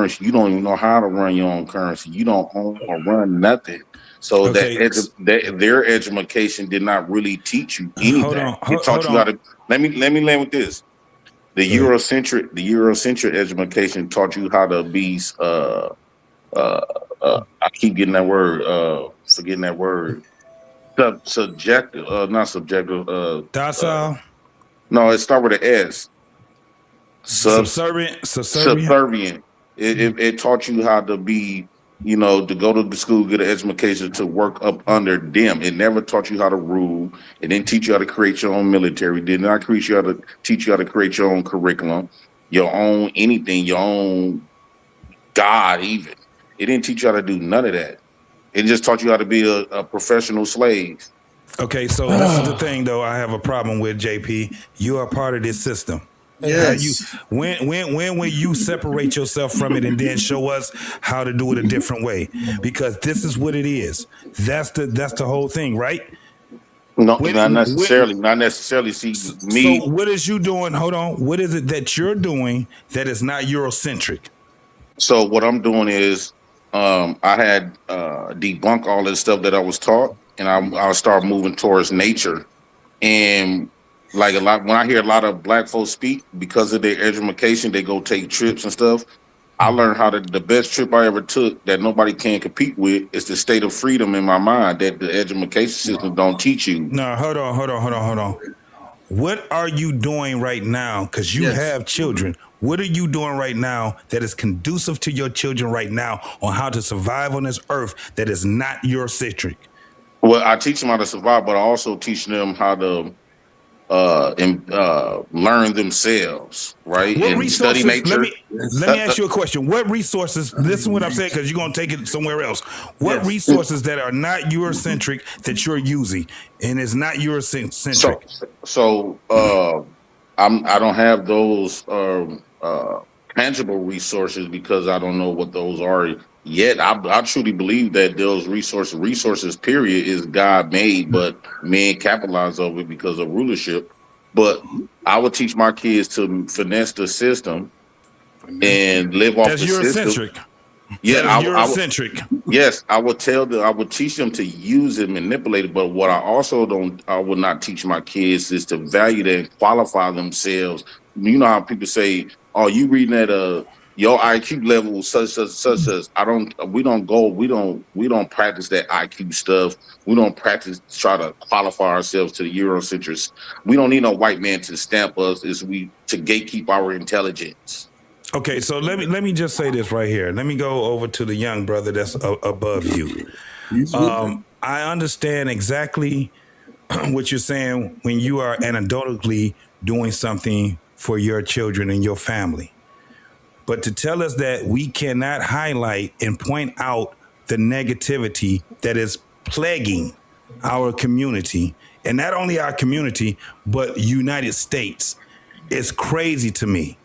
currency. You don't even know how to run your own currency. You don't own or run nothing. So their education did not really teach you anything. It taught you how to. Let me land with this. The Eurocentric education taught you how to be. I keep getting that word. Forgetting that word. Subjective, not subjective. Docile. No, it starts with an S. Subservient. It taught you how to be, to go to the school, get an education, to work up under them. It never taught you how to rule. It didn't teach you how to create your own military. It did not teach you how to create your own curriculum, your own anything, your own God even. It didn't teach you how to do none of that. It just taught you how to be a professional slave. Okay, so this is the thing, though. I have a problem with JP. You are part of this system. Yes. When will you separate yourself from it and then show us how to do it a different way? Because this is what it is. That's the whole thing, right? No, not necessarily. Not necessarily. See me. So what is you doing? Hold on. What is it that you're doing that is not Eurocentric? So what I'm doing is, I had debunked all this stuff that I was taught, and I'll start moving towards nature. And like when I hear a lot of black folks speak, because of their education, they go take trips and stuff. I learned the best trip I ever took that nobody can compete with is the state of freedom in my mind that the education system don't teach you. No, hold on. What are you doing right now? Because you have children. What are you doing right now that is conducive to your children right now on how to survive on this earth that is not Eurocentric? Well, I teach them how to survive, but I also teach them how to learn themselves, right? What and resources, study nature. Let me ask you a question. What resources, listen to what I'm saying, because you're going to take it somewhere else. What resources that are not Eurocentric that you're using and is not Eurocentric? So I don't have those tangible resources because I don't know what those are yet. I truly believe that those resources period is God made, but men capitalize over it because of rulership. But I would teach my kids to finesse the system and live off the system. Yeah, Eurocentric. Yes, I would tell them. I would teach them to use it, manipulate it. But what I would not teach my kids is to value that and qualify themselves. You know how people say, "Oh, you reading at your IQ level such as." We don't practice that IQ stuff. We don't practice try to qualify ourselves to the Eurocentrics. We don't need no white man to stamp us to gatekeep our intelligence. Okay, so let me just say this right here. Let me go over to the young brother that's above you. I understand exactly what you're saying when you are anecdotally doing something for your children and your family. But to tell us that we cannot highlight and point out the negativity that is plaguing our community, and not only our community, but United States, is crazy to me.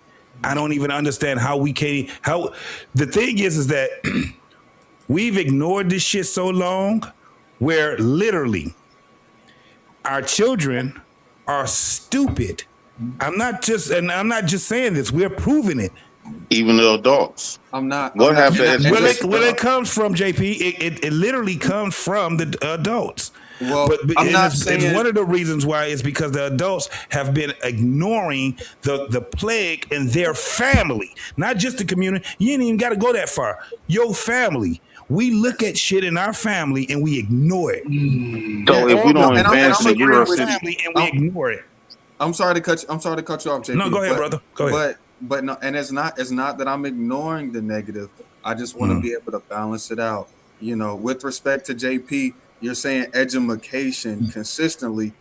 I don't even understand how we can't. How the thing is that we've ignored this shit so long, where literally our children are stupid. I'm not just saying this. We're proving it. Even the adults. I'm not. What happened? Where it comes from, JP? It literally comes from the adults. Well, I'm not saying it's one of the reasons why is because the adults have been ignoring the plague in their family, not just the community. You ain't even got to go that far. Your family. We look at shit in our family and we ignore it. So if we don't advance the Eurocentric and we ignore it. I'm sorry to cut you off, JP. No, go ahead, brother. Go ahead. But no, and it's not that I'm ignoring the negative. I just want to be able to balance it out. You know, with respect to JP, you're saying education consistently.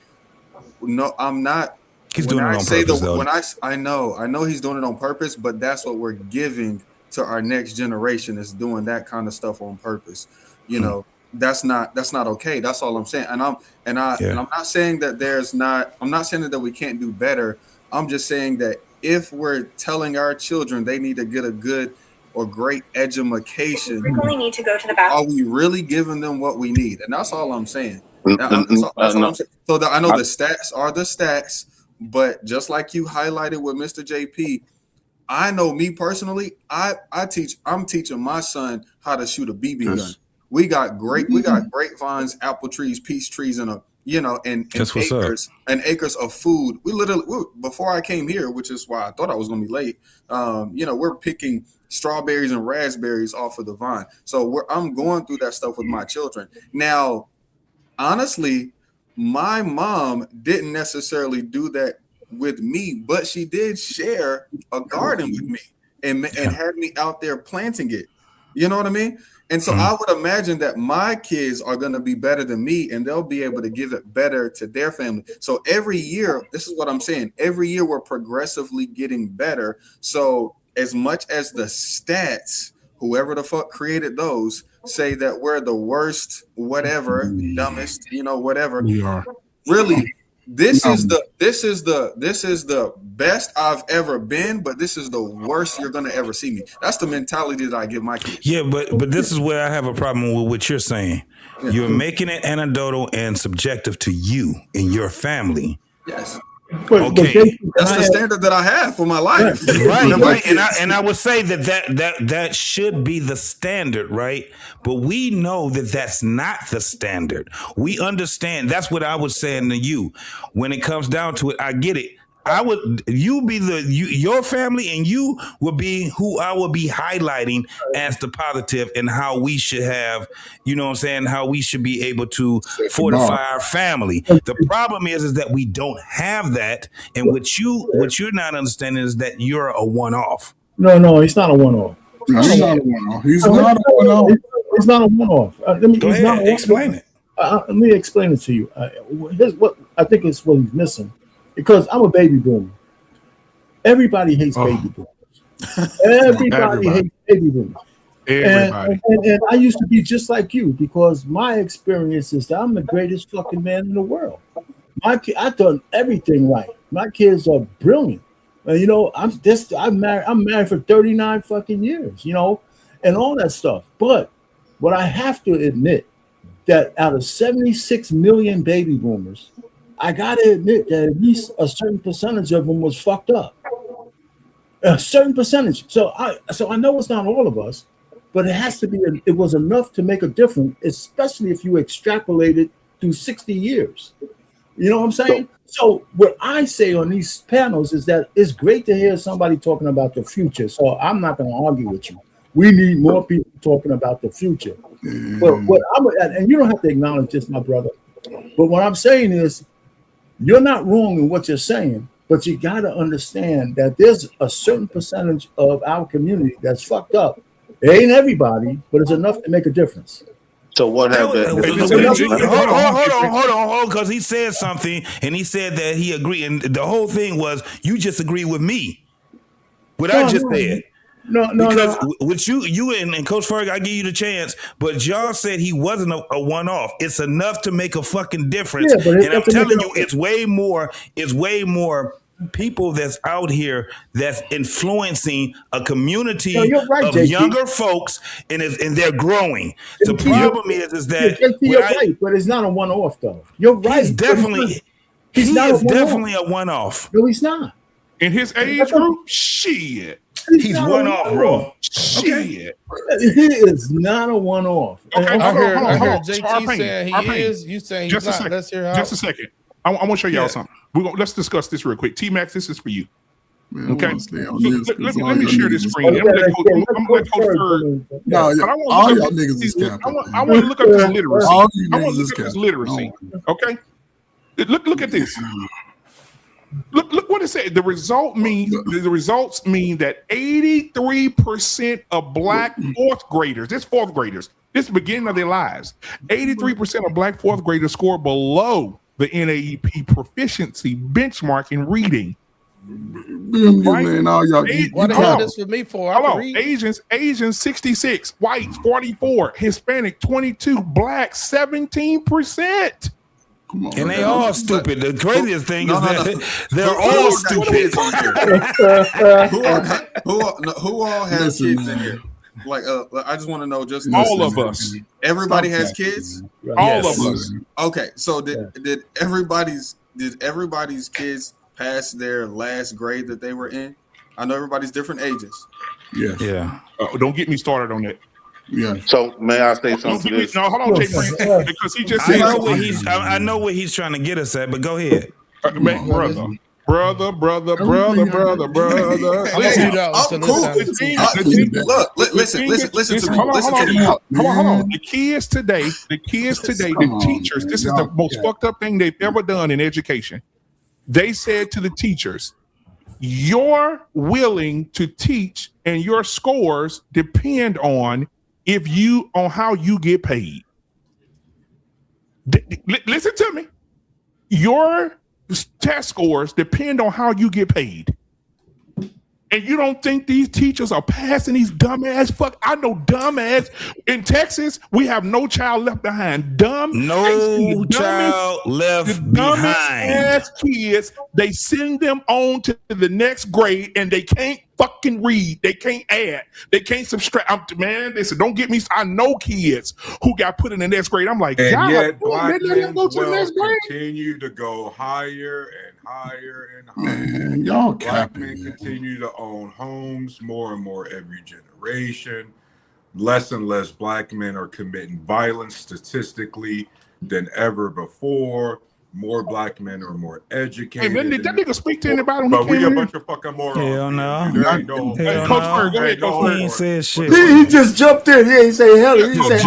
No, I'm not. He's doing it on purpose, though. I know he's doing it on purpose, but that's what we're giving to our next generation is doing that kind of stuff on purpose. You know, that's not okay. That's all I'm saying. And I'm not saying that I'm not saying that we can't do better. I'm just saying that if we're telling our children they need to get a good or great education, we really need to go to the bathroom. Are we really giving them what we need? And that's all I'm saying. That's all I'm saying. So I know the stats are the stats, but just like you highlighted with Mr. JP, I know me personally, I'm teaching my son how to shoot a BB gun. We got grapevines, apple trees, peach trees, and That's what's up. acres of food. Before I came here, which is why I thought I was gonna be late. We're picking strawberries and raspberries off of the vine. So I'm going through that stuff with my children. Now, honestly, my mom didn't necessarily do that with me, but she did share a garden with me and had me out there planting it. You know what I mean? And so I would imagine that my kids are going to be better than me, and they'll be able to give it better to their family. So every year, this is what I'm saying, every year we're progressively getting better. So as much as the stats, whoever the fuck created those, say that we're the worst, whatever, dumbest, whatever. We are. Really, this is the best I've ever been, but this is the worst you're gonna ever see me. That's the mentality that I give my kids. Yeah, but this is where I have a problem with what you're saying. Yeah. You're making it anecdotal and subjective to you and your family. Yes. Okay, that's the standard that I have for my life. Right. And I would say that should be the standard, right? But we know that that's not the standard. We understand. That's what I was saying to you. When it comes down to it, I get it. Your family, and you would be who I would be highlighting as the positive, and how we should have, how we should be able to fortify our family. The problem is that we don't have that, and what you're not understanding is that you're a one-off. No, he's not a one-off. He's not a one-off. He's not a one-off. It's not a one-off. Go ahead, explain it. Let me explain it to you. Here's what I think is what he's missing. Because I'm a baby boomer. Everybody hates baby boomers. Everybody hates baby boomers. Everybody. And I used to be just like you, because my experience is that I'm the greatest fucking man in the world. I've done everything right. My kids are brilliant. I'm married for 39 fucking years, and all that stuff. But what I have to admit, that out of 76 million baby boomers, I gotta admit that at least a certain percentage of them was fucked up. A certain percentage. So I know it's not all of us, but it has to be. It was enough to make a difference, especially if you extrapolate it through 60 years. You know what I'm saying? So what I say on these panels is that it's great to hear somebody talking about the future. So I'm not going to argue with you. We need more people talking about the future. But and you don't have to acknowledge this, my brother. But what I'm saying is, you're not wrong in what you're saying, but you got to understand that there's a certain percentage of our community that's fucked up. It ain't everybody, but it's enough to make a difference. So what happened? Hold on, because he said something, and he said that he agreed, and the whole thing was you just agree with me. What I just said. No. With you and Coach Ferg, I give you the chance, but y'all said he wasn't a one-off. It's enough to make a fucking difference. Yeah, and I'm telling you, it's way more people that's out here that's influencing a community of JT. younger folks, and they're growing. The problem is that you're right, but it's not a one-off though. You're right. He's definitely a one-off. No, he's not. In his age group, shit. He's one-off, bro. Shit. He is not a one-off. Okay, I heard JT saying he is. You saying he's not. Let's hear how. Just a second. I want to show y'all something. Let's discuss this real quick. T-Max, this is for you. Okay. Let me share this screen. I'm gonna let Coach Ferg. I want to look up this literacy. I want to look up this literacy. Okay. Look at this. Look what it said. The results mean that 83% of black fourth graders, this is the beginning of their lives. 83% of black fourth graders score below the NAEP proficiency benchmark in reading. Right? What the hell is this for me for? Hello, Asians 66, whites 44, Hispanic 22, black 17%. And they all stupid. The craziest thing is that they're all stupid. Who all has kids in here? Like, I just want to know. Just all of us. Everybody has kids. All of us. Okay, so did everybody's kids pass their last grade that they were in? I know everybody's different ages. Yes. Yeah. Don't get me started on that. Yeah. So may I say something to this? No, hold on, Jay Prince, because he just I said, know what he's trying to get us at, but go ahead. brother. Listen, I'm cool. Look, listen to me. Hold on. The kids today, the teachers, this is the most fucked up thing they've ever done in education. They said to the teachers, you're willing to teach and your scores depend on how you get paid. Listen to me. Your test scores depend on how you get paid. And you don't think these teachers are passing these dumbass fuck? I know dumbass. In Texas, we have no child left behind. No child left behind. Ass kids, they send them on to the next grade and they can't fucking read. They can't add. They can't subtract. Man, they said, don't get me. I know kids who got put in the next grade. I'm like, and yet black men will continue to go higher and higher and higher. Man, y'all black capping, men continue to own homes more and more every generation. Less and less black men are committing violence statistically than ever before. More black men are more educated. Hey, did that nigga speak to anybody? But we a bunch of fucking morons. Hell no. Coach Bird, go ahead, Coach Bird. He ain't said shit. He just jumped in. He ain't say hell. He said,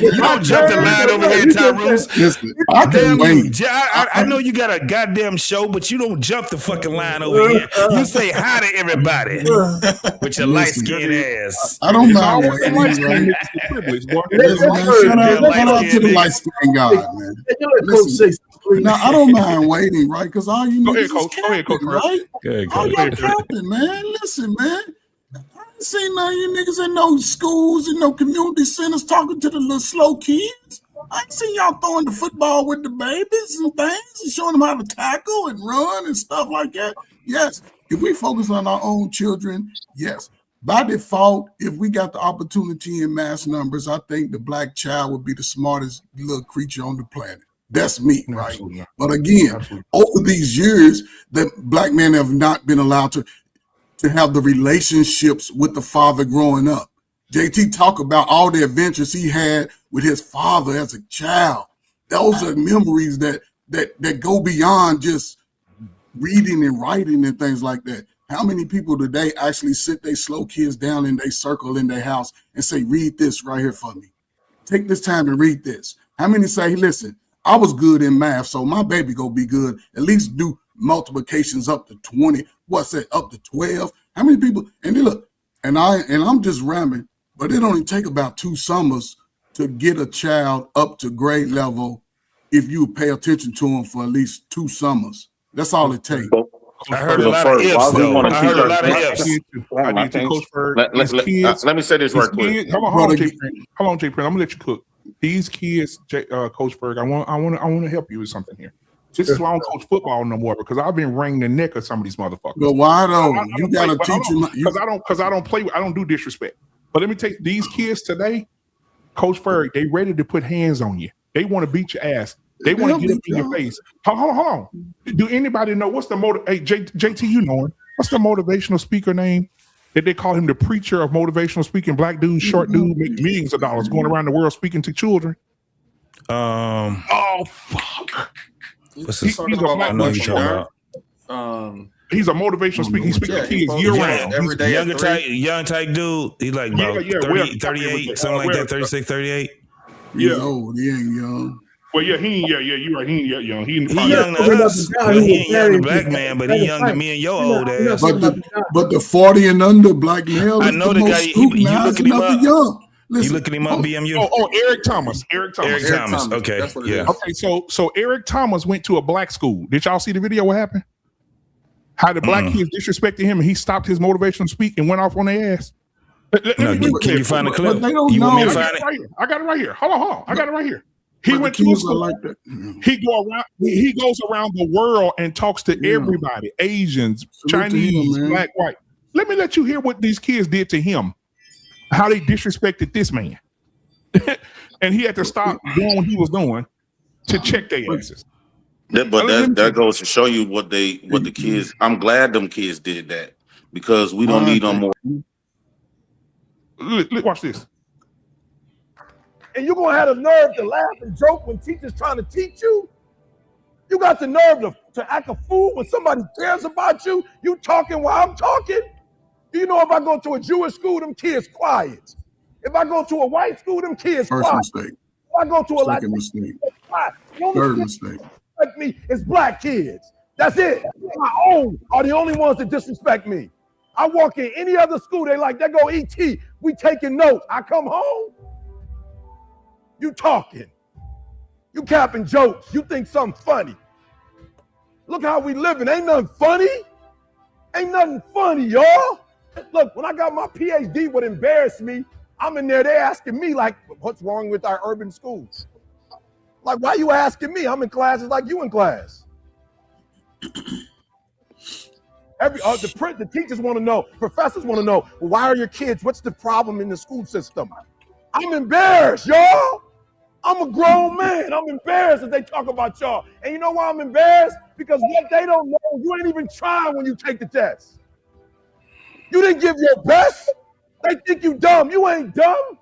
You don't jump the line over here, Tyrese. Listen, I can wait. I know you got a goddamn show, but you don't jump the fucking line over here. You say hi to everybody with your light skinned ass. I don't mind waiting. Right? Shout out to the light skinned guy, man. Listen, now I don't mind waiting, right? Because all you niggas is capping, right? All y'all capping, man. Listen, man. I ain't seen none of you niggas in no schools and no community centers talking to the little slow kids. I ain't seen y'all throwing the football with the babies and things and showing them how to tackle and run and stuff like that. Yes, if we focus on our own children, yes. By default, if we got the opportunity in mass numbers, I think the black child would be the smartest little creature on the planet. That's me, right? Absolutely. But again, over these years, that black men have not been allowed to have the relationships with the father growing up. JT talk about all the adventures he had with his father as a child. Those are memories that go beyond just reading and writing and things like that. How many people today actually sit their slow kids down in their circle in their house and say, read this right here for me. Take this time to read this. How many say, listen, I was good in math, so my baby go be good. At least do multiplications up to 20. What's that? Up to 12. How many people? And they look, and I'm just rambling, but it only take about 2 summers to get a child up to grade level if you pay attention to them for at least 2 summers. That's all it takes. I heard a lot of ifs, though. I heard a lot of ifs. Let me say this right quick. Hold on, Jay Prince. I'm gonna let you cook. These kids, Coach Berg, I want to help you with something here. This is why I don't coach football no more, because I've been wringing the neck of some of these motherfuckers. But why though? You gotta teach them. Because I don't do disrespect. But let me take these kids today, Coach Berg. They ready to put hands on you. They want to beat your ass. They want to get up in your face. Hold on. Do anybody know what's the Hey, JT, you know him. What's the motivational speaker name? That they call him the preacher of motivational speaking, black dude, short dude, make millions of dollars going around the world speaking to children. Oh fuck! What's this? I know you're talking about. He's a motivational speaker. He speaks to kids year round. Every day. Young type dude. He like about 30, 38, something like that, 36, 38. He's old. He ain't young. Well, yeah, you're right. He ain't young. He young to us. He ain't young to black man, but he young to me and your old ass. But the 40 and under black male, I know the guy. You looking him up? Young. You looking him up, BMU? Eric Thomas. Eric Thomas. Okay. Yeah. Okay. So Eric Thomas went to a black school. Did y'all see the video? What happened? How the black kids disrespected him, and he stopped his motivational speak and went off on their ass. Can you find the clip? You want me to find it? I got it right here. Hold on. I got it right here. He went to school like that. He goes around the world and talks to everybody: Asians, Chinese, black, white. Let me let you hear what these kids did to him. How they disrespected this man, and he had to stop doing what he was doing to check their asses. That goes to show you what the kids. I'm glad them kids did that, because we don't need no more. Watch this. And you're gonna have the nerve to laugh and joke when teachers trying to teach you. You got the nerve to act a fool when somebody cares about you. You talking while I'm talking. Do you know if I go to a Jewish school, them kids quiet. If I go to a white school, them kids First quiet. mistake. If I go to a Second mistake. Third mistake. Like me, it's black kids. That's it. My own are the only ones that disrespect me. I walk in any other school, they like, there go ET. We taking notes. I come home, you talking. You capping jokes. You think something funny. Look how we living. Ain't nothing funny. Ain't nothing funny, y'all. Look, when I got my PhD, what embarrassed me, I'm in there, they asking me like, what's wrong with our urban schools? Like, why you asking me? I'm in classes like you in class. The teachers want to know, professors want to know, well, why are your kids, what's the problem in the school system? I'm embarrassed, y'all. I'm a grown man. I'm embarrassed that they talk about y'all. And you know why I'm embarrassed? Because what they don't know, you ain't even trying when you take the test. You didn't give your best. They think you dumb. You ain't dumb.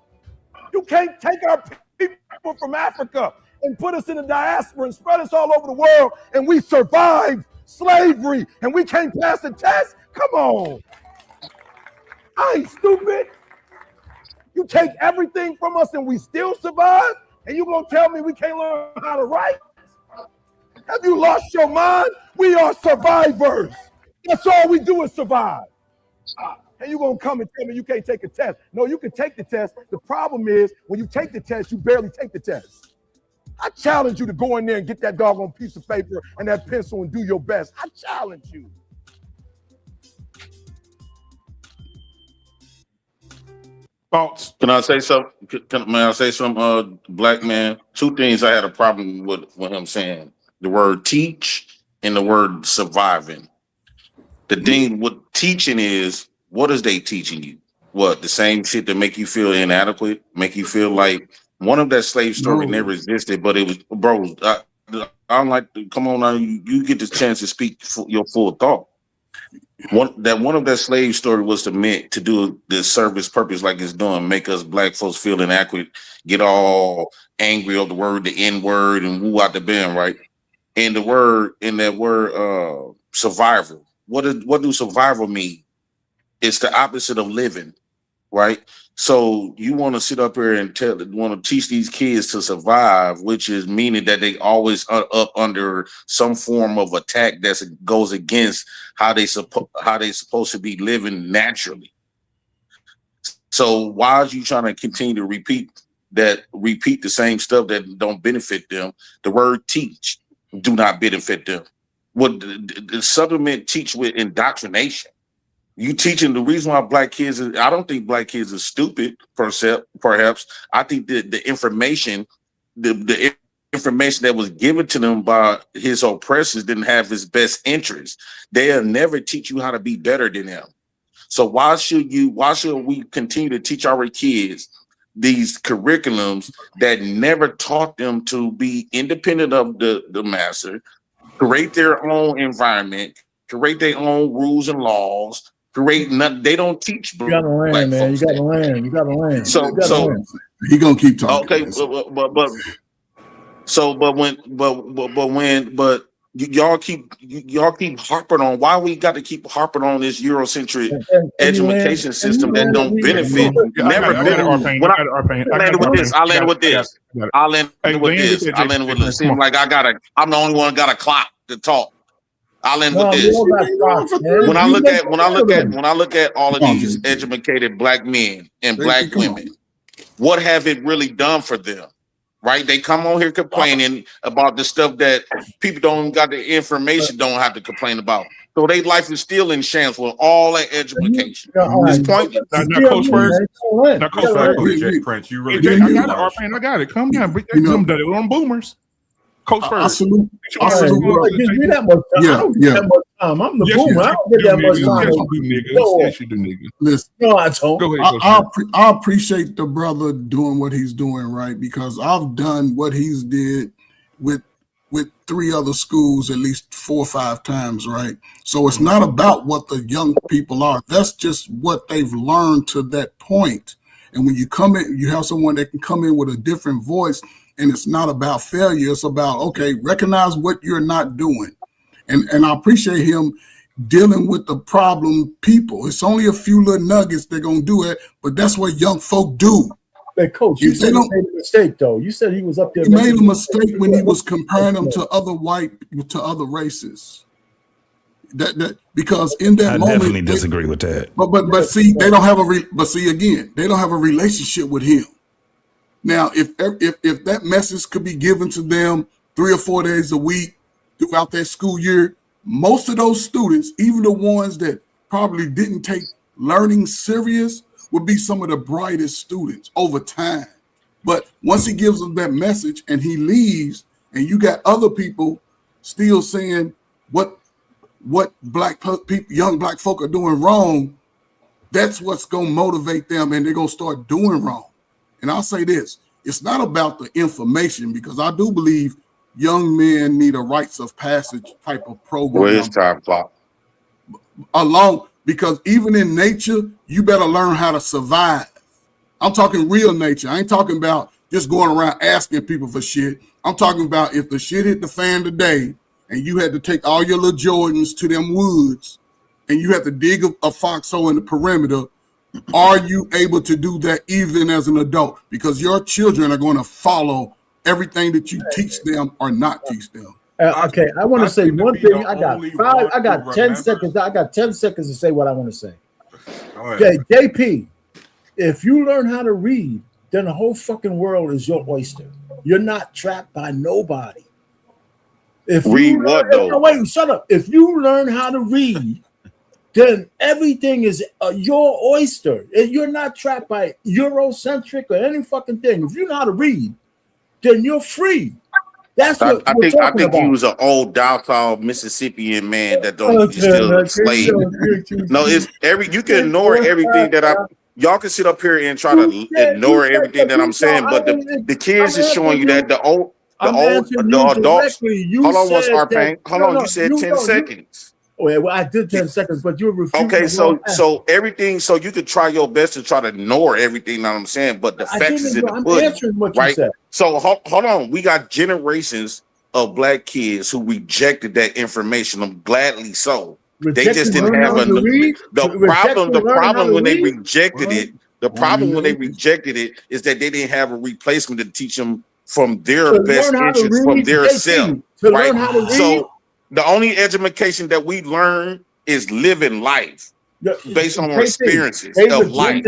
You can't take our people from Africa and put us in the diaspora and spread us all over the world, and we survived slavery, and we can't pass the test? Come on. I ain't stupid. You take everything from us and we still survive, and you gonna tell me we can't learn how to write? Have you lost your mind? We are survivors. That's all we do is survive. And you gonna come and tell me you can't take a test? No, you can take the test. The problem is when you take the test, you barely take the test. I challenge you to go in there and get that doggone piece of paper and that pencil and do your best. I challenge you. Thoughts? Can I say something? May I say something, black man? Two things I had a problem with him saying. The word teach and the word surviving. The thing with teaching is, what is they teaching you? What, the same shit that make you feel inadequate, make you feel like one of that slave story never existed, but it was, bro, I'm like, come on now, you get the chance to speak your full thought. One of that slave story was to do the service purpose like it's doing, make us black folks feel inadequate, get all angry over the word, the N word, and woo out the band, right? And that word survival. What do survival mean? It's the opposite of living, right? So you want to sit up here and want to teach these kids to survive, which is meaning that they always are up under some form of attack that goes against how they supposed to be living naturally. So why are you trying to continue to repeat the same stuff that don't benefit them? The word teach do not benefit them. What the supplement teach with indoctrination. You teaching the reason why black kids, I don't think black kids are stupid, perhaps. I think that the information that was given to them by his oppressors didn't have his best interest. They'll never teach you how to be better than them. So why should we continue to teach our kids these curriculums that never taught them to be independent of the master, create their own environment, create their own rules and laws, they don't teach. You gotta learn, man. You gotta learn. You gotta learn. So he gonna keep talking. Okay, but y'all keep harping on why we got to keep harping on this Eurocentric education system that don't benefit. Never benefit. I'll land with this. It seems like I'm the only one got a clock to talk. I'll end with this. When I look at all of these educated black men and black women, what have it really done for them? Right? They come on here complaining about the stuff that people don't got the information, don't have to complain about. So their life is still in shambles with all that education. It's pointless. Now, Coach First. Prince, you really I got it. Come down. Them on boomers. Coach First. I salute. Give me that much time. I don't get that much time. I'm the boomer. I don't get that much time. Yes, you do, nigga. Listen, no, I don't. Go ahead, I appreciate the brother doing what he's doing, right? Because I've done what he's did with with 3 other schools at least 4 or 5 times, right? So it's not about what the young people are. That's just what they've learned to that point. And when you come in, you have someone that can come in with a different voice, and it's not about failure. It's about, okay, recognize what you're not doing. And I appreciate him dealing with the problem people. It's only a few little nuggets they're going to do it, but that's what young folk do. Hey, Coach, you said he made a mistake, though. You said he was up there. He made a mistake when he was comparing them to other races. That because in that moment, I definitely disagree with that. But see, they don't have they don't have a relationship with him. Now, if that message could be given to them 3 or 4 days a week throughout that school year, most of those students, even the ones that probably didn't take learning serious, would be some of the brightest students over time. But once he gives them that message and he leaves, and you got other people still saying what young black folk are doing wrong, that's what's going to motivate them, and they're going to start doing wrong. And I'll say this, it's not about the information, because I do believe young men need a rites of passage type of program. Well, it's time clock. Because even in nature, you better learn how to survive. I'm talking real nature. I ain't talking about just going around asking people for shit. I'm talking about if the shit hit the fan today and you had to take all your little Jordans to them woods and you had to dig a foxhole in the perimeter, are you able to do that even as an adult? Because your children are going to follow everything that you teach them or not teach them. Okay, I want to say one thing. I got 10 seconds. I got 10 seconds to say what I want to say. Okay, JP, if you learn how to read, then the whole fucking world is your oyster. You're not trapped by nobody. If read what though? Wait, shut up. If you learn how to read, then everything is your oyster. You're not trapped by Eurocentric or any fucking thing. If you know how to read, then you're free. That's what I think he was an old docile Mississippian man that don't still slave. No, it's you can ignore everything that y'all can sit up here and try to ignore everything that I'm saying, but the kids is showing you that the adults. Hold on, what's our pain? Hold on, you said 10 seconds. Well, I did 10 seconds, but you're refusing. Okay, so everything, so you could try your best to try to ignore everything that I'm saying, but the facts is in the pudding, right? So hold on, we got generations of black kids who rejected that information. I'm gladly so. They just didn't have the problem when they rejected it. The problem when they rejected it is that they didn't have a replacement to teach them from their best interest, from their self, right? So the only education that we learn is living life based on our experiences of life.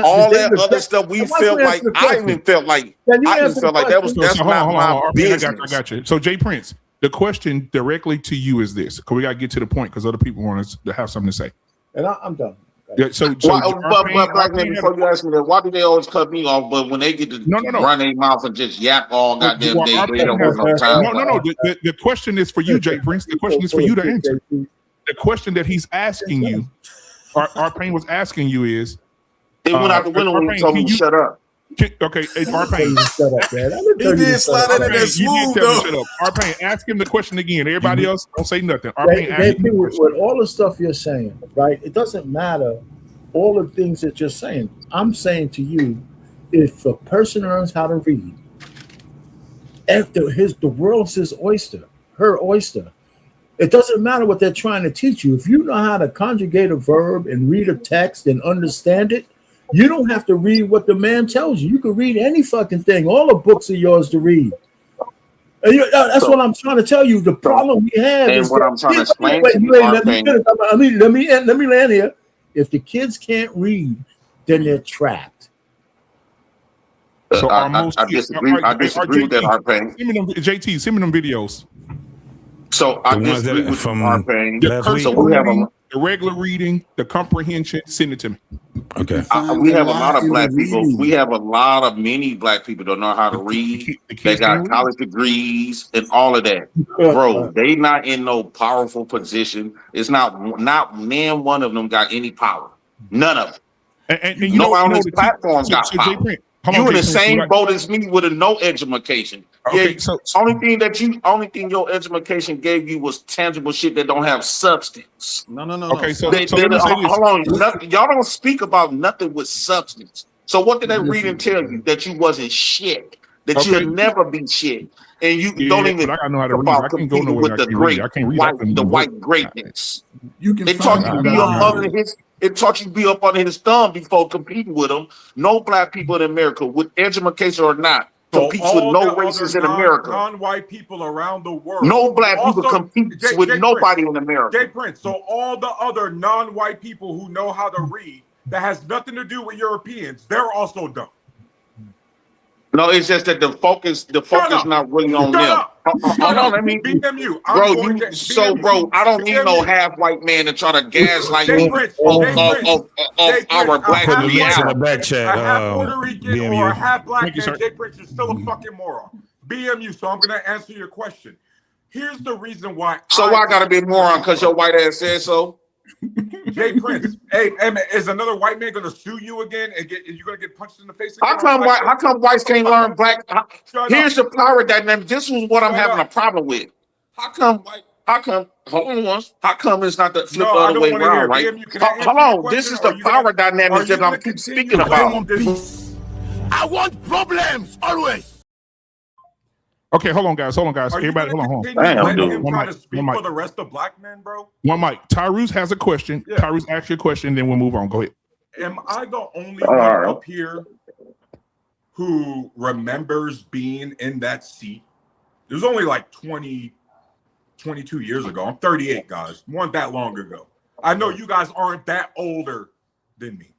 All that other stuff we felt like, I even felt like that's not my business. I got you. So Jay Prince, the question directly to you is this, because we got to get to the point because other people want us to have something to say. And I'm done. Yeah, but black man, before you ask me that, why do they always cut me off? But when they get to run their mouth and just yap all goddamn day, they don't have no time. No. The question is for you, Jay Prince. The question is for you to answer. The question that he's asking you, our pain was asking you is, it went out the window when you told me to shut up. Okay, Arpain. Shut up, man. He did slide under that smooth though. Shut up. Arpain, ask him the question again. Everybody else don't say nothing. Arpain, ask him with all the stuff you're saying, right? It doesn't matter all the things that you're saying. I'm saying to you, if a person learns how to read, the world's his oyster, her oyster. It doesn't matter what they're trying to teach you. If you know how to conjugate a verb and read a text and understand it, you don't have to read what the man tells you. You can read any fucking thing. All the books are yours to read. And that's what I'm trying to tell you. The problem we have is what I'm trying to explain to you. Let me land here. If the kids can't read, then they're trapped. So I disagree with that, Arpain. JT, send me them videos. So I disagree with Arpain. The regular reading, the comprehension, send it to me. Okay. We have a lot of black people. We have many black people don't know how to read. They got college degrees and all of that. Bro, they not in no powerful position. It's not man one of them got any power. None of them. And you on this platform got power. You in the same boat as me with a no education. Okay, Yeah, so only thing your education gave you was tangible shit that don't have substance. No. okay, so Let me say this. Hold on, y'all don't speak about nothing with substance. So what did that reading tell you? That you wasn't shit. That you'll never be shit, and you don't even but I gotta know how to think read. about I can't go competing nowhere. with I the can't read. great I can't read. white greatness. You can It taught you to be up find under his. It taught you to be up under his thumb before competing with him. No black people in America, with education or not, So competes with all no the other races in America. non-white people around the world. No black people also competes with nobody in America. Jay Prince. So all the other non-white people who know how to read that has nothing to do with Europeans, they're also dumb. No, it's just that the focus not really on them. Hold on, let me. BMU, bro, I don't need no half white man to try to gaslight me of our black Put the links in the reality. back chat. A half Puerto Rican BMU. or a half black Thank you, man, sir. Jay Prince is still a fucking moron. BMU, so I'm gonna answer your question. Here's the reason why. So I gotta be a moron because your white ass said so. Jay Prince, hey, is another white man gonna sue you again and you're gonna get punched in the face again? How come whites can't learn black? Here's the power dynamic. This is what I'm having a problem with. How come hold on once. How come it's not the flip the other way around, right? Hold on. This is the power dynamic that I'm keep speaking about. I want problems always. Okay, hold on, guys. Everybody, hold on. Let him One try to speak for the rest of black men, bro. One mic. Tyrus has a question. Yeah. Tyrus, ask your question, then we'll move on. Go ahead. Am I the only one up here who remembers being in that seat? It was only like 22 years ago. I'm 38, guys. Wasn't that long ago. I know you guys aren't that older than me.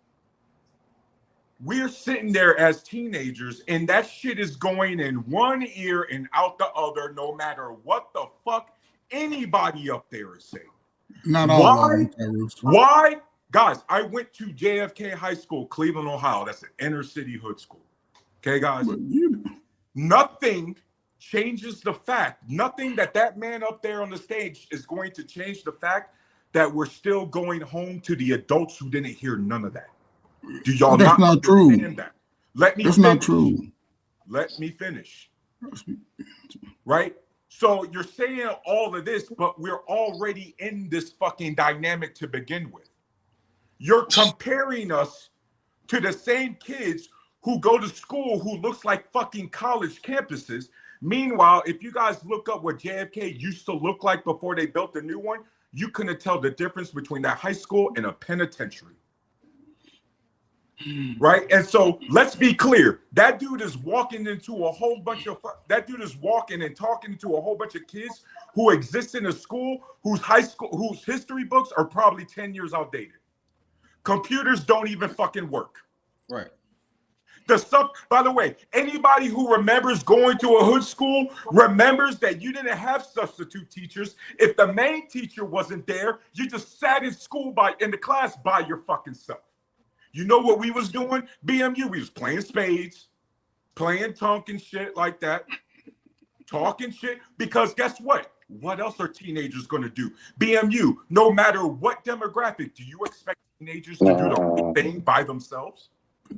We're sitting there as teenagers, and that shit is going in one ear and out the other, no matter what the fuck anybody up there is saying. Not all of them. Why? Guys, I went to JFK High School, Cleveland, Ohio. That's an inner city hood school. Okay, guys? Nothing changes the fact, nothing that man up there on the stage is going to change the fact that we're still going home to the adults who didn't hear none of that. Do y'all That's not true. That? Let me That's finish. not true. Let me finish. Right? So you're saying all of this, but we're already in this fucking dynamic to begin with. You're comparing us to the same kids who go to school who looks like fucking college campuses. Meanwhile, if you guys look up what JFK used to look like before they built the new one, you couldn't tell the difference between that high school and a penitentiary. Right? And so let's be clear. That dude is walking and talking to a whole bunch of kids who exist in a school whose history books are probably 10 years outdated. Computers don't even fucking work. Right. By the way, anybody who remembers going to a hood school remembers that you didn't have substitute teachers. If the main teacher wasn't there, you just sat in the class by your fucking self. You know what we was doing? BMU, we was playing spades, playing tunk and shit like that, talking shit, because guess what? What else are teenagers going to do? BMU, no matter what demographic, do you expect teenagers to do the whole thing by themselves?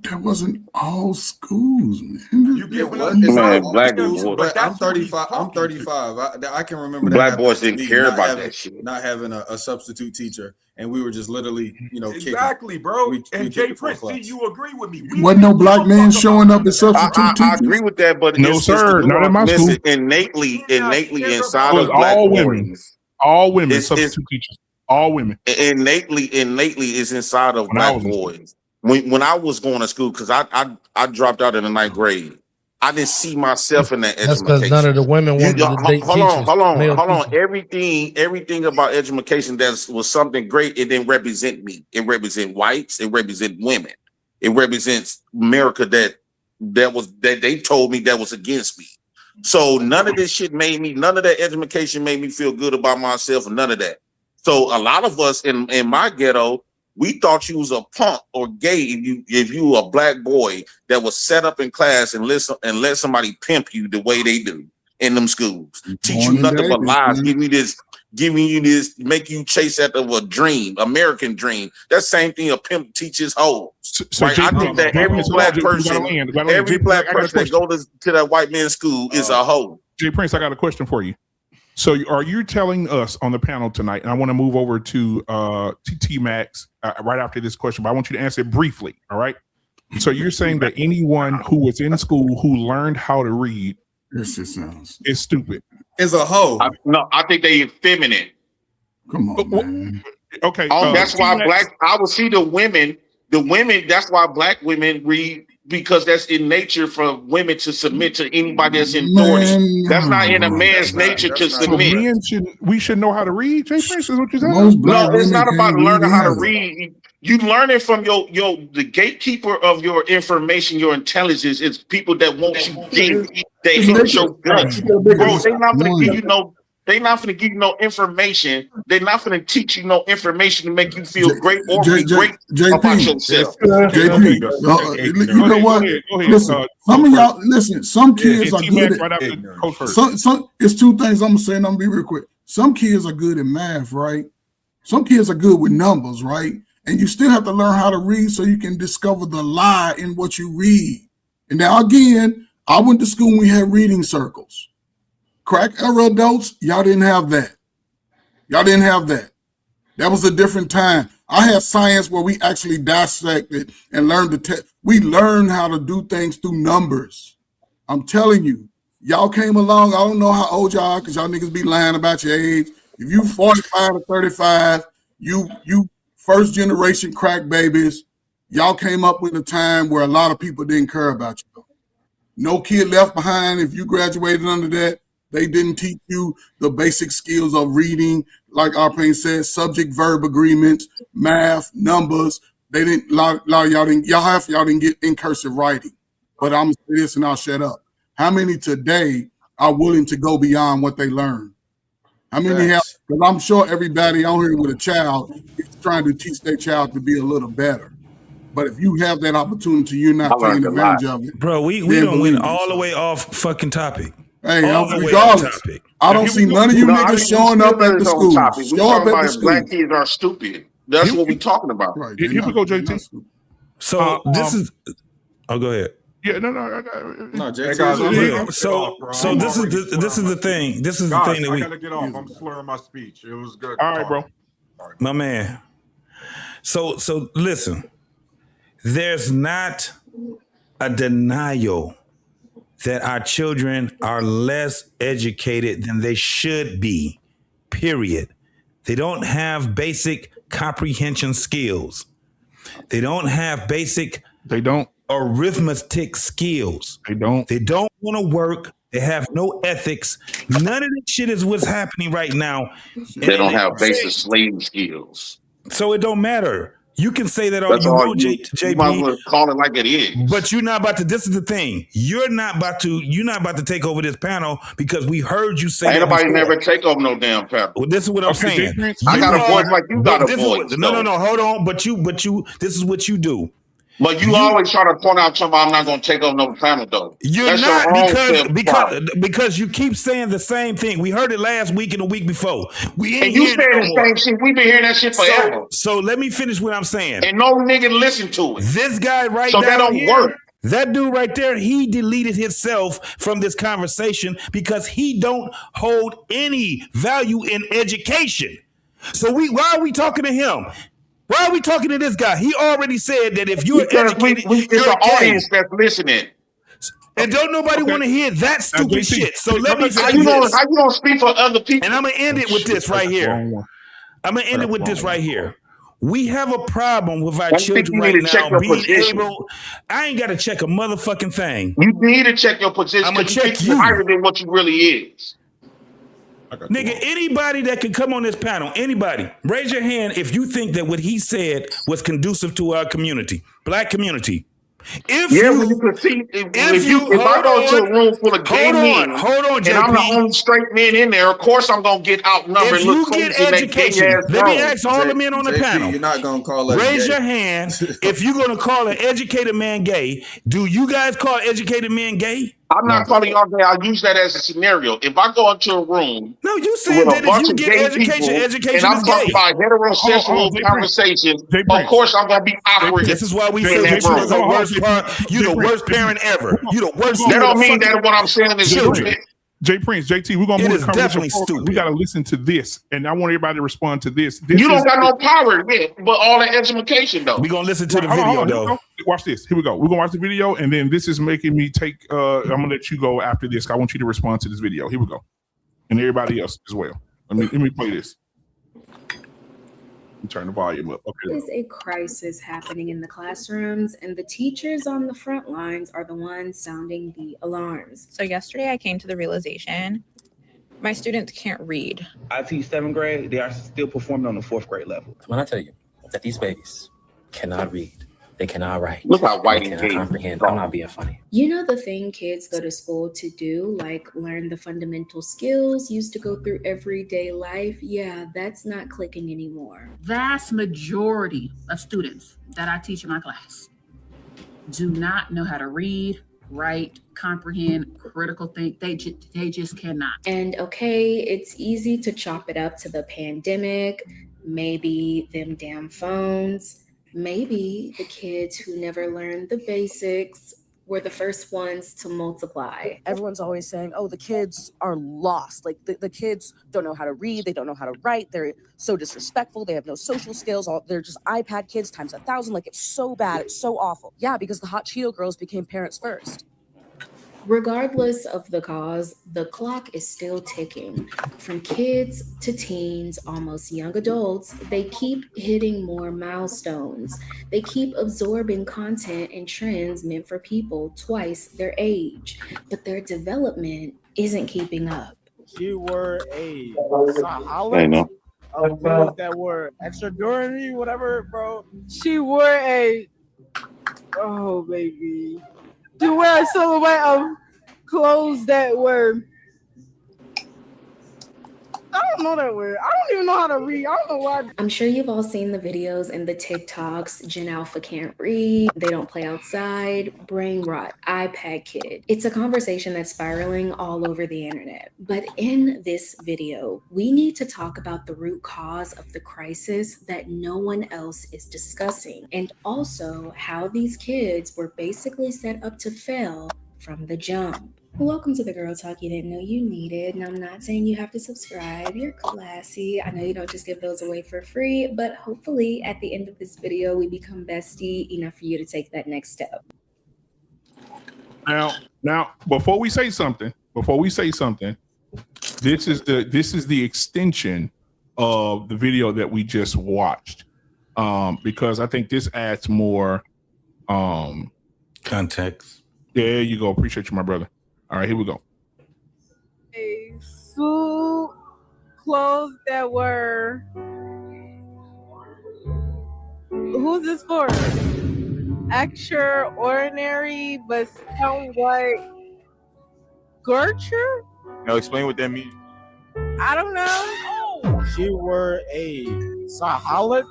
That wasn't all schools, man. You get what It's Man, not black schools, boy. but I'm 35. I'm 35. I can remember that Black happening boys to didn't me, care not about having- that shit. Not having a substitute teacher, and we were just literally, Exactly, bro. We and kicked Jay the Prince, class. see, you agree with me. Wasn't no black man showing up as substitute I teachers? agree with that, but No, it's sir, the not in my nuance. school. Innately inside It was of black all boys. women. All women, It's- substitute teachers. All women. Innately is inside of When I black was in school. boys. When I was going to school, because I dropped out in the 9th grade, I didn't see myself in that That's education. because none of the women wanted to date teachers. Hold male on. teachers. Everything about education that was something great. It didn't represent me. It represent whites. It represent women. It represents America that they told me that was against me. So none of this shit none of that education made me feel good about myself, and none of that. So a lot of us in my ghetto, we thought you was a punk or gay if you a black boy that was set up in class and let somebody pimp you the way they do. in them schools. Teach you nothing but lies. Giving you this, make you chase after a dream, American dream. That same thing a pimp teaches hoes. Right? I think that every black person that goes to that white man's school is a hoe. Jay Prince, I got a question for you. So are you telling us on the panel tonight, and I want to move over to TT Max right after this question, but I want you to answer it briefly, all right? So you're saying that anyone who was in school who learned how to read is stupid. Is a hoe. I think they effeminate. Come on, man. Okay. That's why I would see the women, that's why black women read, because that's in nature for women to submit to anybody that's in authority. That's not in a man's nature to submit. So we should know how to read, Jay Prince, is what you're saying? No, it's not about learning how to read. You learn it from the gatekeeper of your information, your intelligence. It's people that want you dead. They hate your guts. Bro, they're not going to give you no. They're not going to give you no information. They're not going to teach you no information to make you feel great or be great about yourself. JP, you know what? Listen, some of y'all, listen, some kids are good at it's two things I'm going to say, and I'm going to be real quick. Some kids are good at math, right? Some kids are good with numbers, right? And you still have to learn how to read so you can discover the lie in what you read. And now, again, I went to school and we had reading circles. Crack era adults, y'all didn't have that. Y'all didn't have that. That was a different time. I had science where we actually dissected and learned we learned how to do things through numbers. I'm telling you, y'all came along. I don't know how old y'all are because y'all niggas be lying about your age. If you 45 to 35, you first generation crack babies, y'all came up with a time where a lot of people didn't care about you. No kid left behind. If you graduated under that, they didn't teach you the basic skills of reading, like Arpane said, subject verb agreements, math, numbers. They didn't y'all didn't get in cursive writing. But I'm gonna say this and I'll shut up. How many today are willing to go beyond what they learned? How many have? Because I'm sure everybody on here with a child is trying to teach their child to be a little better. But if you have that opportunity, you're not taking advantage of it. Bro, we don't win all the way off fucking topic. Hey, regardless, I don't see none of you niggas showing up at the school. Show up at the school. Black kids are stupid. That's what we're talking about. Right, here we go, JT. So this is. Oh, go ahead. Yeah, no, JT. So this is the thing. This is the thing that we. I gotta get off. I'm slurring my speech. It was good. All right, bro. My man. So listen. There's not a denial that our children are less educated than they should be, period. They don't have basic comprehension skills. They don't have basic arithmetic skills. They don't want to work. They have no ethics. None of this shit is what's happening right now. They don't have basic slave skills. So it don't matter. You can say that all you want, JP. You might as well call it like it is. But you're not about to. This is the thing. You're not about to take over this panel because we heard you say. Ain't nobody never take over no damn panel. Well, this is what I'm saying. I got a voice like you got a voice. No. Hold on. But you. This is what you do. But you always try to point out somebody. I'm not going to take over no panel though. You're not because you keep saying the same thing. We heard it last week and the week before. And you saying the same shit. We've been hearing that shit forever. So let me finish what I'm saying. And no nigga listen to it. This guy right so that don't work. That dude right there, he deleted himself from this conversation because he don't hold any value in education. So why are we talking to him? Why are we talking to this guy? He already said that if you're educated, it's an audience that's listening. And don't nobody want to hear that stupid shit. So let me say how you gonna speak for other people? And I'm gonna end it with this right here. We have a problem with our children right now being able. I ain't got to check a motherfucking thing. You need to check your position. I'm gonna check you higher than what you really is. Nigga, anybody that can come on this panel, anybody, raise your hand if you think that what he said was conducive to our community, black community. If I go to a room full of gay men, hold on, JP. And I'm the only straight men in there, of course I'm gonna get outnumbered. If you get education, let me ask all the men on the panel. You're not gonna call us raise gay. your hand if you're gonna call an educated man gay. Do you guys call educated men gay? I'm not calling y'all gay. I'll use that as a scenario. If I go into a room No, you with saying a that if bunch you of get gay education, people education and I'm is talking gay. about heterosexual Hold on, conversations, Jay of Prince. course I'm gonna be awkward This is why we in say that that you are room. the worst Jay part. Prince, You Jay the Prince, worst parent ever. You the worst. That You don't the mean fucking that what I'm saying is children. stupid. Jay Prince, JT, we're gonna It move is the conversation definitely forward. stupid. We gotta listen to this, and I want everybody to respond to this. You don't got no power yet, but all the education though. We gonna listen to the Hold video on. though. Watch this. Here we go. We're gonna watch the video, and then this is making me take. I'm gonna let you go after this. I want you to respond to this video. Here we go, and everybody else as well. Let me play this. Turn the volume up. Okay. There's a crisis happening in the classrooms, and the teachers on the front lines are the ones sounding the alarms. So yesterday I came to the realization my students can't read. I teach 7th grade. They are still performing on the 4th grade level. When I tell you that these babies cannot read, they cannot write. Look how white they and cannot gay. comprehend. I'm not being funny. You know the thing kids go to school to do, like learn the fundamental skills used to go through everyday life? Yeah, that's not clicking anymore. Vast majority of students that I teach in my class do not know how to read, write, comprehend, critical think. They just cannot. And okay, it's easy to chop it up to the pandemic, maybe them damn phones, maybe the kids who never learned the basics were the first ones to multiply. Everyone's always saying, oh, the kids are lost. Like the kids don't know how to read. They don't know how to write. They're so disrespectful. They have no social skills. They're just iPad kids times 1,000. Like it's so bad. It's so awful. Yeah, because the hot Cheeto girls became parents first. Regardless of the cause, the clock is still ticking. From kids to teens, almost young adults, they keep hitting more milestones. They keep absorbing content and trends meant for people twice their age, but their development isn't keeping up. You were a solid of those that were extraordinary, whatever, bro. She wore a, oh baby. She wore a silhouette of clothes that were, I don't know that word. I don't even know how to read. I don't know why. I'm sure you've all seen the videos and the TikToks. Gen Alpha can't read. They don't play outside. Brain rot. iPad kid. It's a conversation that's spiraling all over the internet. But in this video, we need to talk about the root cause of the crisis that no one else is discussing, and also how these kids were basically set up to fail from the jump. Welcome to the Girl Talk you didn't know you needed. And I'm not saying you have to subscribe. You're classy. I know you don't just give those away for free, but hopefully at the end of this video, we become bestie enough for you to take that next step. Now, before we say something, this is the extension of the video that we just watched, because I think this adds more context. There you go. Appreciate you, my brother. All right, here we go. A suit, clothes that were, who's this for? Extraordinary, but somewhat Gertrude? Now explain what that means. I don't know. She wore a solid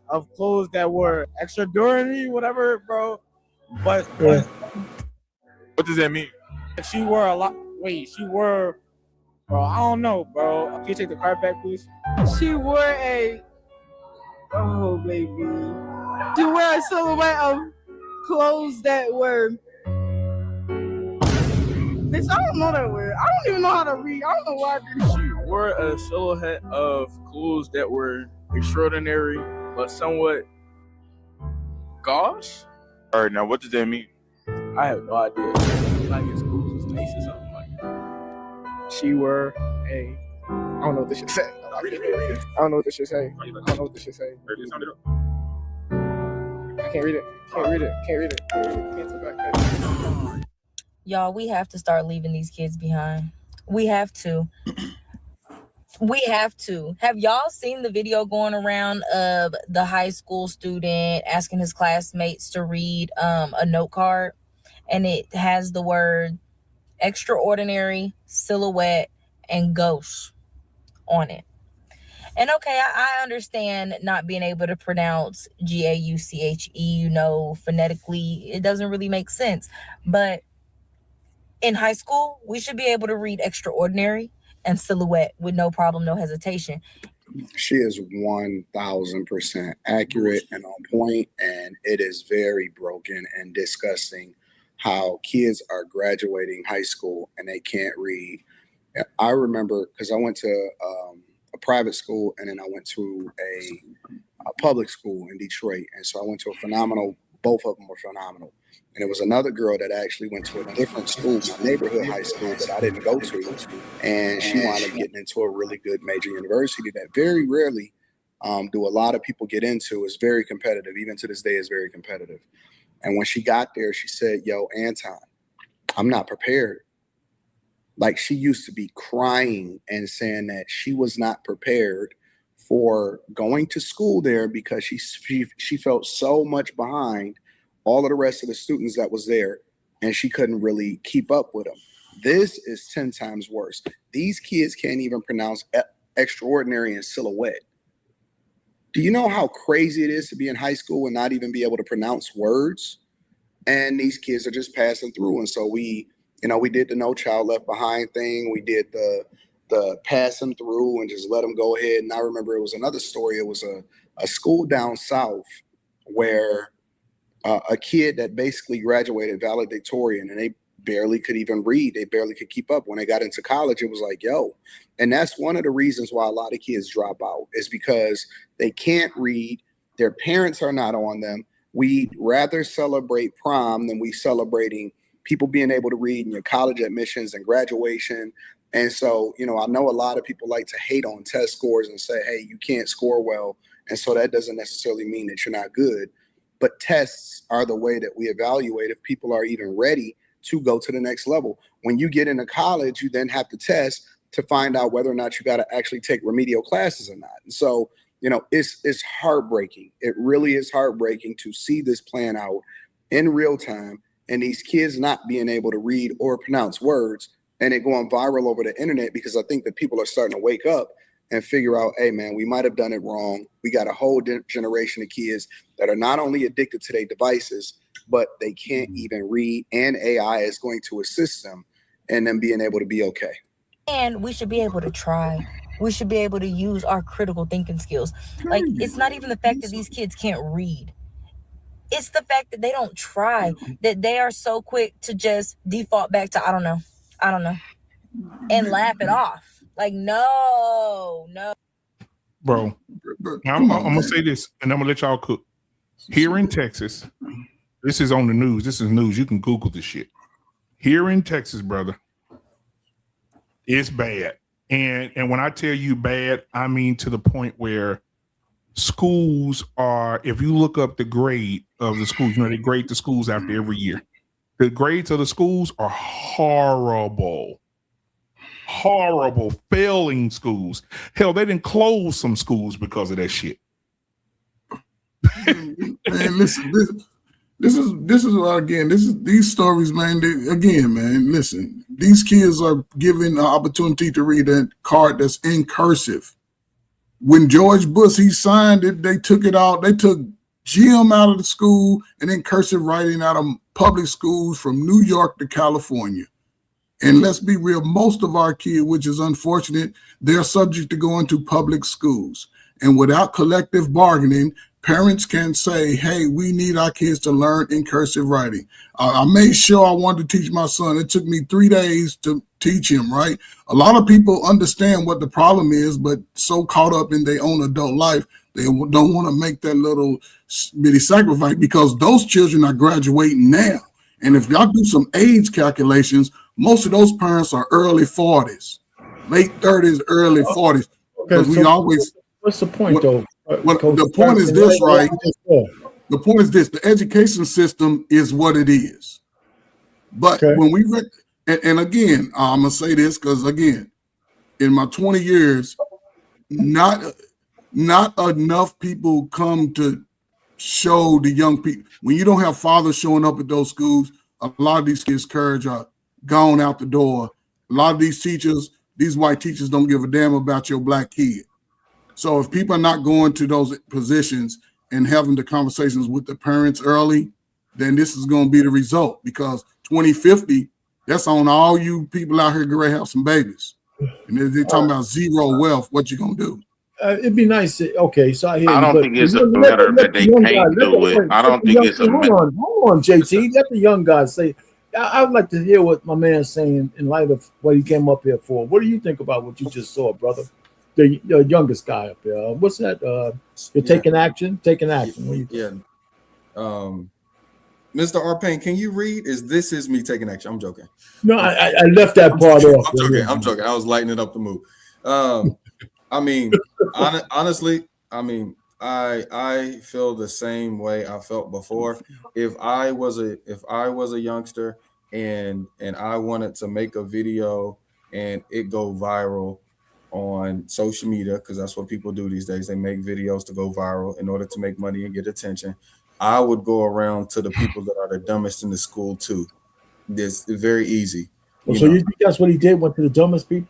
of clothes that were extraordinary, whatever, bro. But what does that mean? She wore a lot. Wait, she wore, bro. I don't know, bro. Can you take the card back, please? She wore a, oh baby. She wore a silhouette of clothes that were. Bitch, I don't know that word. I don't even know how to read. I don't know why I did this. She wore a silhouette of clothes that were extraordinary, but somewhat gauche. All right, now what does that mean? I have no idea. Like it's Google's face or something like that. She were a, I don't know what this should say. I don't know what this should say. I don't know what this should say. I can't read it. Cancel back. Y'all, we have to start leaving these kids behind. We have to. Have y'all seen the video going around of the high school student asking his classmates to read a note card? And it has the word extraordinary, silhouette, and gauche on it. And okay, I understand not being able to pronounce Gauche, phonetically, it doesn't really make sense. But In high school, we should be able to read Extraordinary and Silhouette with no problem, no hesitation. She is 1000% accurate and on point, and it is very broken and disgusting how kids are graduating high school and they can't read. I remember because I went to a private school and then I went to a public school in Detroit, and so I went to a phenomenal. Both of them were phenomenal. And there was another girl that actually went to a different school, my neighborhood high school that I didn't go to. And she wound up getting into a really good major university that very rarely do a lot of people get into. It's very competitive. Even to this day, it's very competitive. And when she got there, she said, yo, Anton, I'm not prepared. Like, she used to be crying and saying that she was not prepared for going to school there because she felt so much behind all of the rest of the students that was there, and she couldn't really keep up with them. This is 10 times worse. These kids can't even pronounce Extraordinary and Silhouette. Do you know how crazy it is to be in high school and not even be able to pronounce words? And these kids are just passing through. And so we did the No Child Left Behind thing. We did the pass them through and just let them go ahead. And I remember it was another story. It was a school down south where a kid that basically graduated valedictorian, and they barely could even read. They barely could keep up. When they got into college, it was like, yo. And that's one of the reasons why a lot of kids drop out, is because they can't read. Their parents are not on them. We'd rather celebrate prom than we celebrating people being able to read in your college admissions and graduation. And so, I know a lot of people like to hate on test scores and say, hey, you can't score well. And so that doesn't necessarily mean that you're not good. But tests are the way that we evaluate if people are even ready to go to the next level. When you get into college, you then have to test to find out whether or not you got to actually take remedial classes or not. And so, it's heartbreaking. It really is heartbreaking to see this playing out in real time and these kids not being able to read or pronounce words, and it going viral over the internet, because I think that people are starting to wake up and figure out, hey, man, we might have done it wrong. We got a whole generation of kids that are not only addicted to their devices, but they can't even read, and AI is going to assist them in them being able to be okay. And we should be able to try. We should be able to use our critical thinking skills. Like, it's not even the fact that these kids can't read. It's the fact that they don't try, that they are so quick to just default back to, I don't know, and laugh it off. Like, no. Bro, I'm going to say this, and I'm going to let y'all cook. Here in Texas, this is on the news. This is news. You can Google this shit. Here in Texas, brother, it's bad. And when I tell you bad, I mean to the point where schools are, if you look up the grade of the schools, they grade the schools after every year. The grades of the schools are horrible. Failing schools. Hell, they didn't close some schools because of that shit. Man, listen, this is again, these stories, man. Listen, these kids are given an opportunity to read a card that's in cursive. When George Bush, he signed it, they took it out. They took Jim out of the school and then cursive writing out of public schools from New York to California. And let's be real, most of our kids, which is unfortunate, they're subject to going to public schools. And without collective bargaining, parents can say, hey, we need our kids to learn in cursive writing. I made sure I wanted to teach my son. It took me 3 days to teach him, right? A lot of people understand what the problem is, but so caught up in their own adult life, they don't want to make that little bitty sacrifice, because those children are graduating now. And if y'all do some age calculations, most of those parents are early 40s, late 30s, early 40s. Because what's the point, though? The point is this, right? The point is this: the education system is what it is. But when we and again, I'm gonna say this because again, in my 20 years, not enough people come to show the young people. When you don't have fathers showing up at those schools, a lot of these kids' courage are gone out the door. A lot of these teachers, these white teachers, don't give a damn about your black kid. So if people are not going to those positions and having the conversations with the parents early, then this is going to be the result, because 2050, That's on all you people out here get ready to have some babies. And if they're talking about zero wealth, what you gonna do? It'd be nice. Okay, so I hear you. I don't But think it's a let matter that the they young guy, can't do it. I don't think it's a hold on, JT. Let the young guy say. I would like to hear what my man's saying in light of what he came up here for. What do you think about what you just saw, brother? The youngest guy up there. What's that? You're taking action. Taking action. What do you think? Mr. Arpain, can you read? This is me taking action. I'm joking. No, I left that part off. I'm joking. I was lightening up the mood. I mean, honestly, I mean, I feel the same way I felt before. If I was a youngster and I wanted to make a video and it go viral on social media, because that's what people do these days. They make videos to go viral in order to make money and get attention. I would go around to the people that are the dumbest in the school too. This is very easy. You think that's what he did? Went to the dumbest people?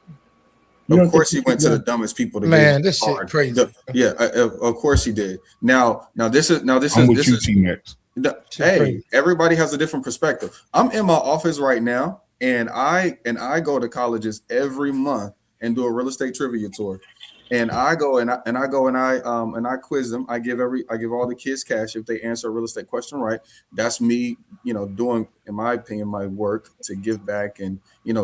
Of course, he went to the dumbest people to Man, get this shit hard. crazy. Of course he did. Now this is T-Max. Hey, everybody has a different perspective. I'm in my office right now, and I go to colleges every month and do a real estate trivia tour. And I go and I quiz them. I give all the kids cash if they answer a real estate question right. That's me, doing, in my opinion, my work to give back and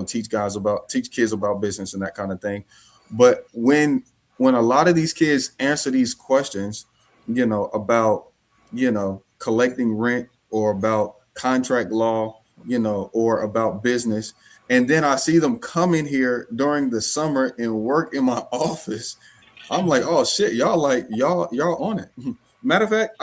teach kids about business and that kind of thing. But when a lot of these kids answer these questions, about collecting rent or about contract law, or about business. And then I see them come in here during the summer and work in my office. I'm like, oh shit, y'all on it. Matter of fact,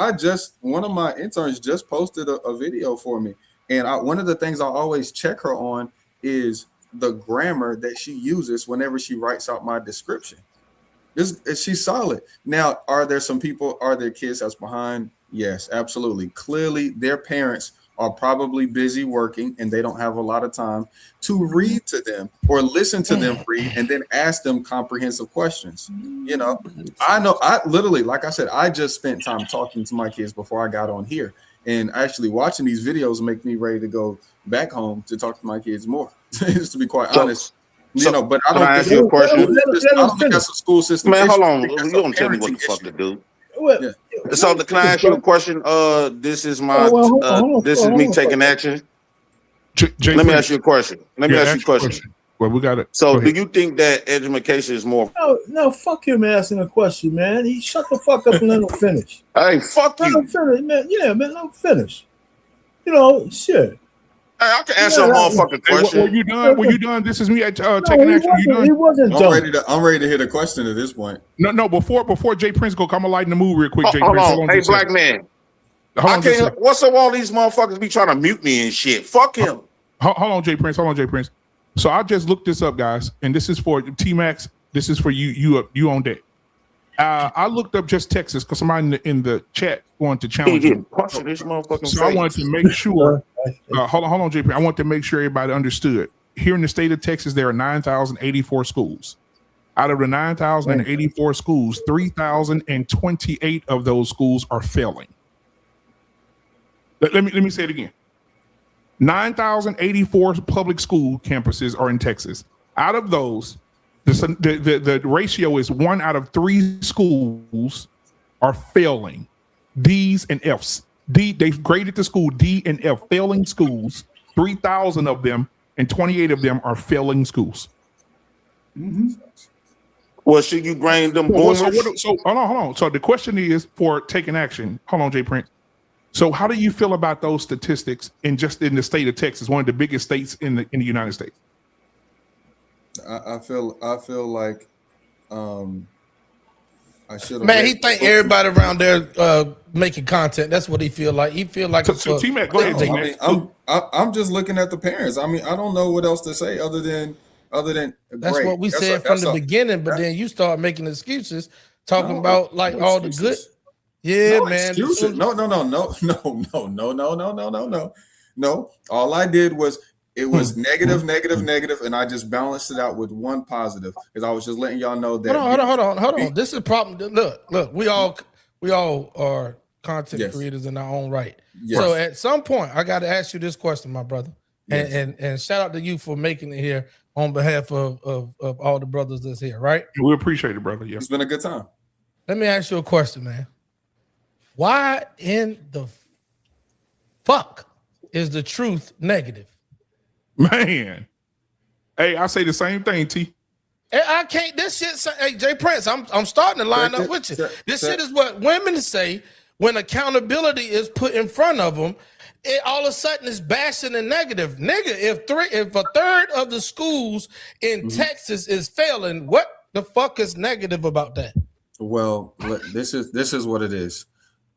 one of my interns just posted a video for me. And one of the things I always check her on is the grammar that she uses whenever she writes out my description. She's solid. Now, are there kids that's behind? Yes, absolutely. Clearly, their parents are probably busy working and they don't have a lot of time to read to them or listen to them read and then ask them comprehensive questions. I know, I literally, like I said, I just spent time talking to my kids before I got on here, and actually watching these videos make me ready to go back home to talk to my kids more, just to be quite honest. But I don't ask you a question. I don't think that's a school system. Man, hold on. You don't tell me what the fuck to do. Well, So can I ask you a question? This is my this is me taking action. Let me ask you a question. Let me ask you a question. Well, we got it. So do you think that education is more? No, fuck him asking a question, man. He shut the fuck up and let him finish. Hey, fuck let you. Him finish, man. Yeah, man, let him finish. Shit. Hey, I can answer a motherfucking question. Were you done? Were you done? This is me taking action. You done? He wasn't done. I'm ready to hit a question at this point. No. Before Jay Prince go, come light in the mood real quick. Jay Hold Prince. on. Hey, black man. I can't. What's up? All these motherfuckers be trying to mute me and shit. Fuck him. Hold on, Jay Prince. So I just looked this up, guys, and this is for T-Max. This is for you on deck. I looked up just Texas because somebody in the chat wanted to challenge me. So I wanted to make sure. Hold on, JP. I want to make sure everybody understood. Here in the state of Texas, there are 9,084 schools. Out of the 9,084 schools, 3,028 of those schools are failing. Let me say it again. 9,084 public school campuses are in Texas. Out of those, the ratio is 1 out of 3 schools are failing. D's and F's. They've graded the school D and F, failing schools. 3,000 of them and 28 of them are failing schools. Mm-hmm. Well, should you grade them boomers? So hold on. So the question is for taking action. Hold on, Jay Prince. So how do you feel about those statistics in the state of Texas, one of the biggest states in the United States? I feel like I should have. Man, he think everybody around there making content. That's what he feel like. He feel like. So T-Mac, go ahead, T-Mac. I'm just looking at the parents. I mean, I don't know what else to say other than that's great. what we said from the beginning. But then you start making excuses, talking about like all the good. Yeah, man. Excuses. No. All I did was it was negative, and I just balanced it out with one positive because I was just letting y'all know that. Hold on. This is a problem. Look. We all are content creators in our own right. Yes. So at some point, I got to ask you this question, my brother. And shout out to you for making it here on behalf of all the brothers that's here, right? We appreciate it, brother. Yeah. It's been a good time. Let me ask you a question, man. Why in the fuck is the truth negative? Man. Hey, I say the same thing, T. I can't. This shit. Hey, Jay Prince, I'm starting to line up with you. This shit is what women say when accountability is put in front of them. It all of a sudden is bashing and negative. Nigga, if a third of the schools in Texas is failing, what the fuck is negative about that? Well, this is what it is.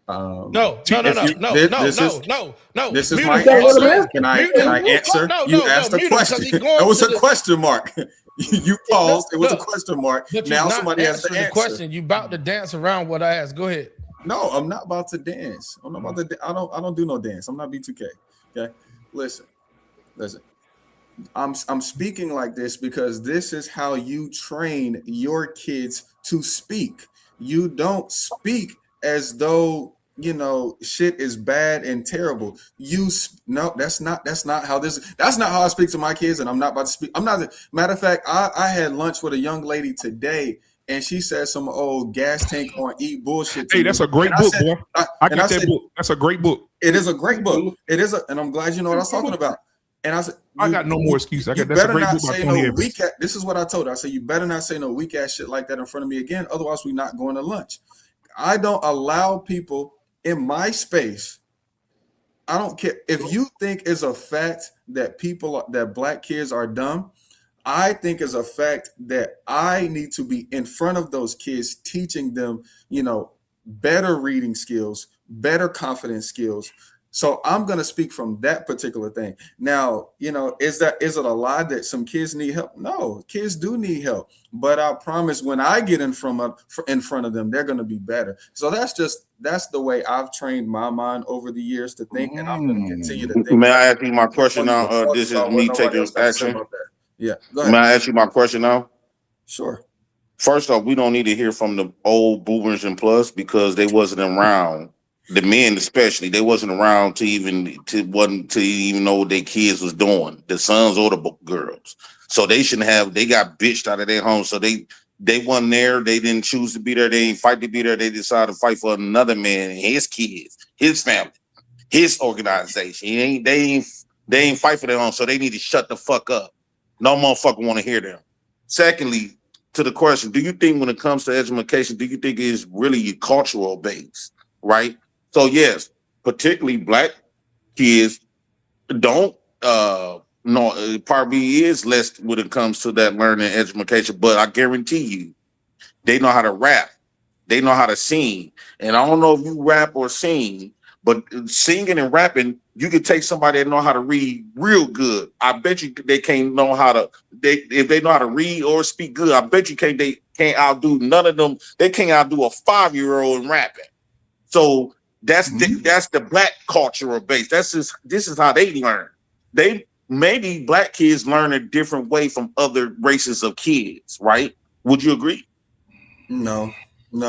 No. This is Mute my him. answer. Can I answer? No, You asked a mute him, 'cause question. he's going It was to a the- question mark. You paused. It was a question mark. But Now you're not somebody has to answering the answer. question. You about to dance around what I asked. Go ahead. No, I'm not about to dance. I'm not about to. I don't do no dance. I'm not B2K. Okay, listen. I'm speaking like this because this is how you train your kids to speak. You don't speak as though shit is bad and terrible. No, that's not how that's not how I speak to my kids, and I'm not about to speak. I'm not. Matter of fact, I had lunch with a young lady today, and she said some old gas tank on eat bullshit. Hey, that's a great book, boy. I get that book. That's a great book. It is a great book. And I'm glad you know what I was talking about. And I said, I got no more excuse. That's a better great not book by say Tony no Evans. weak. This is what I told her. I said, you better not say no weak ass shit like that in front of me again. Otherwise, we're not going to lunch. I don't allow people in my space. I don't care if you think it's a fact that that black kids are dumb. I think it's a fact that I need to be in front of those kids, teaching them, better reading skills, better confidence skills. So I'm going to speak from that particular thing. Now, is it a lie that some kids need help? No, kids do need help. But I promise when I get in front of them, they're going to be better. So that's the way I've trained my mind over the years to think, and I'm going to continue to think. May I ask you my question now? This is me taking action. Yeah, go ahead. May I ask you my question now? Sure. First off, we don't need to hear from the old boomers and plus because they wasn't around. The men especially, they wasn't around to even know what their kids was doing, the sons or the girls. So they shouldn't have. They got bitched out of their home. So they wasn't there. They didn't choose to be there. They didn't fight to be there. They decided to fight for another man, his kids, his family, his organization. They ain't fight for their own. So they need to shut the fuck up. No motherfucker want to hear them. Secondly, to the question, do you think when it comes to education, do you think it is really cultural based, right? So yes, particularly black kids don't probably is less when it comes to that learning and education, but I guarantee you, they know how to rap, they know how to sing. And I don't know if you rap or sing, but singing and rapping, you could take somebody that know how to read real good. I bet you they can't know how to. If they know how to read or speak good, I bet you they can't outdo none of them. They can't outdo a 5-year-old in rapping. So that's the black cultural base. This is how they learn. Maybe black kids learn a different way from other races of kids, right? Would you agree? No. We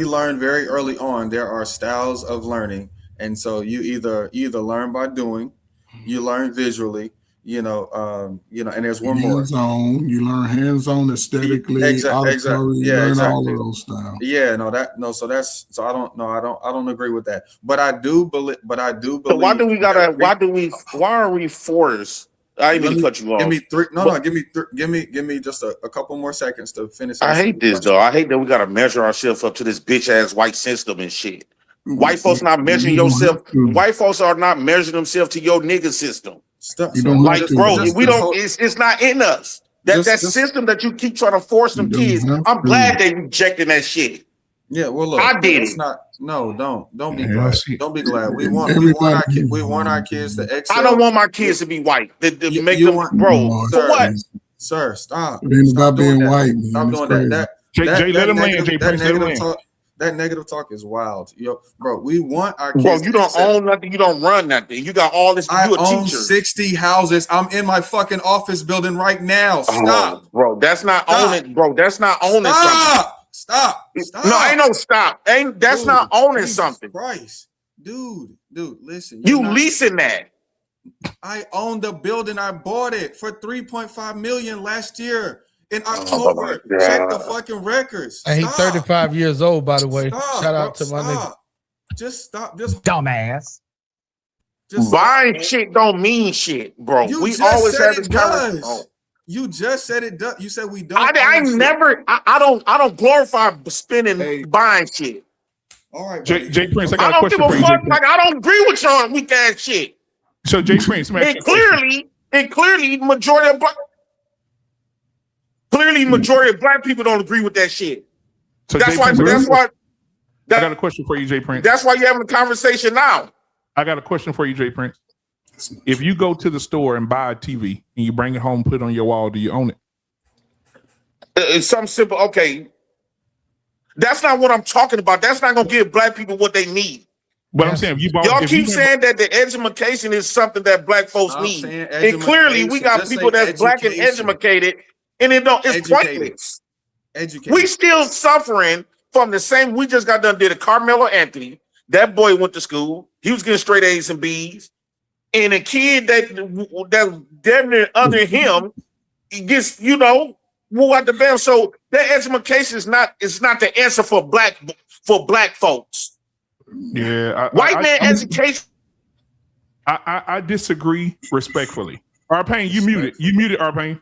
learn very early on. There are styles of learning, and so you either learn by doing, you learn visually, and there's one more. Hands-on, you learn hands-on aesthetically, auditory, you learn all of those styles. Yeah, so I don't agree with that. But I do believe. So why are we forced? I didn't mean to cut you off. Give me just a couple more seconds to finish. I hate this though. I hate that we gotta measure ourselves up to this bitch ass white system and shit. White folks not measuring yourself. White folks are not measuring themselves to your nigga system. Like, bro, we don't. It's not in us. That system that you keep trying to force them kids. I'm glad they rejecting that shit. Yeah, well, look, I did it. Don't be glad. Don't be glad. We want our kids to excel. I don't want my kids to be white. To make them grow. For what? Sir, stop. It ain't about being white. Stop doing that. Jay, let him land. Jay, let him land. That negative talk is wild. Bro, we want our kids. Bro, you don't own nothing. You don't run nothing. You got all this. I you a own teacher. 60 houses. I'm in my fucking office building right now. Stop. Bro, that's not owning. Bro, that's not owning something. Stop. No, ain't no stop. That's not owning something. Christ. Dude, listen. You leasing that. I own the building. I bought it for $3.5 million last year in October. Check the fucking records. And he's 35 years old, by the way. Stop, Shout bro. out to my nigga. Stop. Just stop. Just dumbass. Buying shit don't mean shit, bro. You We just always said have this it conversation. does. You just said it does. You said we don't. I own shit. never. I don't glorify spending buying shit. All right, Jay Prince, I I got a don't question give for a you, fuck. Jay Like I don't agree with y'all weak ass shit. So Jay Prince, And clearly, majority of black people don't agree with that shit. So That's Jay why. Prince, That's why. I got a question for you, Jay Prince. That's why you're having a conversation now. I got a question for you, Jay Prince. If you go to the store and buy a TV and you bring it home, put it on your wall, do you own it? It's something simple. Okay, that's not what I'm talking about. That's not gonna give black people what they need. But I'm saying, if you bought, y'all keep saying that the education is something that black folks need, and clearly we got people that's black and educated, and it don't. It's pointless. We still suffering from the same. We just got done did a Carmelo Anthony. That boy went to school. He was getting straight A's and B's, and a kid that damn near under him, he gets who out the band. So that education is not the answer for black folks. Yeah, white man education. I disagree respectfully. Arpain, you muted. You muted, Arpain.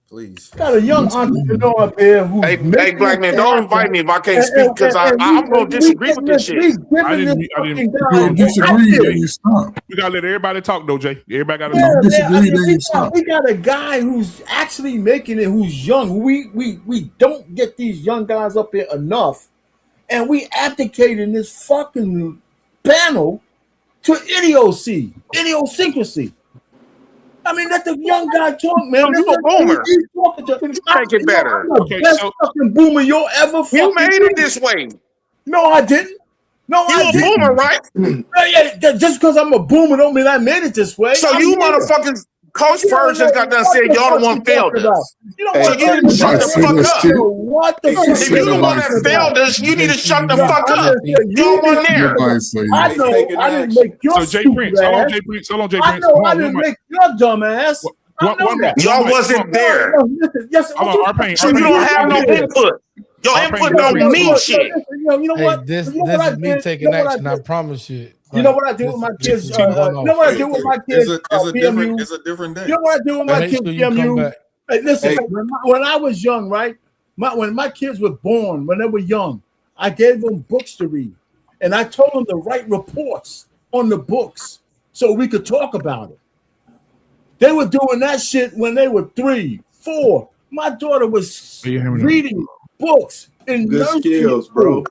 Please. Got a young entrepreneur up here who's hey, black man, don't invite me if I can't speak because I'm going to disagree with this shit. I didn't disagree, then you stop. We got to let everybody talk, though, Jay. Everybody got to talk. Disagree, then you stop. We got a guy who's actually making it, who's young. We don't get these young guys up here enough, and we abdicate in this fucking panel to idiosyncrasy. I mean, let the young guy talk, man. You a boomer. Make it better. I'm the best fucking boomer you'll ever fucking You made it this way. No, I didn't. No, I didn't. You a boomer, right? Yeah, just because I'm a boomer don't mean I made it this way. So you motherfuckers, Coach Ferg just got done saying y'all the one failed us. You know so you need to shut the fuck up. What the fuck? If you the one that failed us, you need to shut the fuck up. You weren't there. I know I didn't make your so Jay Prince, hold on, Jay Prince. I know I didn't make your dumb ass. Y'all wasn't there. Yes, so you don't have no input. Your input don't mean shit. You know what? This is me taking action. I promise you. You know what I do with my kids? You know what I do with my kids? It's a different day. You know what I do with my kids? PMU. Hey, listen, when I was young, right? When my kids were born, when they were young, I gave them books to read, and I told them to write reports on the books so we could talk about it. They were doing that shit when they were 3, 4. My daughter was reading books in nursery school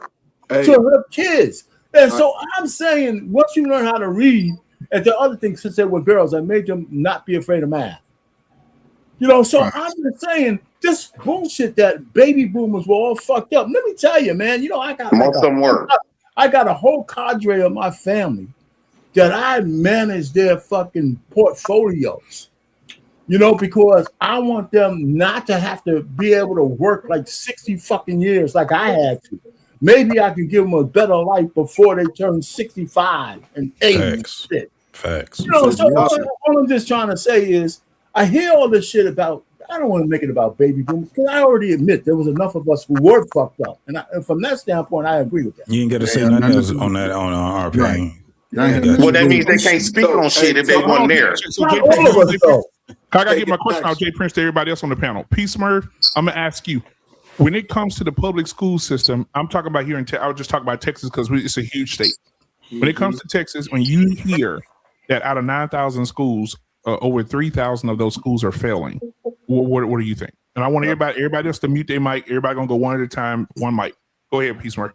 to her kids. And so I'm saying, once you learn how to read, and the other thing, since they were girls, I made them not be afraid of math. So I'm just saying, this bullshit that baby boomers were all fucked up. Let me tell you, man, I got most of them were. I got a whole cadre of my family that I manage their fucking portfolios. Because I want them not to have to be able to work like 60 fucking years like I had to. Maybe I can give them a better life before they turn 65 and 80. Facts. So all I'm just trying to say is, I hear all this shit about, I don't want to make it about baby boomers, because I already admit there was enough of us who were fucked up. And from that standpoint, I agree with that. You ain't got to say nothing else on that on our opinion. Well, that means they can't speak on shit if they weren't there. I gotta get my question out, Jay Prince, to everybody else on the panel. Peace Smurf, I'm gonna ask you, when it comes to the public school system, I'm talking about here in I was just talking about Texas because it's a huge state. When it comes to Texas, when you hear that out of 9,000 schools, over 3,000 of those schools are failing, what do you think? And I want everybody else to mute their mic. Everybody gonna go one at a time, one mic. Go ahead, Peace Smurf.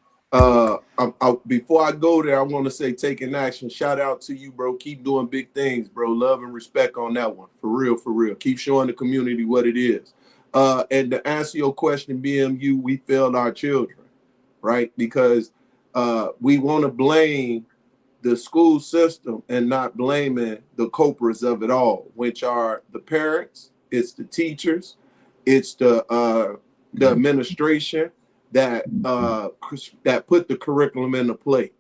Before I go there, I want to say taking action. Shout out to you, bro. Keep doing big things, bro. Love and respect on that one. For real, for real. Keep showing the community what it is. And to answer your question, BMU, we failed our children, right? Because we want to blame the school system and not blaming the culprits of it all, which are the parents, it's the teachers, it's the administration, that put the curriculum into play.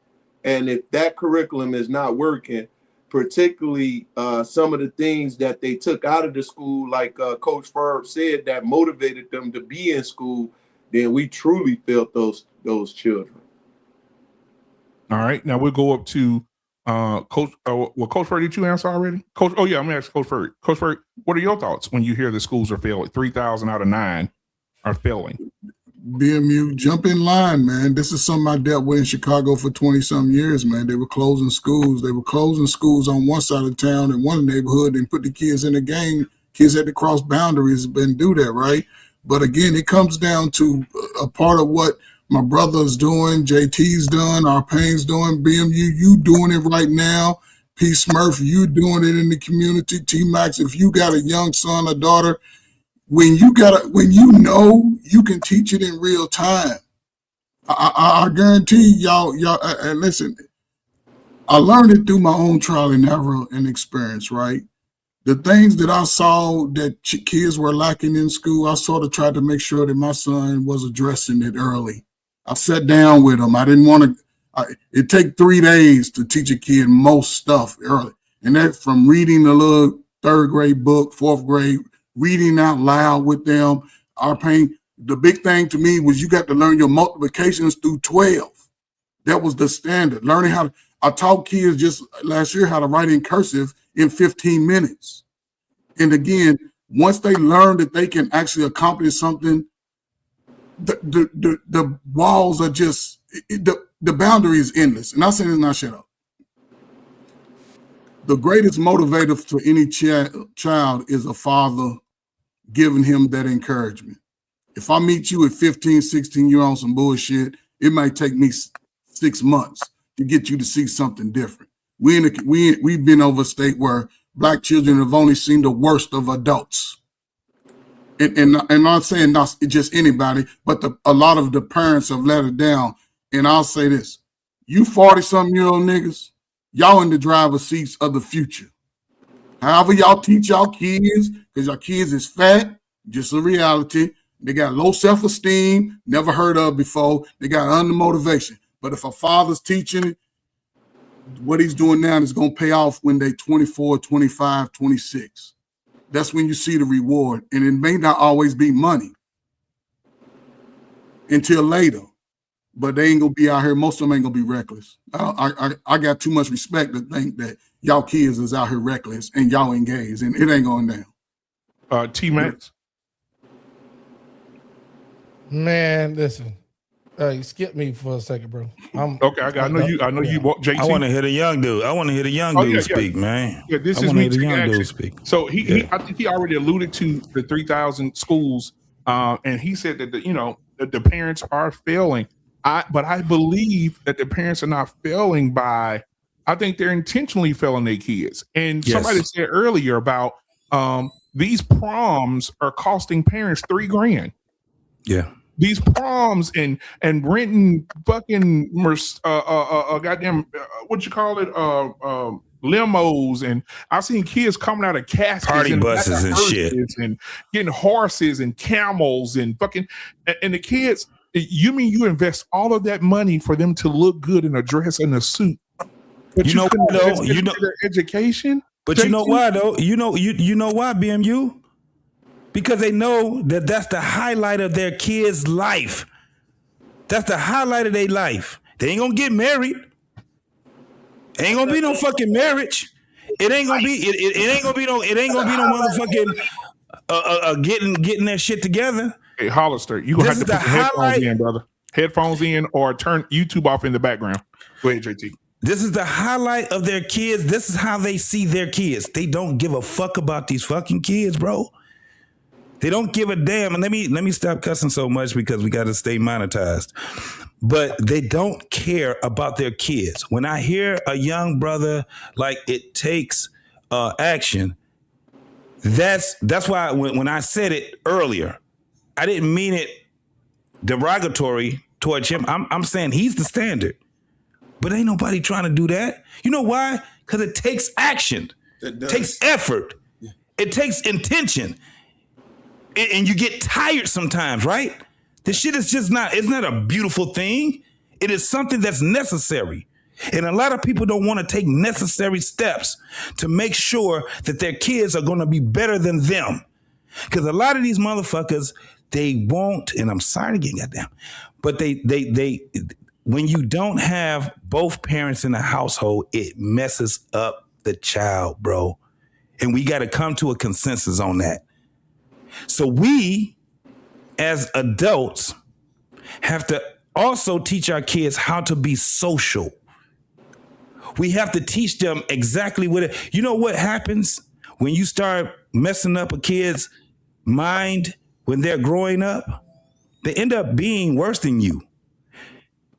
And if that curriculum is not working, particularly some of the things that they took out of the school, like Coach Ferb said, that motivated them to be in school, then we truly felt those children. All right, now we'll go up to Coach. Well, Coach Ferg, did you answer already? Coach, oh yeah, I'm gonna ask Coach Ferg. Coach Ferg, what are your thoughts when you hear the schools are failing? 3,000 out of 9 are failing. BMU, jump in line, man. This is something I dealt with in Chicago for 20-some years, man. They were closing schools. They were closing schools on one side of town in one neighborhood and put the kids in the game. Kids had to cross boundaries and do that, right? But again, it comes down to a part of what my brother's doing, JT's done, our Payne's doing, BMU, you doing it right now. P. Smurf, you doing it in the community. T-Max, if you got a young son or daughter, when you know you can teach it in real time. I guarantee y'all, and listen, I learned it through my own trial and error and experience, right? The things that I saw that kids were lacking in school, I sort of tried to make sure that my son was addressing it early. I sat down with him. I didn't want to, it take 3 days to teach a kid most stuff early. And that from reading a little 3rd grade book, 4th grade, reading out loud with them. Our Payne, the big thing to me was you got to learn your multiplications through 12. That was the standard. Learning how to, I taught kids just last year how to write in cursive in 15 minutes. And again, once they learn that they can actually accomplish something, the walls are just, the boundary is endless. And I say this, not shut up. The greatest motivator for any child is a father giving him that encouragement. If I meet you at 15, 16, you're on some bullshit, it might take me 6 months to get you to see something different. We've been over a state where Black children have only seen the worst of adults. And not saying not just anybody, but a lot of the parents have let it down. And I'll say this, you 40-something-year-old niggas, y'all in the driver's seats of the future. However y'all teach y'all kids, because your kids is fat, just a reality. They got low self-esteem, never heard of before. They got under motivation. But if a father's teaching it, what he's doing now is going to pay off when they 24, 25, 26. That's when you see the reward. And it may not always be money until later. But they ain't going to be out here. Most of them ain't going to be reckless. I got too much respect to think that y'all kids is out here reckless and y'all engaged, and it ain't going down. T-Max? Man, listen. You skip me for a second, bro. Okay, I know you. JT. I want to hear the young dude. I want to hear the young dude speak, man. Yeah, this is me. Young dude speak. So I think he already alluded to the 3,000 schools, and he said that the parents are failing. But I believe that the parents are not failing by. I think they're intentionally failing their kids. And somebody said earlier about these proms are costing parents $3,000. Yeah. These proms and renting fucking goddamn what you call it limos, and I've seen kids coming out of caskets, party buses and shit, and getting horses and camels and fucking and the kids. You mean you invest all of that money for them to look good in a dress and a suit? But you know why though? You know their education. But you know why though? You know why, BMU? Because they know that that's the highlight of their kids' life. That's the highlight of their life. They ain't gonna get married. Ain't gonna be no fucking marriage. It ain't gonna be. It ain't gonna be no. It ain't gonna be no motherfucking getting that shit together. Hey, Hollister, you gonna have to put the headphones in, brother. Headphones in, or turn YouTube off in the background. Go ahead, JT. This is the highlight of their kids. This is how they see their kids. They don't give a fuck about these fucking kids, bro. They don't give a damn. And let me stop cussing so much because we got to stay monetized. But they don't care about their kids. When I hear a young brother like it takes action, that's why when I said it earlier, I didn't mean it derogatory towards him. I'm saying he's the standard. But ain't nobody trying to do that. You know why? Because it takes action. It takes effort. Yeah. It takes intention. And you get tired sometimes, right? This shit is just not, it's not a beautiful thing. It is something that's necessary. And a lot of people don't want to take necessary steps to make sure that their kids are going to be better than them. Because a lot of these motherfuckers, they won't, and I'm sorry to get goddamn, but they when you don't have both parents in the household, it messes up the child, bro. And we got to come to a consensus on that. So we, as adults, have to also teach our kids how to be social. We have to teach them exactly what it, you know what happens when you start messing up a kid's mind when they're growing up? They end up being worse than you.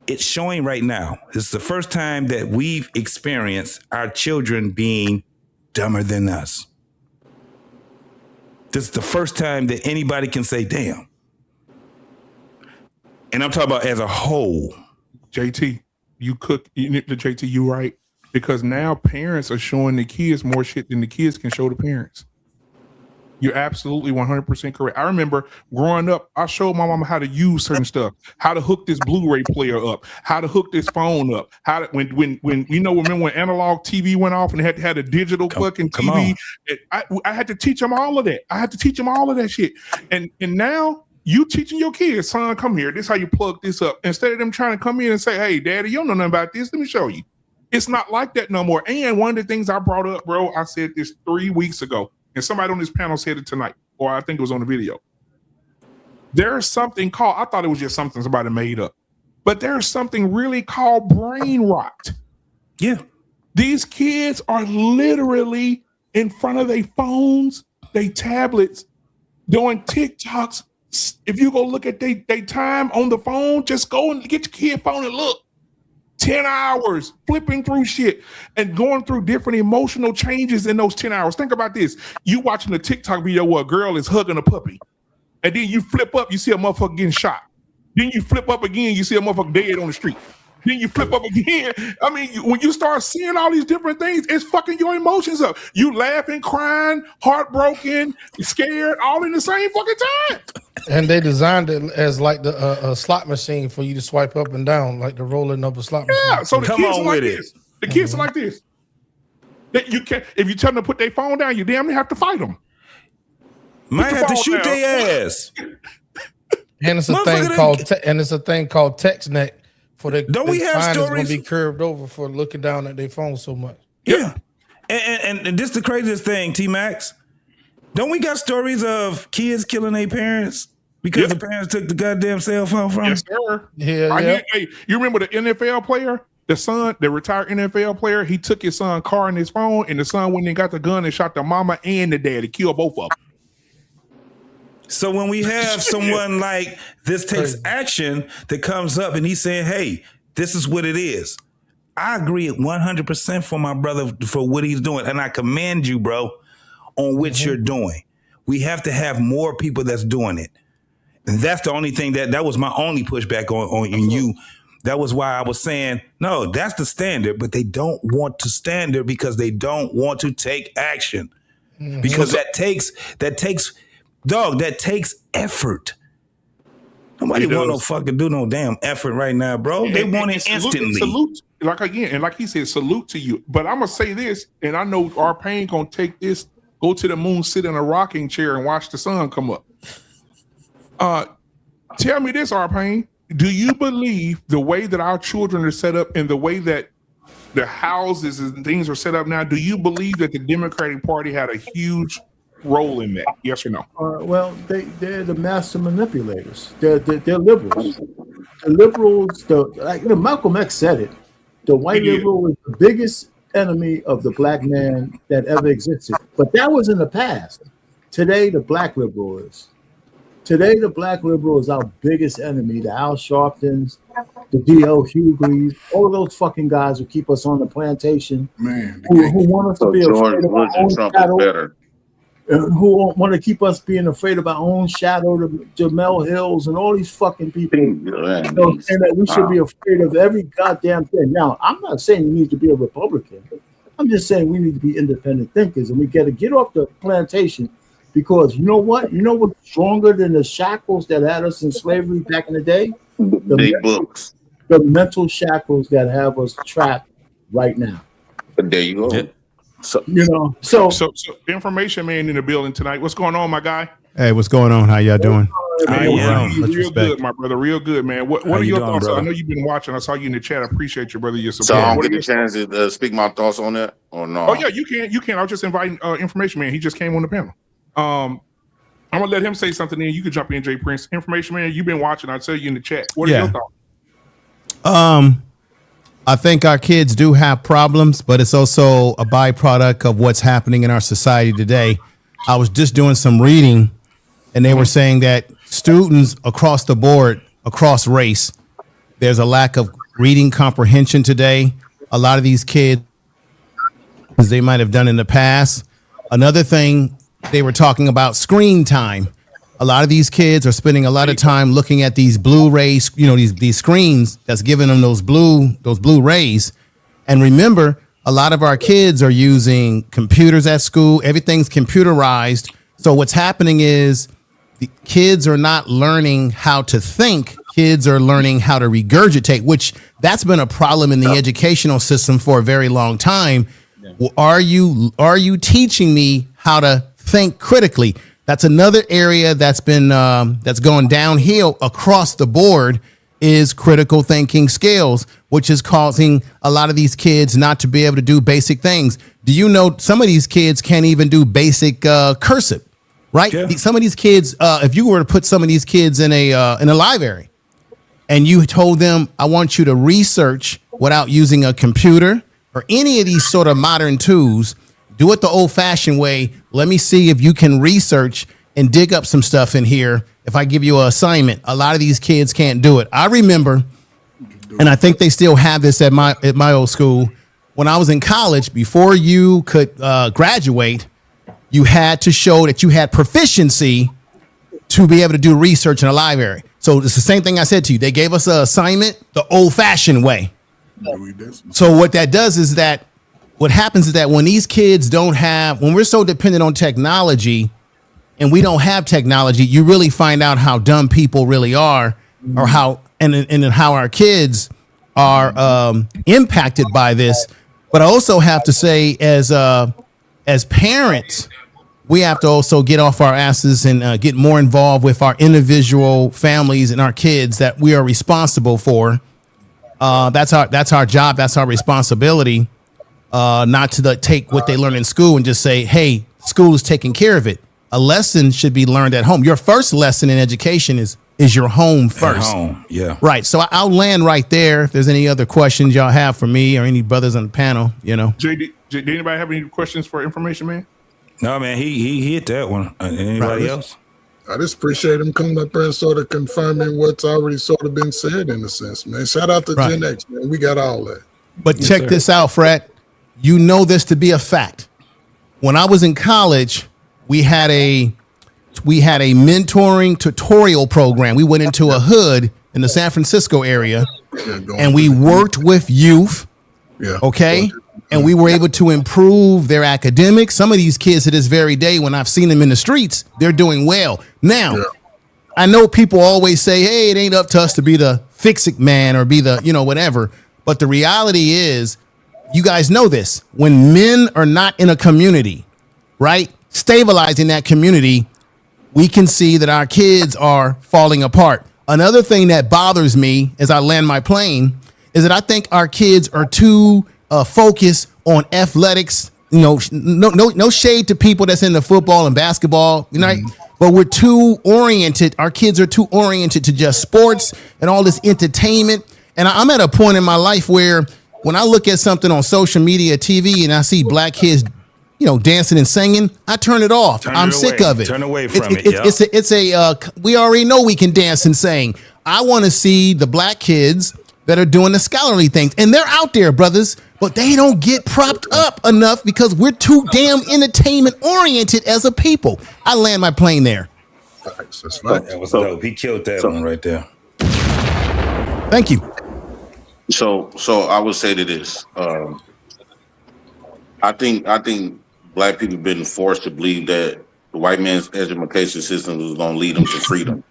It's showing right now. This is the first time that we've experienced our children being dumber than us. This is the first time that anybody can say, damn. And I'm talking about as a whole. JT, you right. Because now parents are showing the kids more shit than the kids can show the parents. You're absolutely 100% correct. I remember growing up, I showed my mama how to use certain stuff, how to hook this Blu-ray player up, how to hook this phone up, how to when you know, remember when analog TV went off and they had a digital fucking TV. I had to teach them all of that. I had to teach them all of that shit. And now you teaching your kids, son, come here. This is how you plug this up. Instead of them trying to come in and say, hey, daddy, you don't know nothing about this. Let me show you. It's not like that no more. And one of the things I brought up, bro, I said this 3 weeks ago. And somebody on this panel said it tonight, or I think it was on the video. There's something called, I thought it was just something somebody made up, but there's something really called brain rot. Yeah. These kids are literally in front of their phones, their tablets, doing TikToks. If you go look at their time on the phone, just go and get your kid phone and look. 10 hours flipping through shit and going through different emotional changes in those 10 hours. Think about this. You watching a TikTok video where a girl is hugging a puppy. And then you flip up, you see a motherfucker getting shot. Then you flip up again, you see a motherfucker dead on the street. Then you flip up again. I mean, when you start seeing all these different things, it's fucking your emotions up. You laughing, crying, heartbroken, scared, all in the same fucking time. And they designed it as like a slot machine for you to swipe up and down, like the rolling of a slot machine. Yeah, so the kids are like this. The kids are like this. That you can, if you tell them to put their phone down, you damn near have to fight them. Might have to shoot their ass. And it's a thing called TextNet for the. Don't we have stories going to be curved over for looking down at their phone so much? Yeah, and this is the craziest thing, T-Max. Don't we got stories of kids killing their parents because the parents took the goddamn cell phone from them? Yes, sir. Yeah. Hey, you remember the NFL player, the retired NFL player? He took his son's car and his phone, and the son went and got the gun and shot the mama and the daddy, killed both of them. So when we have someone like this takes action that comes up and he's saying, hey, this is what it is. I agree 100% for my brother for what he's doing. And I commend you, bro, on what you're doing. We have to have more people that's doing it. And that's the only thing that was my only pushback on you. That was why I was saying, no, that's the standard, but they don't want to standard because they don't want to take action. Because that takes effort. Nobody want no fucking do no damn effort right now, bro. They want it instantly. Salute, like he said, salute to you. But I'm gonna say this, and I know our pain gonna take this. Go to the moon, sit in a rocking chair, and watch the sun come up. Tell me this, Arpain. Do you believe the way that our children are set up and the way that the houses and things are set up now, do you believe that the Democratic Party had a huge role in that? Yes or no? Well, they're the master manipulators. They're liberals. The liberals, Malcolm X said it. The white liberal is the biggest enemy of the black man that ever existed. But that was in the past. Today, the black liberal is. Today, the black liberal is our biggest enemy. The Al Sharptons, the D.L. Hugleys, all of those fucking guys who keep us on the plantation, who want us to be afraid of our own shadow, who want to keep us being afraid of our own shadow, the Jamel Hills, and all these fucking people, saying that we should be afraid of every goddamn thing. Now, I'm not saying you need to be a Republican. I'm just saying we need to be independent thinkers, and we got to get off the plantation. Because you know what? You know what's stronger than the shackles that had us in slavery back in the day? Big books. the mental shackles that have us trapped right now. But there you go. Yeah. So So information man in the building tonight. What's going on, my guy? Hey, what's going on? How y'all doing? Real good, my brother. Real good, man. What are your thoughts? Brother? I know you've been watching. I saw you in the chat. I appreciate you, brother. Your support. So I don't get the chance to speak my thoughts on that, or no? Oh yeah, you can. You can. I was just inviting information man. He just came on the panel. I'm gonna let him say something. Then you can jump in, Jay Prince. Information man, you've been watching. I tell you in the chat. What are your thoughts? I think our kids do have problems, but it's also a byproduct of what's happening in our society today. I was just doing some reading, and they were saying that students across the board, across race, there's a lack of reading comprehension today. A lot of these kids, as they might have done in the past. Another thing, they were talking about screen time. A lot of these kids are spending a lot of time looking at these Blu-rays, these screens that's giving them those blue rays. And remember, a lot of our kids are using computers at school. Everything's computerized. So what's happening is the kids are not learning how to think. Kids are learning how to regurgitate, which that's been a problem in the educational system for a very long time. Yeah. Are you teaching me how to think critically? That's another area that's been that's going downhill across the board is critical thinking skills, which is causing a lot of these kids not to be able to do basic things. Do you know some of these kids can't even do basic cursive, right? Yeah. Some of these kids, if you were to put some of these kids in a library and you told them, I want you to research without using a computer or any of these sort of modern tools, do it the old-fashioned way. Let me see if you can research and dig up some stuff in here. If I give you an assignment, a lot of these kids can't do it. I remember, and I think they still have this at my old school. When I was in college, before you could graduate, you had to show that you had proficiency to be able to do research in a library. So it's the same thing I said to you. They gave us an assignment the old-fashioned way. So what that does is that what happens is that when these kids when we're so dependent on technology and we don't have technology, you really find out how dumb people really are, or how how our kids are impacted by this. But I also have to say, as parents, we have to also get off our asses and get more involved with our individual families and our kids that we are responsible for. That's our job. That's our responsibility. Not to take what they learn in school and just say, hey, school is taking care of it. A lesson should be learned at home. Your first lesson in education is your home first. At home, yeah. Right. So I'll land right there. If there's any other questions y'all have for me or any brothers on the panel, Did anybody have any questions for information, man? No, man, he hit that one. Anybody else? I just appreciate him coming up there and sort of confirming what's already sort of been said in a sense, man. Shout out to Gen X, man. We got all that. But check this out, Fred. You know this to be a fact. When I was in college, we had a mentoring tutorial program. We went into a hood in the San Francisco area, and we worked with youth. Yeah. Okay. And we were able to improve their academics. Some of these kids to this very day, when I've seen them in the streets, they're doing well. Now, I know people always say, hey, it ain't up to us to be the fix-it man or be the, whatever. But the reality is, you guys know this, when men are not in a community, right, stabilizing that community, we can see that our kids are falling apart. Another thing that bothers me as I land my plane is that I think our kids are too focused on athletics. No shade to people that's in the football and basketball, right? But we're too oriented. Our kids are too oriented to just sports and all this entertainment. And I'm at a point in my life where when I look at something on social media, TV, and I see black kids, dancing and singing, I turn it off. I'm sick of it. Turn away from it. We already know we can dance and sing. I want to see the black kids that are doing the scholarly things, and they're out there, brothers, but they don't get propped up enough because we're too damn entertainment oriented as a people. I land my plane there. That was dope. He killed that one right there. Thank you. So I would say to this. I think black people have been forced to believe that the white man's education system is going to lead them to freedom.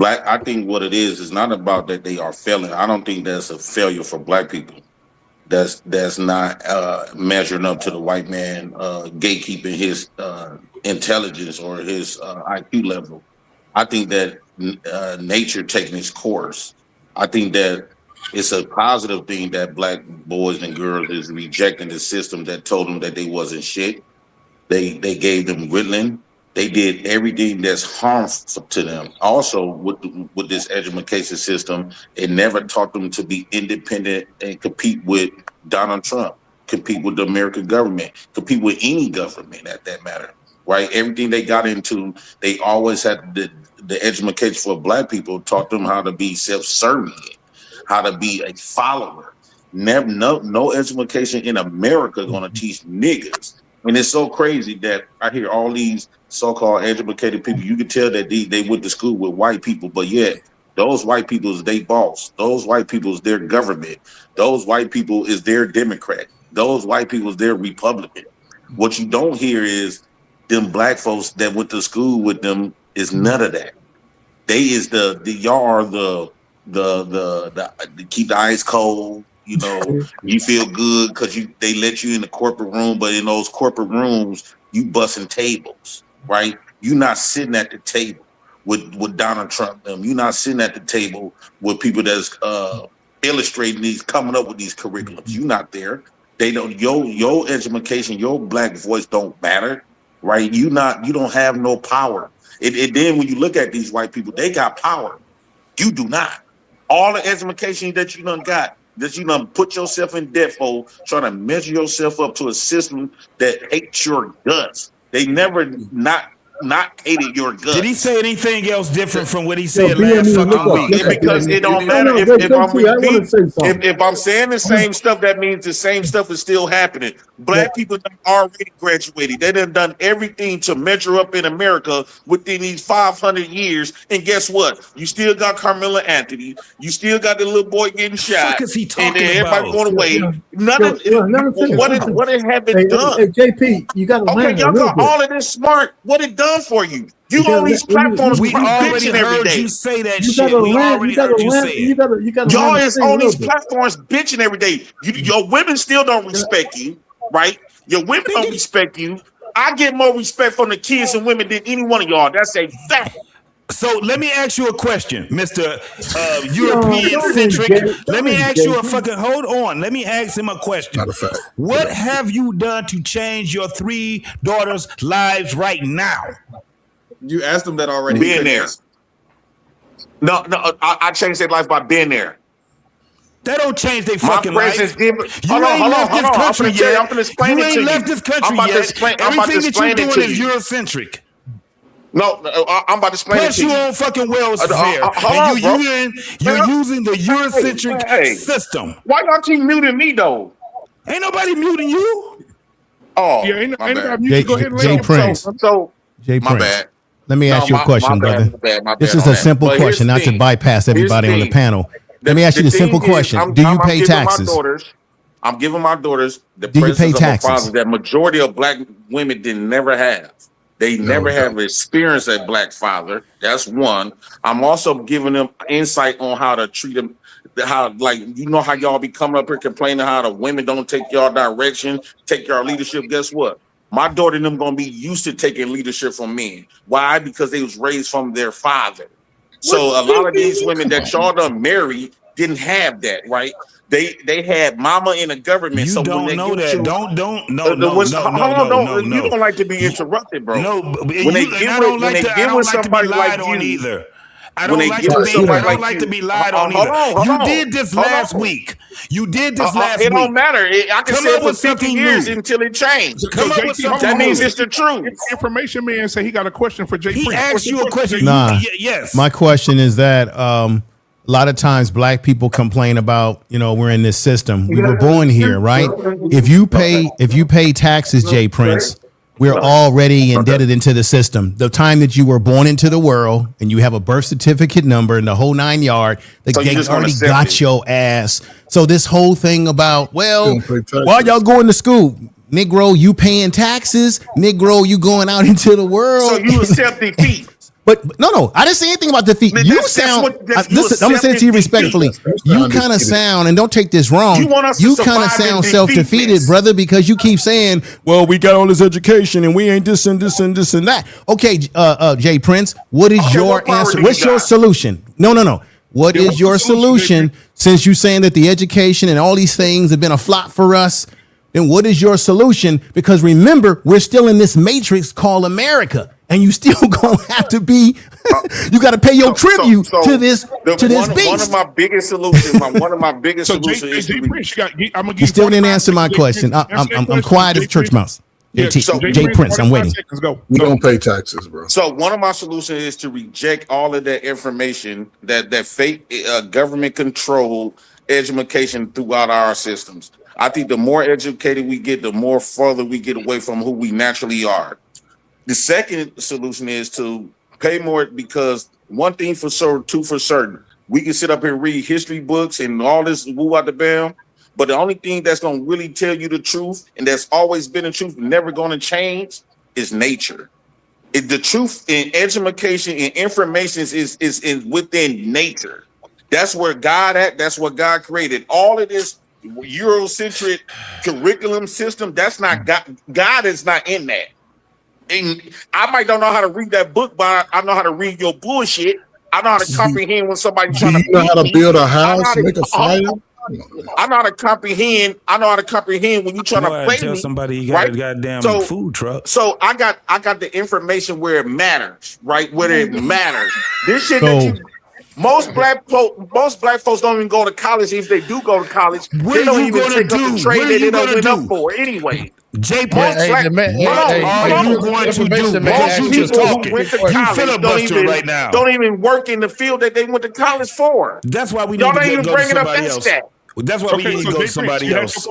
I think what it is not about that they are failing. I don't think that's a failure for black people. That's not measuring up to the white man gatekeeping his intelligence or his IQ level. I think that nature taking its course. I think that it's a positive thing that black boys and girls is rejecting the system that told them that they wasn't shit. They gave them Ritalin. They did everything that's harmful to them. Also, with this education system, it never taught them to be independent and compete with Donald Trump, compete with the American government, compete with any government at that matter, right? Everything they got into, they always had the education for black people taught them how to be self-serving, how to be a follower. Never, no education in America gonna teach niggas. And it's so crazy that I hear all these so-called educated people. You can tell that they went to school with white people, but yet those white people is their boss. Those white people is their government. Those white people is their Democrat. Those white people is their Republican. What you don't hear is them black folks that went to school with them is none of that. They is y'all are the keep the ice cold. You know, you feel good because they let you in the corporate room, but in those corporate rooms, you busting tables, right? You're not sitting at the table with Donald Trump. You're not sitting at the table with people that's illustrating these, coming up with these curriculums. You're not there. They don't. Your education, your black voice don't matter, right? You don't have no power. Then when you look at these white people, they got power. You do not. All the education that you done got, that you done put yourself in debt for, trying to measure yourself up to a system that hates your guts. They never not hated your guts. Did he say anything else different from what he said last fucking week? Because it don't matter if I'm saying the same stuff, that means the same stuff is still happening. Black people done already graduated. They done everything to measure up in America within these 500 years. And guess what? You still got Carmelo Anthony. You still got the little boy getting shot. What is he talking and then everybody about? going away. What have it done? Hey, JP, you got to okay, y'all got all of this smart. What it done for you? You on these platforms, we already bitching every heard day. you say that shit. We already heard you say it. Y'all is on these platforms bitching every day. Your women still don't respect you, right? Your women don't respect you. I get more respect from the kids and women than any one of y'all. That's a fact. So let me ask you a question, Mr. European-centric. Let me ask you a fucking, hold on. Let me ask him a question. Not a fact. What have you done to change your 3 daughters' lives right now? You asked them that already. Being there. No, I changed their life by being there. That don't change their fucking life. Hold on. I'm finna explain it to you. You ain't left this country yet. Everything that you're doing is Eurocentric. No, I'm about to explain it to you. Plus, you own fucking welfare. You're using the Eurocentric system. Why y'all keep muting me, though? Ain't nobody muting you. Oh, yeah, ain't nobody Jay, go ahead and Jay Prince. Jay Prince. Bad. Let me ask you a question, brother. This is a simple question, not to bypass everybody on the panel. Let me ask you the simple question. Do you pay taxes? I'm giving my daughters the presence of a father that majority of black women didn't never have. They never have experienced a black father. That's one. I'm also giving them insight on how to treat them. How, like, you know how y'all be coming up here complaining how the women don't take y'all direction, take y'all leadership. Guess what? My daughter and them gonna be used to taking leadership from men. Why? Because they was raised from their father. So a lot of these women that y'all done marry didn't have that, right? They had mama in the government. You so don't when they know that. You, No. You don't like to be interrupted, bro. No, when they get with somebody like you, either. I don't like to be lied on either. You did this last week. You did this last week. It don't matter. I can say it for 50 years until it changed. Come up with something. That means it's the truth. Information man say he got a question for Jay Prince. He asked you a question. Nah. Yes. My question is that a lot of times black people complain about, we're in this system. We were born here, right? If you pay taxes, Jay Prince, we're already indebted into the system. The time that you were born into the world and you have a birth certificate number and the whole 9 yards, they already got your ass. So this whole thing about, why y'all going to school? Negro, you paying taxes. Negro, you going out into the world. So you accept defeat. But no, I didn't say anything about defeat. You sound. Listen, I'm gonna say it to you respectfully. You kind of sound, and don't take this wrong. You kind of sound self-defeated, brother, because you keep saying, "Well, we got all this education, and we ain't this and this and this and that." Okay, Jay Prince, what is your answer? What's your solution? No. What is your solution? Since you're saying that the education and all these things have been a flop for us, then what is your solution? Because remember, we're still in this matrix called America. And you still gonna have to be. You got to pay your tribute to this beast. One of my biggest solutions. Is you still didn't answer my question. I'm quiet as a church mouse. Jay Prince, I'm waiting. We don't pay taxes, bro. So one of my solutions is to reject all of that information, that fake government control education throughout our systems. I think the more educated we get, the more further we get away from who we naturally are. The second solution is to pay more, because one thing for certain, two for certain. We can sit up here and read history books and all this woo out the bam, but the only thing that's going to really tell you the truth, and that's always been the truth, never going to change, is nature. The truth in education and information is within nature. That's where God at. That's what God created. All of this Eurocentric curriculum system, that's not God. God is not in that. And I might don't know how to read that book, but I know how to read your bullshit. I know how to comprehend when somebody's trying to. You know how to build a house, make a fire. I know how to comprehend. I know how to comprehend when you're trying to play tell me. Somebody you got a goddamn food truck. So I got the information where it matters, right? Where it matters. This shit that you. Most black folks don't even go to college. If they do go to college, they don't even take up the trade that they don't went up for anyway. Jay Prince, are you going to do? Most people who went to college don't even work in the field that they went to college for. That's why we need don't to even go bring to it up. somebody That's else. that. That's why we need to go to somebody else.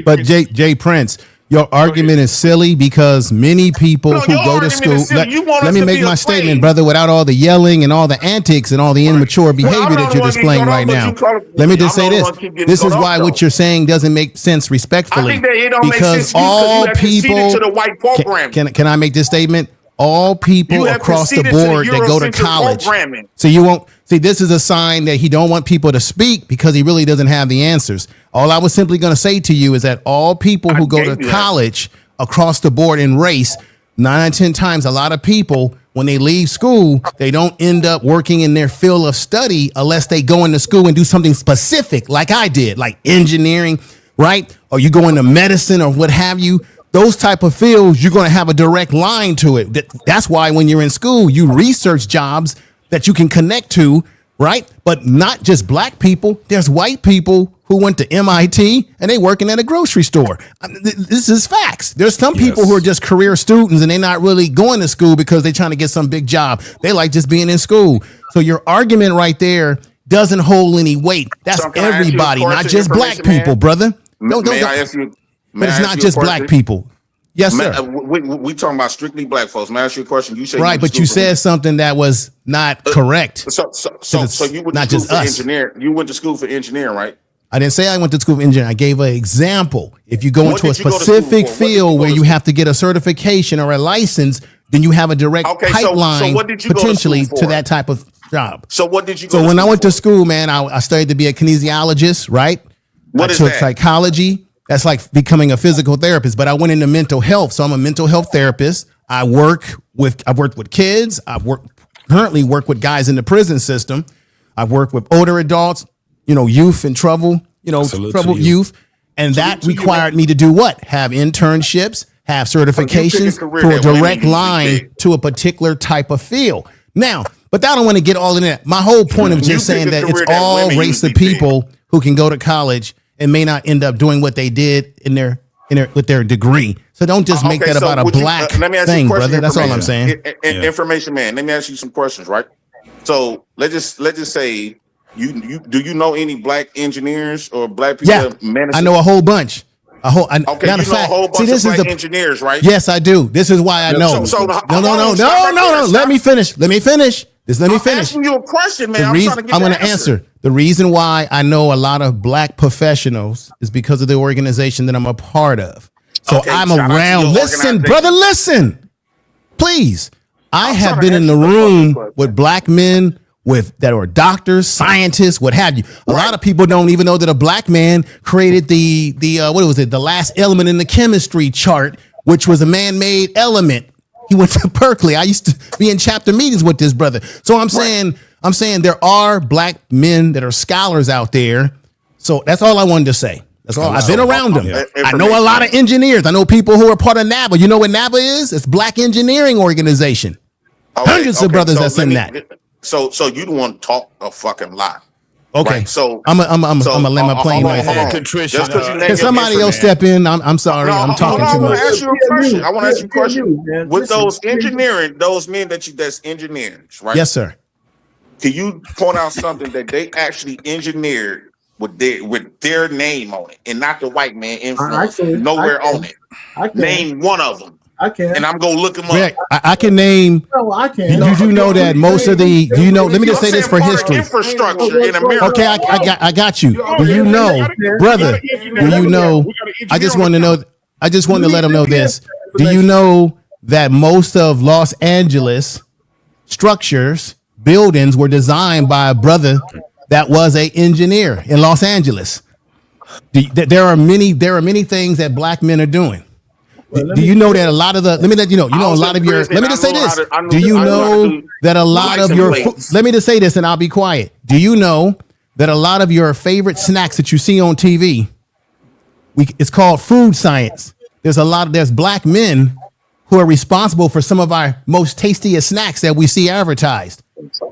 But Jay Prince, your argument is silly because many people who go to school. Let me make my statement, brother, without all the yelling and all the antics and all the immature behavior that you're displaying right now. Let me just say this. This is why what you're saying doesn't make sense respectfully. Because all people. Can I make this statement? All people across the board that go to college. So you won't see, this is a sign that he don't want people to speak because he really doesn't have the answers. All I was simply going to say to you is that all people who go to college across the board in race, 9 out of 10 times, a lot of people, when they leave school, they don't end up working in their field of study unless they go into school and do something specific like I did, like engineering, right? Or you go into medicine or what have you. Those type of fields, you're going to have a direct line to it. That's why when you're in school, you research jobs that you can connect to, right? But not just black people. There's white people who went to MIT and they working at a grocery store. This is facts. There's some people who are just career students and they're not really going to school because they're trying to get some big job. They like just being in school. So your argument right there doesn't hold any weight. That's everybody, not just black people, brother. May I ask you? But it's not just black people. Yes, sir. We talking about strictly black folks. May I ask you a question? You said right, but you said something that was not correct. So you went to school for engineering. You went to school for engineering, right? I didn't say I went to school for engineering. I gave an example. If you go into a specific field where you have to get a certification or a license, then you have a direct pipeline potentially to that type of job. So what did you go So to when school I went to school, man, I studied to be a kinesiologist, right? I took psychology. That's like becoming a physical therapist, but I went into mental health. So I'm a mental health therapist. I've worked with kids. Currently work with guys in the prison system. I've worked with older adults, youth in trouble, troubled youth. And that required me to do what? Have internships, have certifications for a direct line to a particular type of field. Now, but I don't want to get all in that. My whole point of just saying that it's all race of people who can go to college and may not end up doing what they did with their degree. So don't just make that about a black thing, brother. That's all I'm saying. Information man. Let me ask you some questions, right? So let's just say do you know any black engineers or black people? Yeah, I know a whole bunch. Matter of fact, this is the engineers, right? Yes, I do. This is why I know. No. Let me finish. I'm asking you a question, man. I'm going to answer. The reason why I know a lot of black professionals is because of the organization that I'm a part of. So I'm around. Listen, brother, listen. Please. I have been in the room with black men that are doctors, scientists, what have you. A lot of people don't even know that a black man created the what was it? The last element in the chemistry chart, which was a man-made element. He went to Berkeley. I used to be in chapter meetings with this brother. So I'm saying there are black men that are scholars out there. So that's all I wanted to say. That's all. I've been around them. I know a lot of engineers. I know people who are part of NABA. You know what NABA is? It's Black Engineering Organization. Hundreds of brothers that's in that. So you don't want to talk a fucking lot. Okay. Right? So I'm gonna land my plane right there. Can somebody else step in? I'm sorry. I'm talking too much. I want to ask you a question. With those engineering, those men that's engineers, right? Yes, sir. Can you point out something that they actually engineered with their name on it, and not the white man influence nowhere on it? Name one of them. I can, and I'm gonna look them up. I can name. No, I can. You do know that most of the. Do you know? Let me just say this for history. Infrastructure in America. Okay, I got you. Do you know, brother? Do you know? I just want to know. I just want to let them know this. Do you know that most of Los Angeles structures, buildings were designed by a brother that was an engineer in Los Angeles? There are many things that black men are doing. Do you know that a lot of the, let me let you know, a lot of your, let me just say this. Do you know that a lot of your, let me just say this and I'll be quiet. Do you know that a lot of your favorite snacks that you see on TV, it's called food science. There's black men who are responsible for some of our most tastiest snacks that we see advertised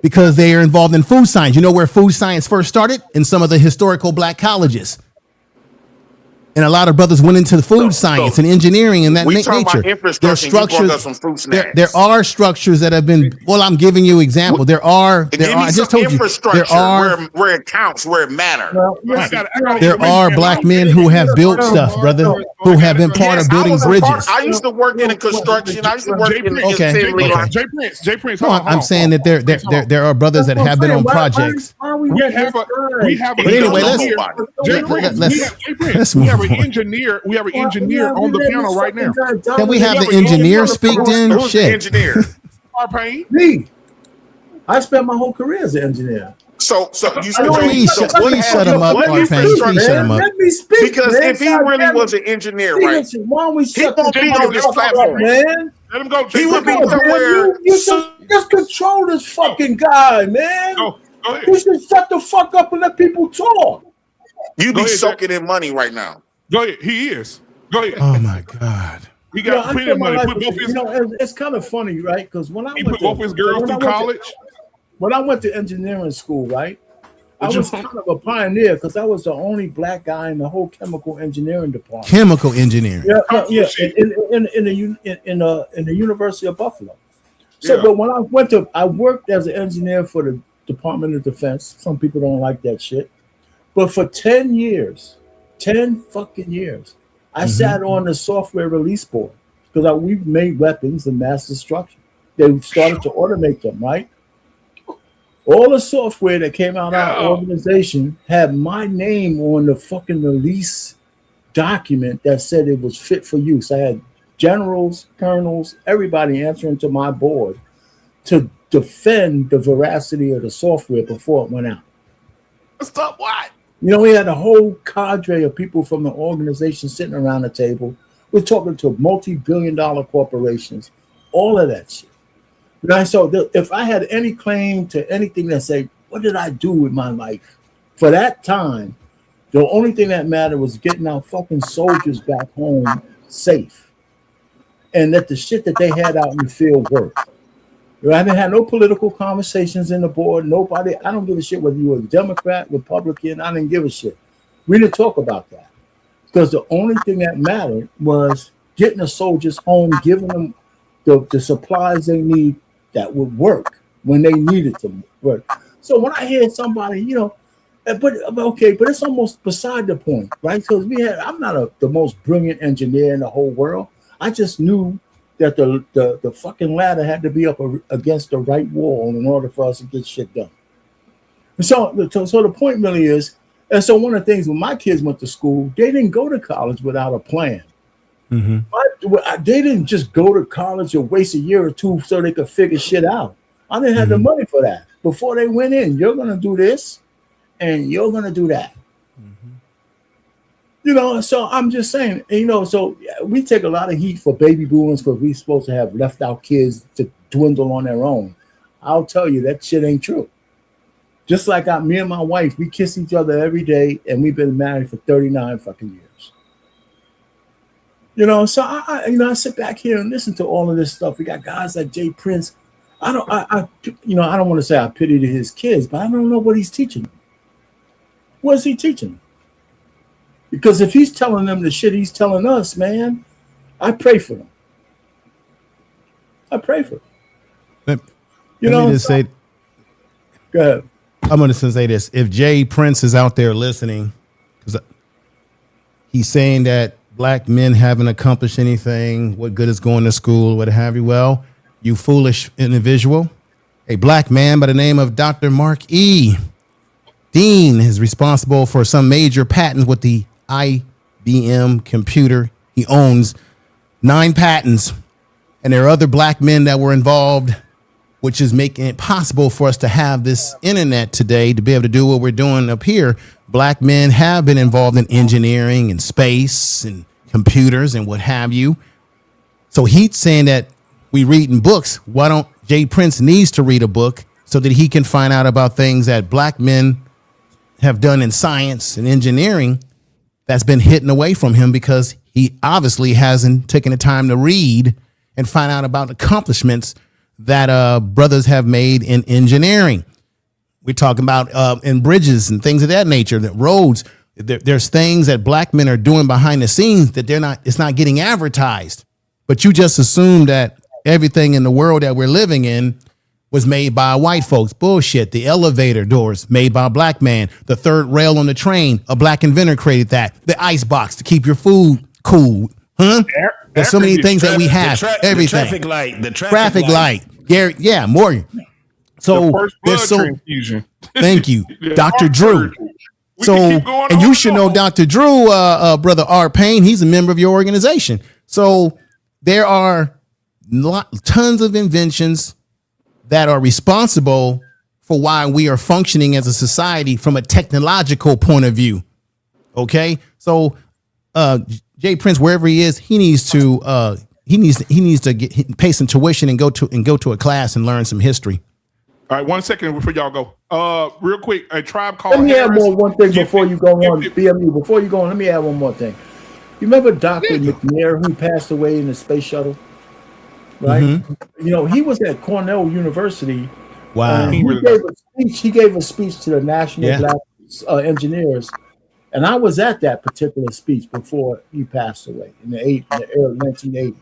because they are involved in food science. You know where food science first started? In some of the historical black colleges. And a lot of brothers went into the food science and engineering and that nature. There are structures. There are structures that have been. Well, I'm giving you example. There are. I just told you. There are where it counts, where it matters. There are black men who have built stuff, brother, who have been part of building bridges. I used to work in construction. I used to work in assembly. Jay Prince. I'm saying that there are brothers that have been on projects. We have but anyway, let's move on. We have an engineer on the panel right now. Can we have the engineer speak then? Shit. Engineer. Me. I spent my whole career as an engineer. So you please shut him up, Please shut him up. Let me speak, because if he really was an engineer, right? Why don't we he won't be on this platform, man. Let him go. He would be somewhere. You just control this fucking guy, man. Go ahead. You should shut the fuck up and let people talk. You be soaking in money right now. Go ahead. He is. Go ahead. Oh my God. He got plenty of money. It's kind of funny, right? Because when I put both his girls through college. When I went to engineering school, right, I was kind of a pioneer because I was the only black guy in the whole chemical engineering department. Chemical engineering. Yeah, in the University of Buffalo. So, but when I worked as an engineer for the Department of Defense. Some people don't like that shit, but for 10 fucking years, I sat on the software release board because we made weapons and mass destruction. They started to automate them, right? All the software that came out of our organization had my name on the fucking release document that said it was fit for use. I had generals, colonels, everybody answering to my board to defend the veracity of the software before it went out. Stop what? You know, we had a whole cadre of people from the organization sitting around the table. We're talking to multi-billion-dollar corporations, all of that shit. Right? So if I had any claim to anything that say, what did I do with my life? For that time, the only thing that mattered was getting our fucking soldiers back home safe. And that the shit that they had out in the field worked. I didn't have no political conversations in the board. Nobody, I don't give a shit whether you were a Democrat, Republican, I didn't give a shit. We didn't talk about that. Because the only thing that mattered was getting the soldiers home, giving them the supplies they need that would work when they needed to work. So when I hear somebody, but it's almost beside the point, right? Because I'm not the most brilliant engineer in the whole world. I just knew that the fucking ladder had to be up against the right wall in order for us to get shit done. So the point really is, and so one of the things when my kids went to school, they didn't go to college without a plan. They didn't just go to college and waste a year or two so they could figure shit out. I didn't have the money for that. Before they went in, you're going to do this and you're going to do that. You know, so I'm just saying, you know, so we take a lot of heat for baby boomers because we're supposed to have left out kids to dwindle on their own. I'll tell you, that shit ain't true. Just like me and my wife, we kiss each other every day, and we've been married for 39 fucking years. You know, so I sit back here and listen to all of this stuff. We got guys like Jay Prince. I don't want to say I pity his kids, but I don't know what he's teaching them. What is he teaching them? Because if he's telling them the shit he's telling us, man, I pray for them. I pray for them. Let me just say, go ahead. I'm going to say this. If Jay Prince is out there listening, because he's saying that black men haven't accomplished anything, what good is going to school, what have you? Well, you foolish individual. A black man by the name of Dr. Mark E. Dean is responsible for some major patents with the IBM computer. He owns 9 patents, and there are other black men that were involved, which is making it possible for us to have this internet today to be able to do what we're doing up here. Black men have been involved in engineering and space and computers and what have you. So he's saying that we read in books. Why don't Jay Prince needs to read a book so that he can find out about things that black men have done in science and engineering that's been hidden away from him because he obviously hasn't taken the time to read and find out about accomplishments that brothers have made in engineering. We're talking about in bridges and things of that nature, that roads. There's things that black men are doing behind the scenes that it's not getting advertised. But you just assume that everything in the world that we're living in was made by white folks. Bullshit. The elevator doors made by a black man. The third rail on the train, a black inventor created that. The ice box to keep your food cool. Huh? There's so many things that we have. Everything. The traffic light. Gary, yeah, Morgan. So there's so. Transfusion. Thank you, Yeah, Dr. Drew. So, and you should know Dr. Drew, brother R. Payne. He's a member of your organization. So there are tons of inventions that are responsible for why we are functioning as a society from a technological point of view. Okay, so Jay Prince, wherever he is, he needs to pay some tuition and go to a class and learn some history. All right, 1 second before y'all go. Real quick, a tribe called Let me Harris. add one thing before you go on, BMU. Before you go on, let me add one more thing. You remember Dr. McNair, who passed away in the space shuttle? Right? Mm-hmm. You know, he was at Cornell University. Wow. He gave a speech to the National Black Engineers. And I was at that particular speech before he passed away in the early 1980s.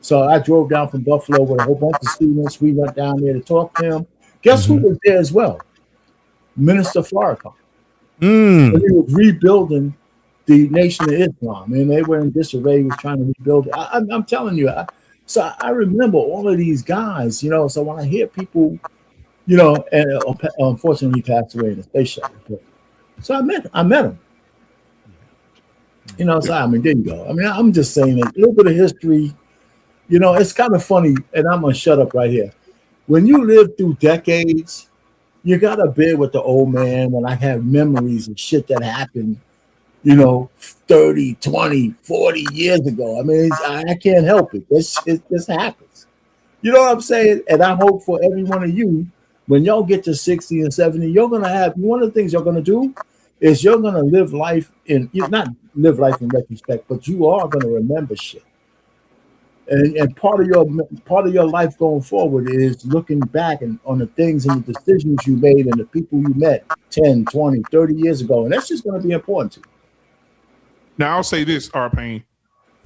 So I drove down from Buffalo with a whole bunch of students. We went down there to talk to him. Guess who was there as well? Minister Farrakhan. He was rebuilding the Nation of Islam, and they were in disarray. He was trying to rebuild it. I'm telling you. So I remember all of these guys, you know. So when I hear people, you know, and unfortunately he passed away in a space shuttle. So I met him. You know, so I mean, there you go. I mean, I'm just saying that a little bit of history. You know, it's kind of funny, and I'm gonna shut up right here. When you live through decades, you gotta bear with the old man when I have memories of shit that happened, you know, 30, 20, 40 years ago. I mean, I can't help it. It just happens. You know what I'm saying? And I hope for every one of you, when y'all get to 60 and 70, you're gonna have one of the things you're gonna do is you're gonna live life not live life in retrospect, but you are gonna remember shit. And part of your life going forward is looking back on the things and the decisions you made and the people you met 10, 20, 30 years ago. And that's just going to be important to you. Now, I'll say this, R-Pain.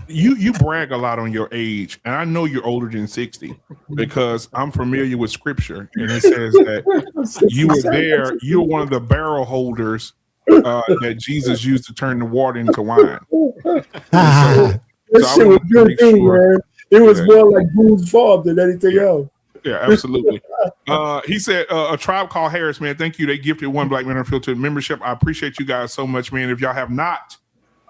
You brag a lot on your age, and I know you're older than 60 because I'm familiar with scripture, and it says that you were there. You're one of the barrel holders that Jesus used to turn the water into wine. That shit was good too, man. It was more like Boone's Farm than anything else. Yeah, absolutely. He said, a tribe called Harris, man, thank you. They gifted one black man on filtered membership. I appreciate you guys so much, man. If y'all have not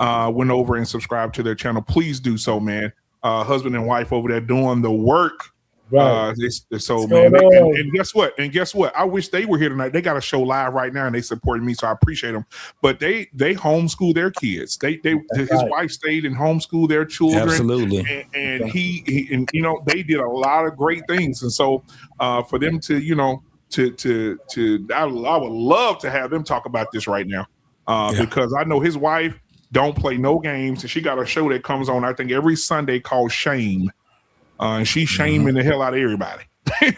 went over and subscribed to their channel, please do so, man. Husband and wife over there doing the work. Right. So man, and guess what? I wish they were here tonight. They got a show live right now, and they supporting me, so I appreciate them. But they homeschool their kids. His wife stayed and homeschooled their children. Absolutely. And he and you know, they did a lot of great things. And so for them to, you know, I would love to have them talk about this right now. Because I know his wife don't play no games, and she got a show that comes on, I think, every Sunday called Shame. And she's shaming the hell out of everybody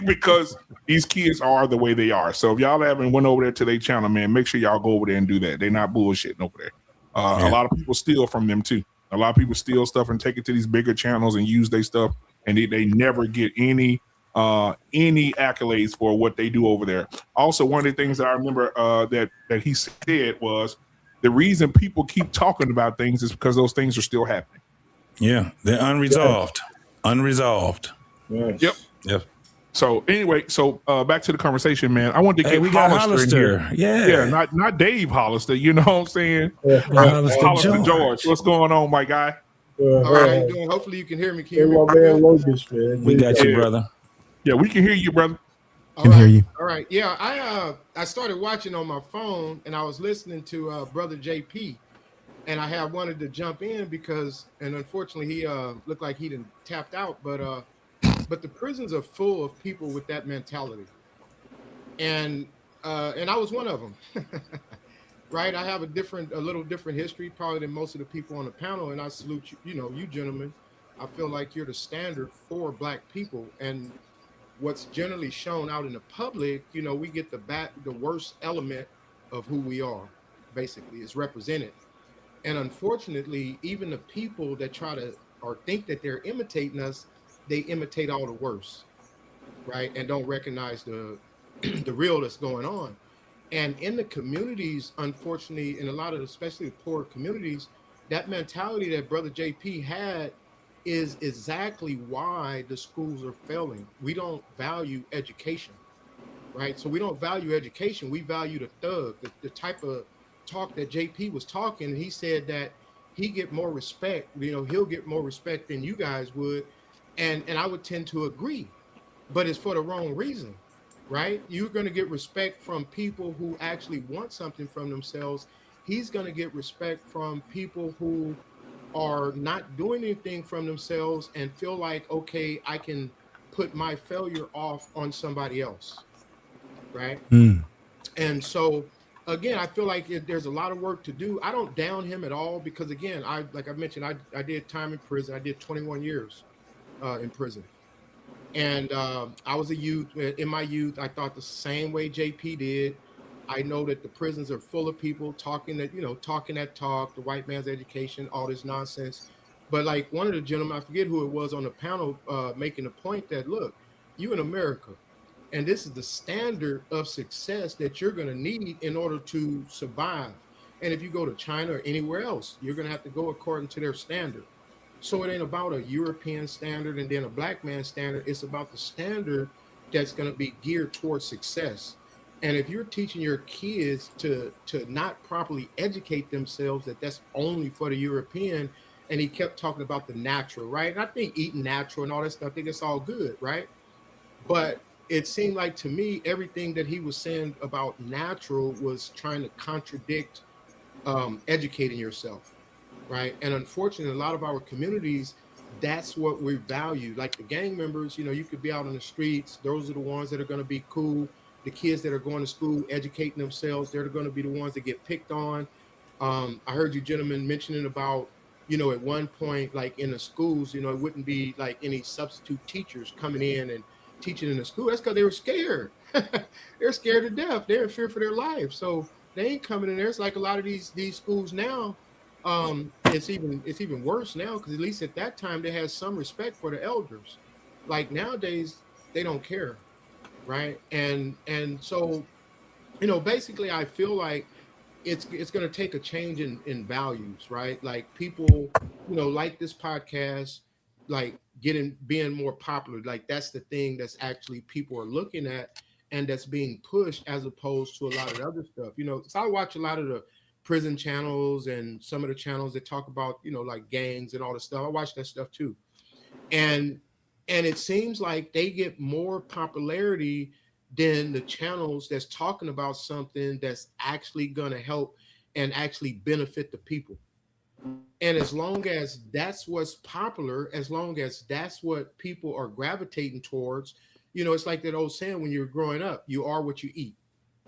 because these kids are the way they are. So if y'all haven't went over there to their channel, man, make sure y'all go over there and do that. They're not bullshitting over there. A lot of people steal from them too. A lot of people steal stuff and take it to these bigger channels and use their stuff, and they never get any accolades for what they do over there. Also, one of the things that I remember that he said was the reason people keep talking about things is because those things are still happening. Yeah, they're unresolved. Unresolved. Yes. Yep. So anyway, back to the conversation, man. I wanted to get we got Hollister in here. Yeah, not Dave Hollister. You know what I'm saying? Hollister George. What's going on, my guy? All right, how you doing? Hopefully you can hear me. Can you hear me? Man, Locust, man. We got you, brother. Yeah, we can hear you, brother. Can hear you. All right. Yeah, I started watching on my phone, and I was listening to Brother JP. And I had wanted to jump in because, and unfortunately, he looked like he didn't tapped out. But the prisons are full of people with that mentality, and I was one of them, right? I have a little different history probably than most of the people on the panel, and I salute you. You know, you gentlemen. I feel like you're the standard for Black people, and what's generally shown out in the public, you know, we get the worst element of who we are. Basically, is represented. And unfortunately, even the people that try to or think that they're imitating us, they imitate all the worst, right? And don't recognize the real that's going on. And in the communities, unfortunately, in a lot of, especially the poor communities, that mentality that Brother JP had is exactly why the schools are failing. We don't value education, right? So we don't value education. We value the thug, the type of talk that JP was talking. He said that he get more respect, you know, he'll get more respect than you guys would. And I would tend to agree, but it's for the wrong reason, right? You're going to get respect from people who actually want something from themselves. He's going to get respect from people who are not doing anything from themselves and feel like, okay, I can put my failure off on somebody else, right? And so again, I feel like there's a lot of work to do. I don't down him at all because, again, like I mentioned, I did time in prison. I did 21 years in prison. And I was a youth. In my youth, I thought the same way JP did. I know that the prisons are full of people talking that talk, the white man's education, all this nonsense. But like one of the gentlemen, I forget who it was on the panel, making a point that, look, you in America, and this is the standard of success that you're going to need in order to survive. And if you go to China or anywhere else, you're going to have to go according to their standard. So it ain't about a European standard and then a Black man standard. It's about the standard that's going to be geared towards success. And if you're teaching your kids to not properly educate themselves, that's only for the European, and he kept talking about the natural, right? And I think eating natural and all that stuff, I think it's all good, right? But it seemed like to me, everything that he was saying about natural was trying to contradict educating yourself, right? And unfortunately, a lot of our communities, that's what we value. Like the gang members, you know, you could be out on the streets. Those are the ones that are going to be cool. The kids that are going to school, educating themselves, they're going to be the ones that get picked on. I heard you gentlemen mentioning about, you know, at one point, like in the schools, you know, it wouldn't be like any substitute teachers coming in and teaching in the school. That's because they were scared. They're scared to death. They're in fear for their life. So they ain't coming in there. It's like a lot of these schools now. It's even worse now because at least at that time they had some respect for the elders. Like nowadays, they don't care, right? And so, you know, basically, I feel like it's going to take a change in values, right? Like people, you know, like this podcast, like being more popular. Like that's the thing that's actually people are looking at and that's being pushed as opposed to a lot of the other stuff. You know, so I watch a lot of prison channels and some of the channels that talk about, you know, like gangs and all this stuff. I watch that stuff too. And it seems like they get more popularity than the channels that's talking about something that's actually going to help and actually benefit the people. And as long as that's what's popular, as long as that's what people are gravitating towards, you know, it's like that old saying, when you're growing up, you are what you eat,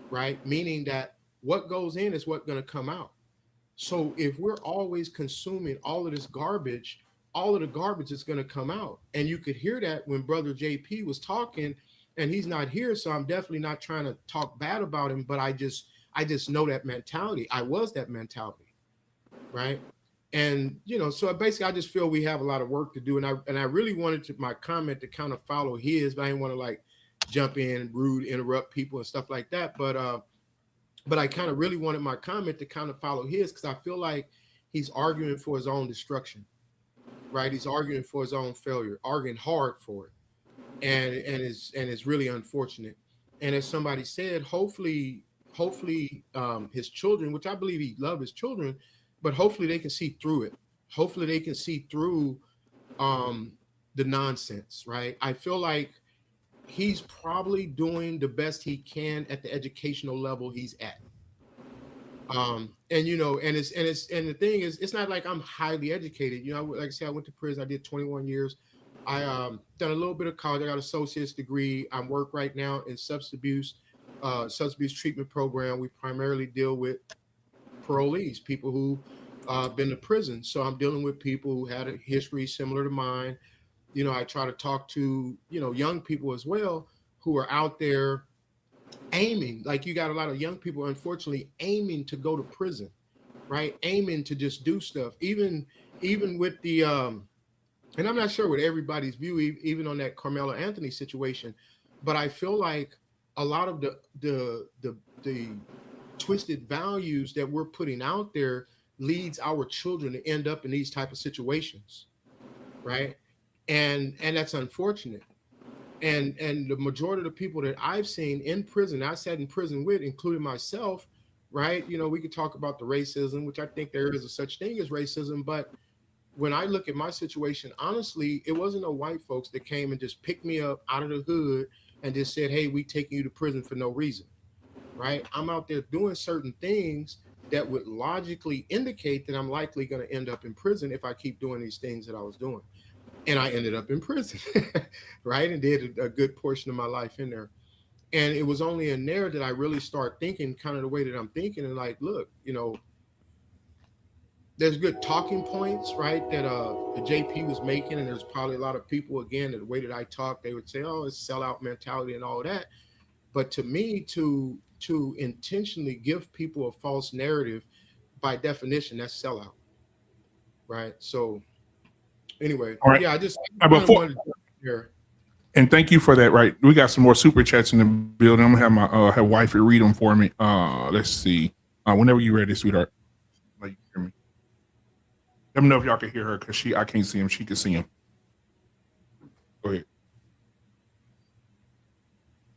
right? Meaning that what goes in is what's going to come out. So if we're always consuming all of this garbage, all of the garbage is going to come out. And you could hear that when Brother JP was talking, and he's not here, so I'm definitely not trying to talk bad about him, but I just know that mentality. I was that mentality, right? And, you know, so basically I just feel we have a lot of work to do. And I really wanted my comment to kind of follow his, but I didn't want to like jump in, rude, interrupt people and stuff like that. But I kind of really wanted my comment to kind of follow his, because I feel like he's arguing for his own destruction, right? He's arguing for his own failure, arguing hard for it. And it's really unfortunate. And as somebody said, hopefully his children, which I believe he loved his children, but hopefully they can see through it. Hopefully they can see through the nonsense, right? I feel like he's probably doing the best he can at the educational level he's at. And you know, and the thing is, it's not like I'm highly educated. You know, like I said, I went to prison. I did 21 years. I done a little bit of college. I got an associate's degree. I work right now in substance abuse treatment program. We primarily deal with parolees, people who been to prison. So I'm dealing with people who had a history similar to mine. You know, I try to talk to, you know, young people as well who are out there aiming. Like, you got a lot of young people, unfortunately, aiming to go to prison, right? Aiming to just do stuff. Even with the and I'm not sure what everybody's view, even on that Carmelo Anthony situation, but I feel like a lot of the twisted values that we're putting out there leads our children to end up in these type of situations, right? And that's unfortunate. And the majority of the people that I've seen in prison, I sat in prison with, including myself, right? You know, we could talk about the racism, which I think there is a such thing as racism, but when I look at my situation, honestly, it wasn't no white folks that came and just picked me up out of the hood and just said, hey, we taking you to prison for no reason, right? I'm out there doing certain things that would logically indicate that I'm likely going to end up in prison if I keep doing these things that I was doing. And I ended up in prison, right? And did a good portion of my life in there. And it was only in there that I really start thinking kind of the way that I'm thinking, and like, look, you know, there's good talking points, right, that the JP was making, and there's probably a lot of people, again, that the way that I talk, they would say, oh, it's sellout mentality and all that. But to me, to intentionally give people a false narrative, by definition, that's sellout, right? So anyway, all right. Yeah, I just wanted to here. And thank you for that. Right, we got some more super chats in the building. I'm gonna have my have wifey read them for me. Let's see. Whenever you're ready, sweetheart. Like, you hear me? Let me know if y'all can hear her, because I can't see him. She can see him. Go ahead.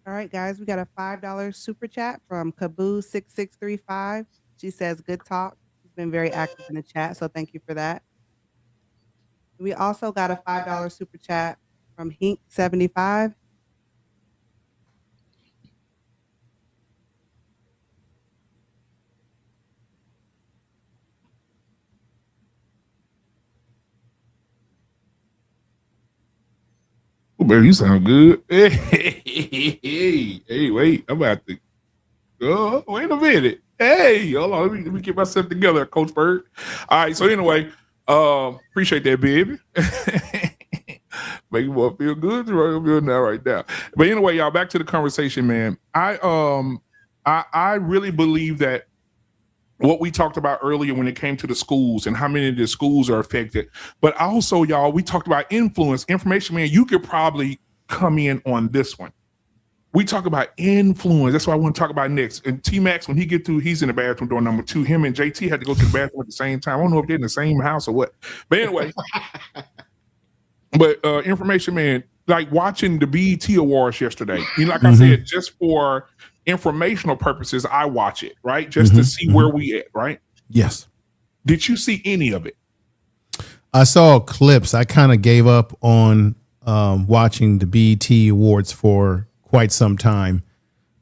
All right, guys, we got a $5 super chat from Kaboo6635. She says, good talk. She's been very active in the chat, so thank you for that. We also got a $5 super chat from Hink75. Oh, baby, you sound good. Hey, wait, I'm about to go. Wait a minute. Hey, hold on. Let me get myself together, Coach Bird. All right, so anyway, appreciate that, baby. Make you feel good right now. But anyway, y'all, back to the conversation, man. I really believe that what we talked about earlier when it came to the schools and how many of the schools are affected, but also, y'all, we talked about influence, information, man. You could probably come in on this one. We talk about influence. That's what I want to talk about next. And T-Max, when he get through, he's in the bathroom door number 2. Him and JT had to go to the bathroom at the same time. I don't know if they're in the same house or what. But anyway, but information, man, like watching the BET Awards yesterday. You know, like I said, just for informational purposes, I watch it, right? Just to see where we at, right? Yes. Did you see any of it? I saw clips. I kind of gave up on watching the BET Awards for quite some time.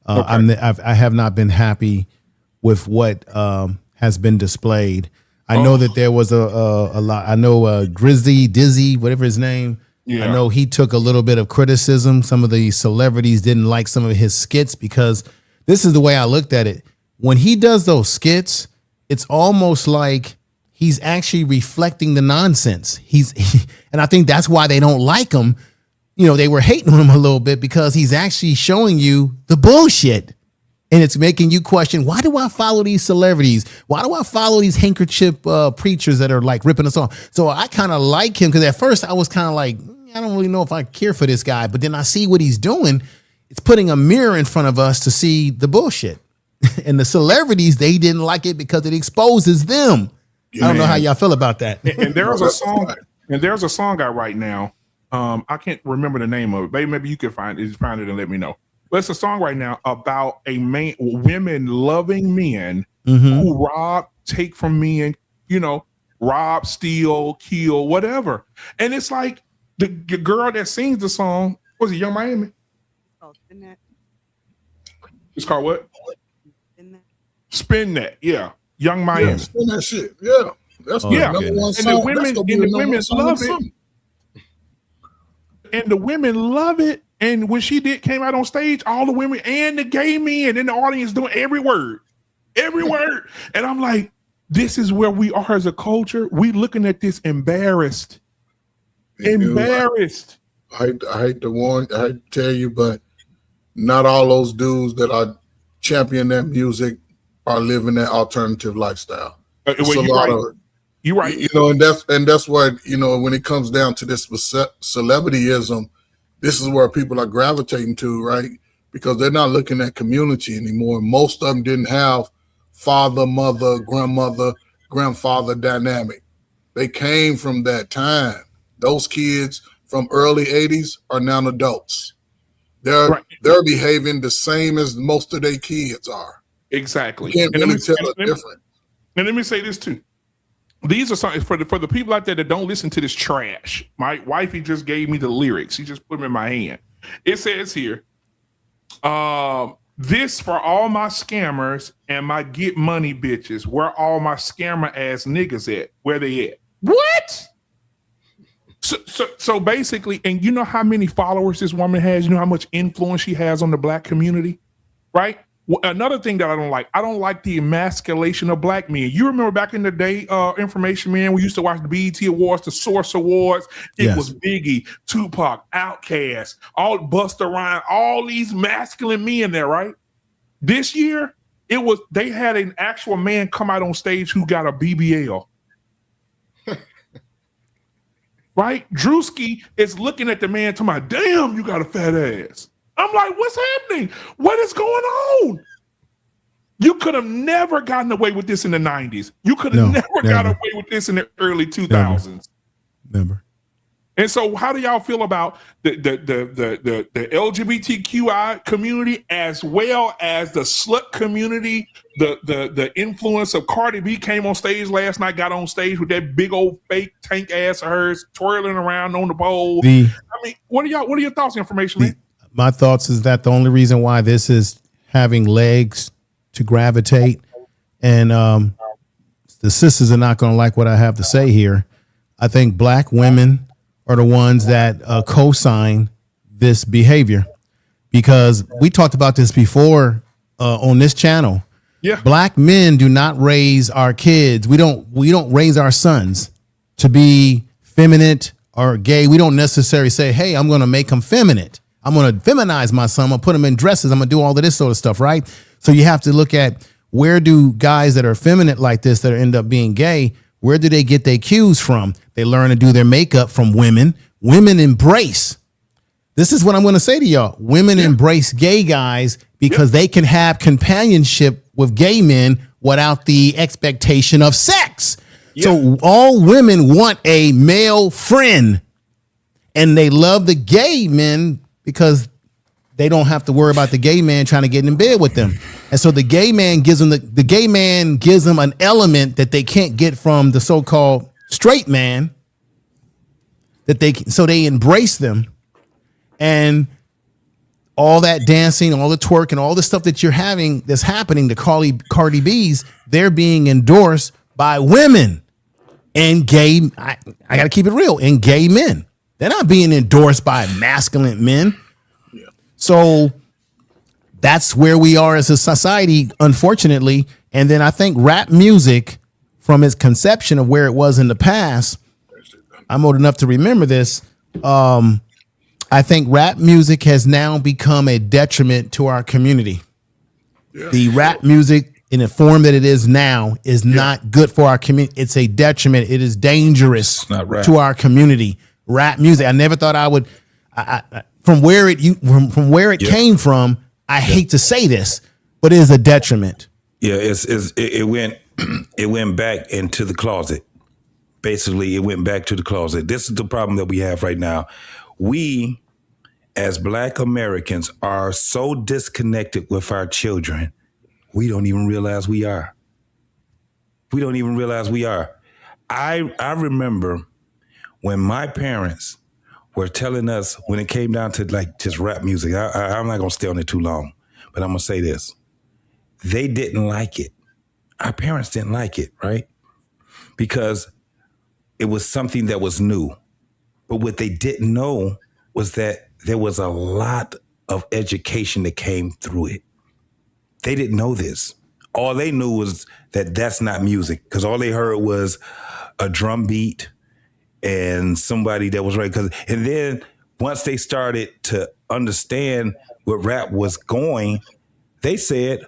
I have not been happy with what has been displayed. I know that there was a lot. I know Grizzly Dizzy, whatever his name. Yeah. I know he took a little bit of criticism. Some of the celebrities didn't like some of his skits because this is the way I looked at it. When he does those skits, it's almost like he's actually reflecting the nonsense. And I think that's why they don't like him. You know, they were hating on him a little bit because he's actually showing you the bullshit. And it's making you question, why do I follow these celebrities? Why do I follow these handkerchief preachers that are like ripping us off? So I kind of like him because at first I was kind of like, I don't really know if I care for this guy. But then I see what he's doing. It's putting a mirror in front of us to see the bullshit. And the celebrities, they didn't like it because it exposes them. I don't know how y'all feel about that. And there's a song, out right now. I can't remember the name of it. Maybe you can find it and let me know. But it's a song right now about women loving men who rob, take from men, rob, steal, kill, whatever. And it's like the girl that sings the song, was it Young Miami? Oh, Spin That. It's called what? Spin That. Yeah. Young Miami. Yeah, spin that shit. Yeah. That's the number one song. And the women love it. And the women love it. And when she came out on stage, all the women and the gay men in the audience doing every word. And I'm like, this is where we are as a culture. We looking at this embarrassed. Embarrassed. I hate to tell you, but not all those dudes that are championing that music are living that alternative lifestyle. You're right. And that's why, when it comes down to this celebrityism, this is where people are gravitating to, right? Because they're not looking at community anymore. Most of them didn't have father, mother, grandmother, grandfather dynamic. They came from that time. Those kids from early 80s are now adults. They're behaving the same as most of their kids are. Exactly. You can't really tell a difference. And let me say this too. These are something for the people out there that don't listen to this trash. My wifey just gave me the lyrics. She just put them in my hand. It says here, this for all my scammers and my get money bitches. Where all my scammer ass niggas at? Where they at? What? So basically, and you know how many followers this woman has? You know how much influence she has on the black community, right? Well, another thing that I don't like the emasculation of black men. You remember back in the day, Information Man, we used to watch the BET Awards, the Source Awards. It was Biggie, Tupac, Outkast, all Busta Rhymes, all these masculine men there, right? This year, they had an actual man come out on stage who got a BBL. Right? Drewski is looking at the man talking about, damn, you got a fat ass. I'm like, what's happening? What is going on? You could have never gotten away with this in the 90s. You could have never got away with this in the early 2000s. Never. And so how do y'all feel about the LGBTQI community as well as the slut community? The influence of Cardi B came on stage last night, got on stage with that big old fake tank ass of hers twirling around on the pole. What are your thoughts, Information Man? My thoughts is that the only reason why this is having legs to gravitate, and the sisters are not going to like what I have to say here. I think black women are the ones that co-sign this behavior, because we talked about this before on this channel. Yeah, black men do not raise our kids. We don't raise our sons to be feminine or gay. We don't necessarily say, "Hey, I'm going to make them feminine. I'm going to feminize my son. I'm going to put him in dresses. I'm going to do all of this sort of stuff," right? So you have to look at, where do guys that are feminine like this, that end up being gay, where do they get their cues from? They learn to do their makeup from women. Women embrace. This is what I'm going to say to y'all. Women embrace gay guys because they can have companionship with gay men without the expectation of sex. So all women want a male friend, and they love the gay men because they don't have to worry about the gay man trying to get in bed with them. And so the gay man gives them the gay man gives them an element that they can't get from the so-called straight man, that they embrace them. And all that dancing, all the twerk, and all the stuff that you're having that's happening to Cardi B's, they're being endorsed by women and gay. I got to keep it real, and gay men. They're not being endorsed by masculine men. So that's where we are as a society, unfortunately. And then I think rap music, from its conception of where it was in the past, I'm old enough to remember this. I think rap music has now become a detriment to our community. Yeah. The rap music in the form that it is now is not good for our community. It's a detriment. It is dangerous to our community. Rap music. I never thought I would. From where it came from, I hate to say this, but it is a detriment. Yeah, it went back into the closet. Basically, it went back to the closet. This is the problem that we have right now. We, as Black Americans, are so disconnected with our children, we don't even realize we are. We don't even realize we are. I remember when my parents were telling us, when it came down to like just rap music, I'm not gonna stay on it too long, but I'm gonna say this. They didn't like it. Our parents didn't like it, right? Because it was something that was new. But what they didn't know was that there was a lot of education that came through it. They didn't know this. All they knew was that that's not music, because all they heard was a drum beat and somebody that was right. And then once they started to understand where rap was going, they said,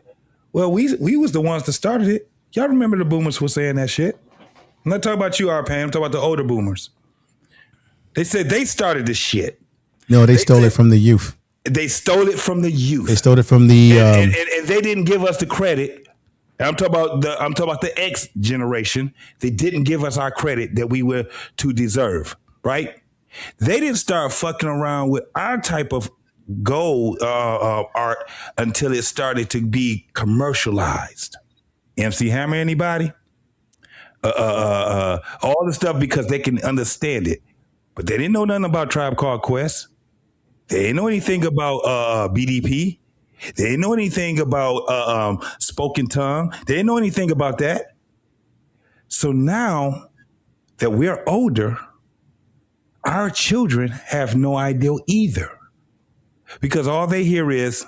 well, we was the ones that started it. Y'all remember the boomers were saying that shit? I'm not talking about you, Arpan. I'm talking about the older boomers. They said they started this shit. No, they stole it from the youth. They stole it from the youth. They stole it from the and they didn't give us the credit. I'm talking about the X generation. They didn't give us our credit that we were to deserve, right? They didn't start fucking around with our type of gold art until it started to be commercialized. MC Hammer, anybody? All the stuff because they can understand it. But they didn't know nothing about Tribe Called Quest. They didn't know anything about BDP. They didn't know anything about spoken tongue. They didn't know anything about that. So now that we're older, our children have no idea either. Because all they hear is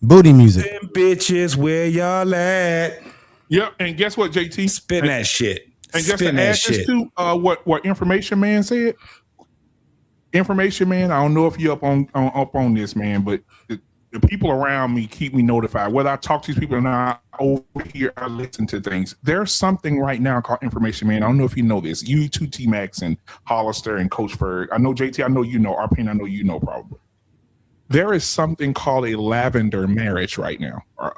booty music. Them bitches, where y'all at? Yep, and guess what, JT? Spin that shit. And just to add this to what Information Man said, Information Man, I don't know if you're up on this, man, but the people around me keep me notified. Whether I talk to these people or not, over here, I listen to things. There's something right now called Information Man. I don't know if you know this. You two, T-Max and Hollister and Coach Ferg. I know JT, I know you know. Arpine, I know you know probably. There is something called a lavender marriage right now. Are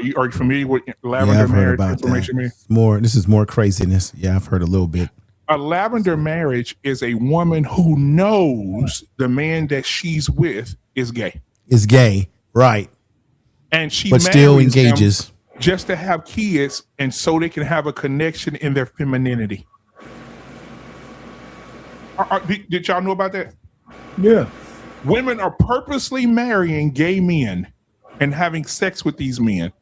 you familiar with lavender marriage? Information Man? This is more craziness. Yeah, I've heard a little bit. A lavender marriage is a woman who knows the man that she's with is gay. Is gay, right? And she but still engages just to have kids, and so they can have a connection in their femininity. Did y'all know about that? Yeah. Women are purposely marrying gay men and having sex with these men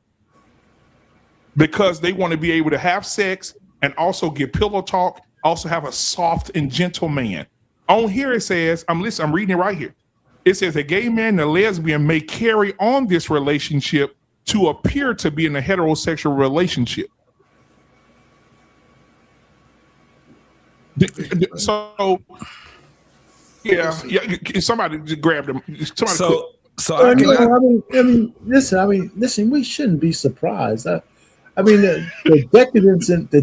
because they want to be able to have sex and also get pillow talk, also have a soft and gentle man. On here it says, I'm reading it right here. It says a gay man and a lesbian may carry on this relationship to appear to be in a heterosexual relationship. So, yeah, somebody just grabbed them. I mean, listen. We shouldn't be surprised. I mean, the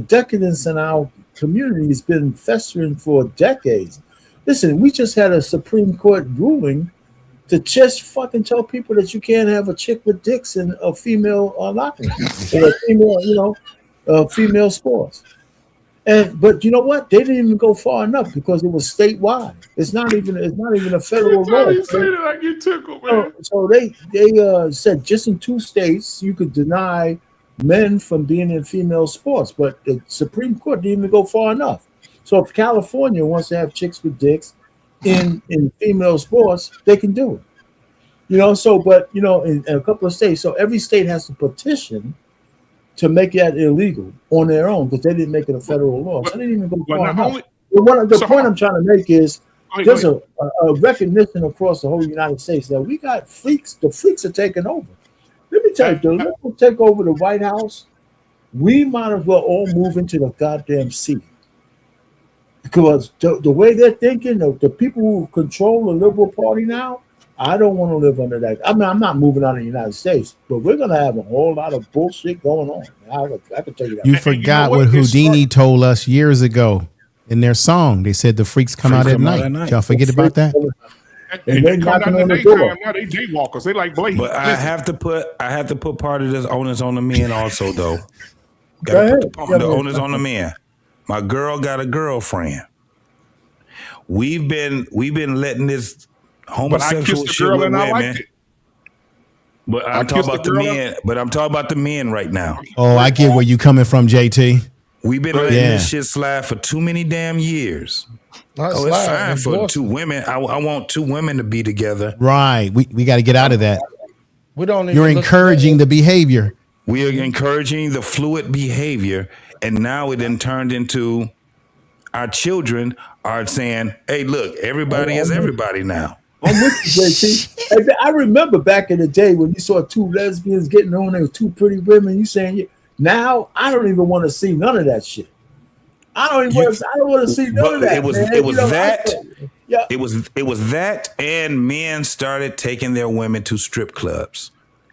decadence in our community has been festering for decades. Listen, we just had a Supreme Court ruling to just fucking tell people that you can't have a chick with dicks in a female locker room or a female, female sports. But you know what? They didn't even go far enough because it was statewide. It's not even a federal law. You say it like you tickled, man. So they said just in 2 states you could deny men from being in female sports, but the Supreme Court didn't even go far enough. So if California wants to have chicks with dicks in female sports, they can do it. You know, so but you know, in a couple of states, so every state has to petition to make that illegal on their own because they didn't make it a federal law. So they didn't even go far enough. The point I'm trying to make is there's a recognition across the whole United States that we got freaks. The freaks are taking over. Let me tell you, if the liberals take over the White House, we might as well all move into the goddamn sea. Because the way they're thinking, the people who control the Liberal Party now, I don't want to live under that. I mean, I'm not moving out of the United States, but we're going to have a whole lot of bullshit going on. I can tell you that. You forgot what Houdini told us years ago in their song. They said the freaks come out at night. Y'all forget about that? And they come down in the daytime. Now they day walkers. They like Blade. But I have to put part of this onus on the men also, though. Got to put the onus on the men. My girl got a girlfriend. We've been letting this homosexual shit with women. But I'm talking about the men. But I'm talking about the men right now. Oh, I get where you coming from, JT. We've been letting this shit slide for too many damn years. It's fine for 2 women. I want 2 women to be together. Right. We got to get out of that. We don't. You're encouraging the behavior. We are encouraging the fluid behavior, and now it then turned into our children are saying, "Hey, look, everybody is everybody now." I'm with you, JT. I remember back in the day when you saw 2 lesbians getting on there with 2 pretty women. You saying, now I don't even want to see none of that shit. I don't want to see none of that. It was that, and men started taking their women to strip clubs.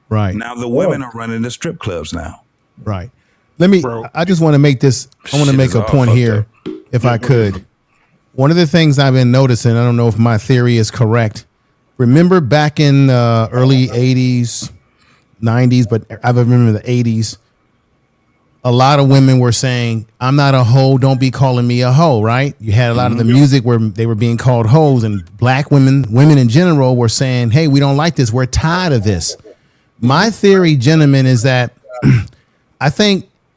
Right. Now the women are running the strip clubs now. Right. I just want to make this, I want to make a point here, if I could. One of the things I've been noticing, I don't know if my theory is correct. Remember back in early 80s, 90s, but I remember the 80s, a lot of women were saying, I'm not a hoe, don't be calling me a hoe, right? You had a lot of the music where they were being called hoes, and black women in general were saying, hey, we don't like this, we're tired of this. My theory, gentlemen, is that I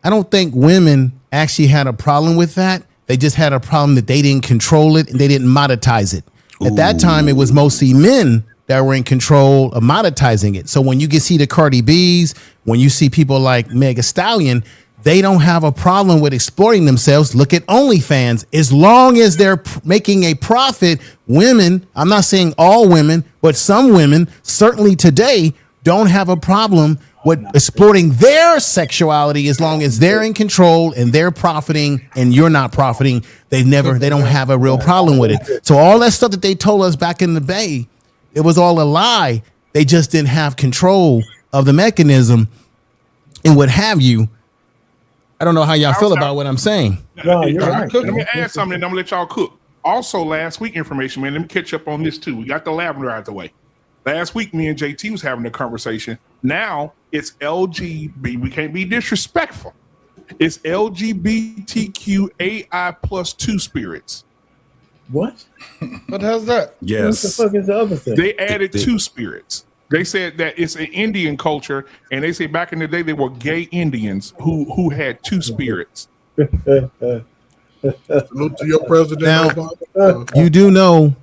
don't think women actually had a problem with that. They just had a problem that they didn't control it and they didn't monetize it. At that time, it was mostly men that were in control of monetizing it. So when you see the Cardi B's, when you see people like Meg Thee Stallion, they don't have a problem with exploiting themselves. Look at OnlyFans. As long as they're making a profit, women, I'm not saying all women, but some women, certainly today, don't have a problem with exploiting their sexuality as long as they're in control and they're profiting and you're not profiting. They don't have a real problem with it. So all that stuff that they told us back in the Bay, it was all a lie. They just didn't have control of the mechanism and what have you. I don't know how y'all feel about what I'm saying. No, you're right. Let me add something and I'm gonna let y'all cook. Also, last week information, man, let me catch up on this too. We got the lavender out the way. Last week, me and JT was having a conversation. Now it's LGBT. We can't be disrespectful. It's LGBTQAI plus 2 spirits. What? What hell's that? Yes. What the fuck is the other thing? They added 2 spirits. They said that it's an Indian culture, and they say back in the day they were gay Indians who had 2 spirits. Salute to your president. Now, you do know,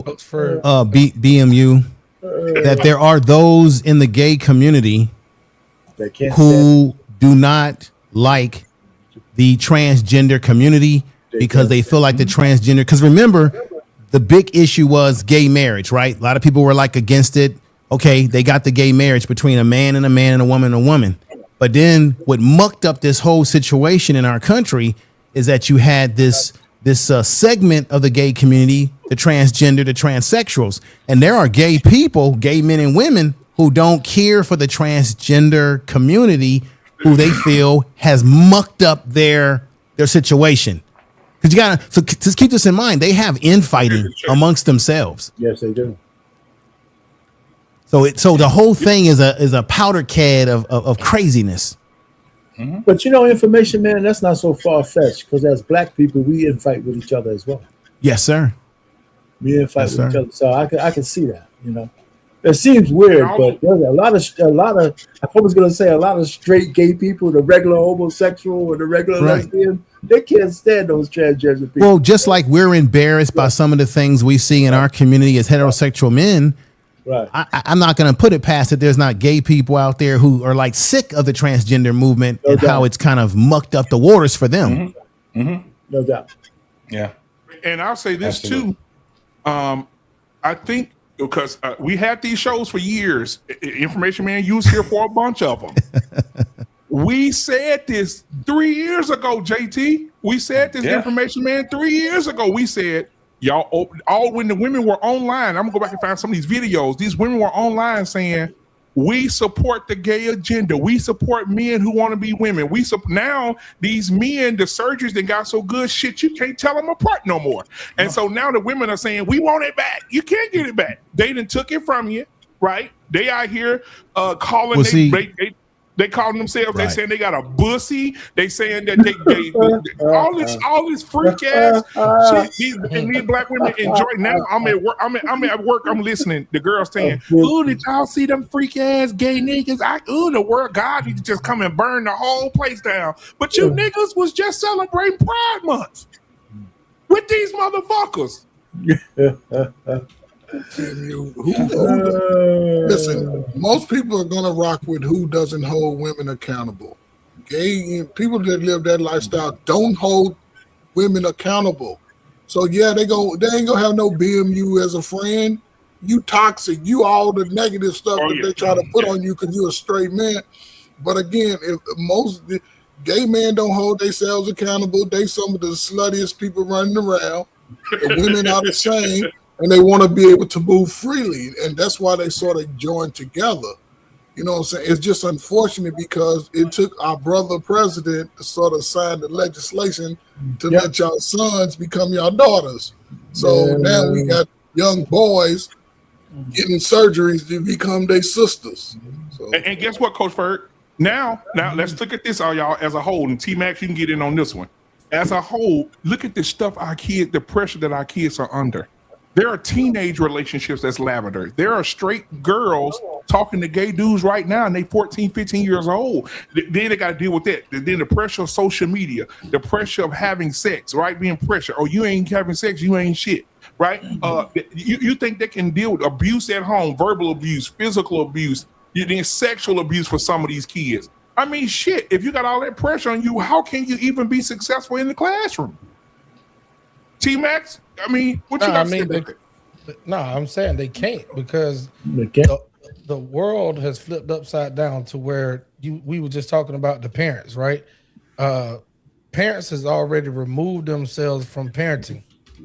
BMU, that there are those in the gay community who do not like the transgender community because they feel like the transgender. Because remember, the big issue was gay marriage, right? A lot of people were like against it. Okay, they got the gay marriage between a man and a man and a woman and a woman. But then what mucked up this whole situation in our country is that you had this segment of the gay community, the transgender, the transsexuals. And there are gay people, gay men and women, who don't care for the transgender community, who they feel has mucked up their situation. Because you gotta, so just keep this in mind, they have infighting amongst themselves. Yes, they do. So the whole thing is a powder keg of craziness. But you know, information, man, that's not so far fetched because as black people, we infight with each other as well. Yes, sir. We infight Yes, with each sir. other, so I can see that. You know, it seems weird, but there's a lot of. I was gonna say a lot of straight gay people, the regular homosexual or the regular Right. lesbian, they can't stand those transgender people. Well, just like we're embarrassed by some of the things we see in our community as heterosexual men, right? I'm not going to put it past that there's not gay people out there who are like sick of the transgender movement and how it's kind of mucked up the waters for them. No doubt. Yeah. And I'll say this too. I think because we had these shows for years. Information Man, you was here for a bunch of them. We said this 3 years ago, JT. We said this, Information Man, 3 years ago. We said, y'all, all when the women were online, I'm gonna go back and find some of these videos. These women were online saying, we support the gay agenda. We support men who want to be women. Now these men, the surgeries that got so good, shit, you can't tell them apart no more. And so now the women are saying, we want it back. You can't get it back. They done took it from you, right? They out here calling, they calling themselves, they saying they got a bussy. They saying that they all this freak ass shit. These black women enjoy. Now I'm at work. I'm listening. The girls saying, "Ooh, did y'all see them freak ass gay niggas? The world God need to just come and burn the whole place down." But you niggas was just celebrating Pride Month with these motherfuckers. Listen, most people are gonna rock with who doesn't hold women accountable. Gay people that live that lifestyle don't hold women accountable. So yeah, they ain't gonna have no BMU as a friend. You toxic, you all the negative stuff that they try to put on you because you're a straight man. But again, if most gay men don't hold themselves accountable, they some of the sluttiest people running around. The women are the same. And they want to be able to move freely. And that's why they sort of join together. You know what I'm saying? It's just unfortunate because it took our brother president to sort of sign the legislation to let y'all sons become y'all daughters. So now we got young boys getting surgeries to become their sisters. So, and guess what, Coach Ferg? Now let's look at this, all y'all, as a whole. And T-Max, you can get in on this one. As a whole, look at the stuff the pressure that our kids are under. There are teenage relationships that's lavender. There are straight girls talking to gay dudes right now, and they 14, 15 years old. Then they got to deal with that. Then the pressure of social media, the pressure of having sex, right? Being pressure. Oh, you ain't having sex, you ain't shit, right? You think they can deal with abuse at home, verbal abuse, physical abuse, then sexual abuse for some of these kids. I mean, shit, if you got all that pressure on you, how can you even be successful in the classroom? T-Max, I mean, what you got to say about that? No, I'm saying they can't because the world has flipped upside down to where we were just talking about the parents, right? Parents has already removed themselves from parenting.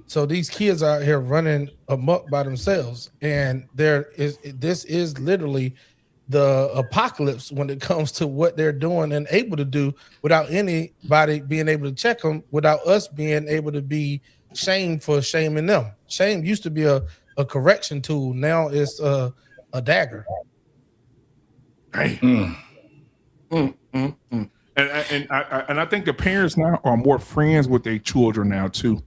So these kids out here running amok by themselves. And this is literally the apocalypse when it comes to what they're doing and able to do without anybody being able to check them, without us being able to be shamed for shaming them. Shame used to be a correction tool. Now it's a dagger. And I think the parents now are more friends with their children now too.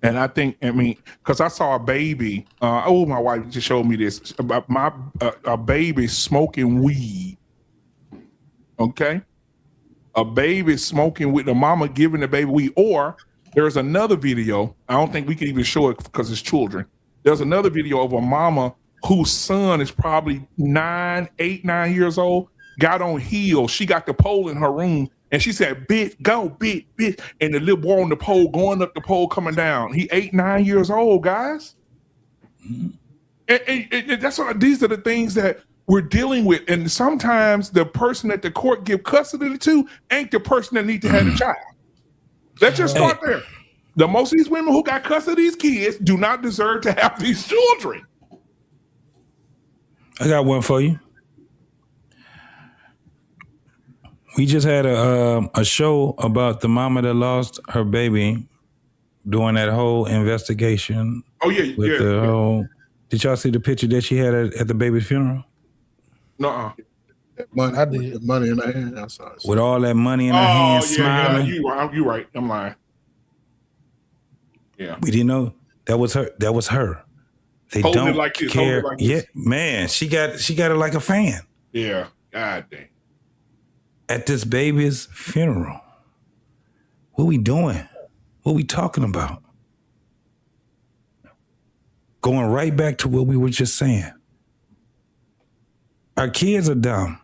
And I think, because I saw a baby. My wife just showed me this about a baby smoking weed. Okay, a baby smoking with the mama giving the baby weed. Or there's another video. I don't think we can even show it because it's children. There's another video of a mama whose son is probably 9 years old. Got on heels. She got the pole in her room. And she said, bitch, go, bitch. And the little boy on the pole, going up the pole, coming down. He 8, 9 years old, guys. And that's what these are the things that we're dealing with. And sometimes the person that the court give custody to ain't the person that need to have a child. Let's just start there. The most of these women who got custody of these kids do not deserve to have these children. I got one for you. We just had a show about the mama that lost her baby during that whole investigation. Oh, yeah. Did y'all see the picture that she had at the baby's funeral? Nuh-uh. Money, I did. Money in her hand. I saw it. With all that money in her hand, smiling. Yeah, you right. I'm lying. Yeah. We didn't know that was her. That was her. They Holding don't it like this, care. like yeah, this. man, she got it like a fan. Yeah. God dang. At this baby's funeral. What we doing? What we talking about? Going right back to what we were just saying. Our kids are dumb,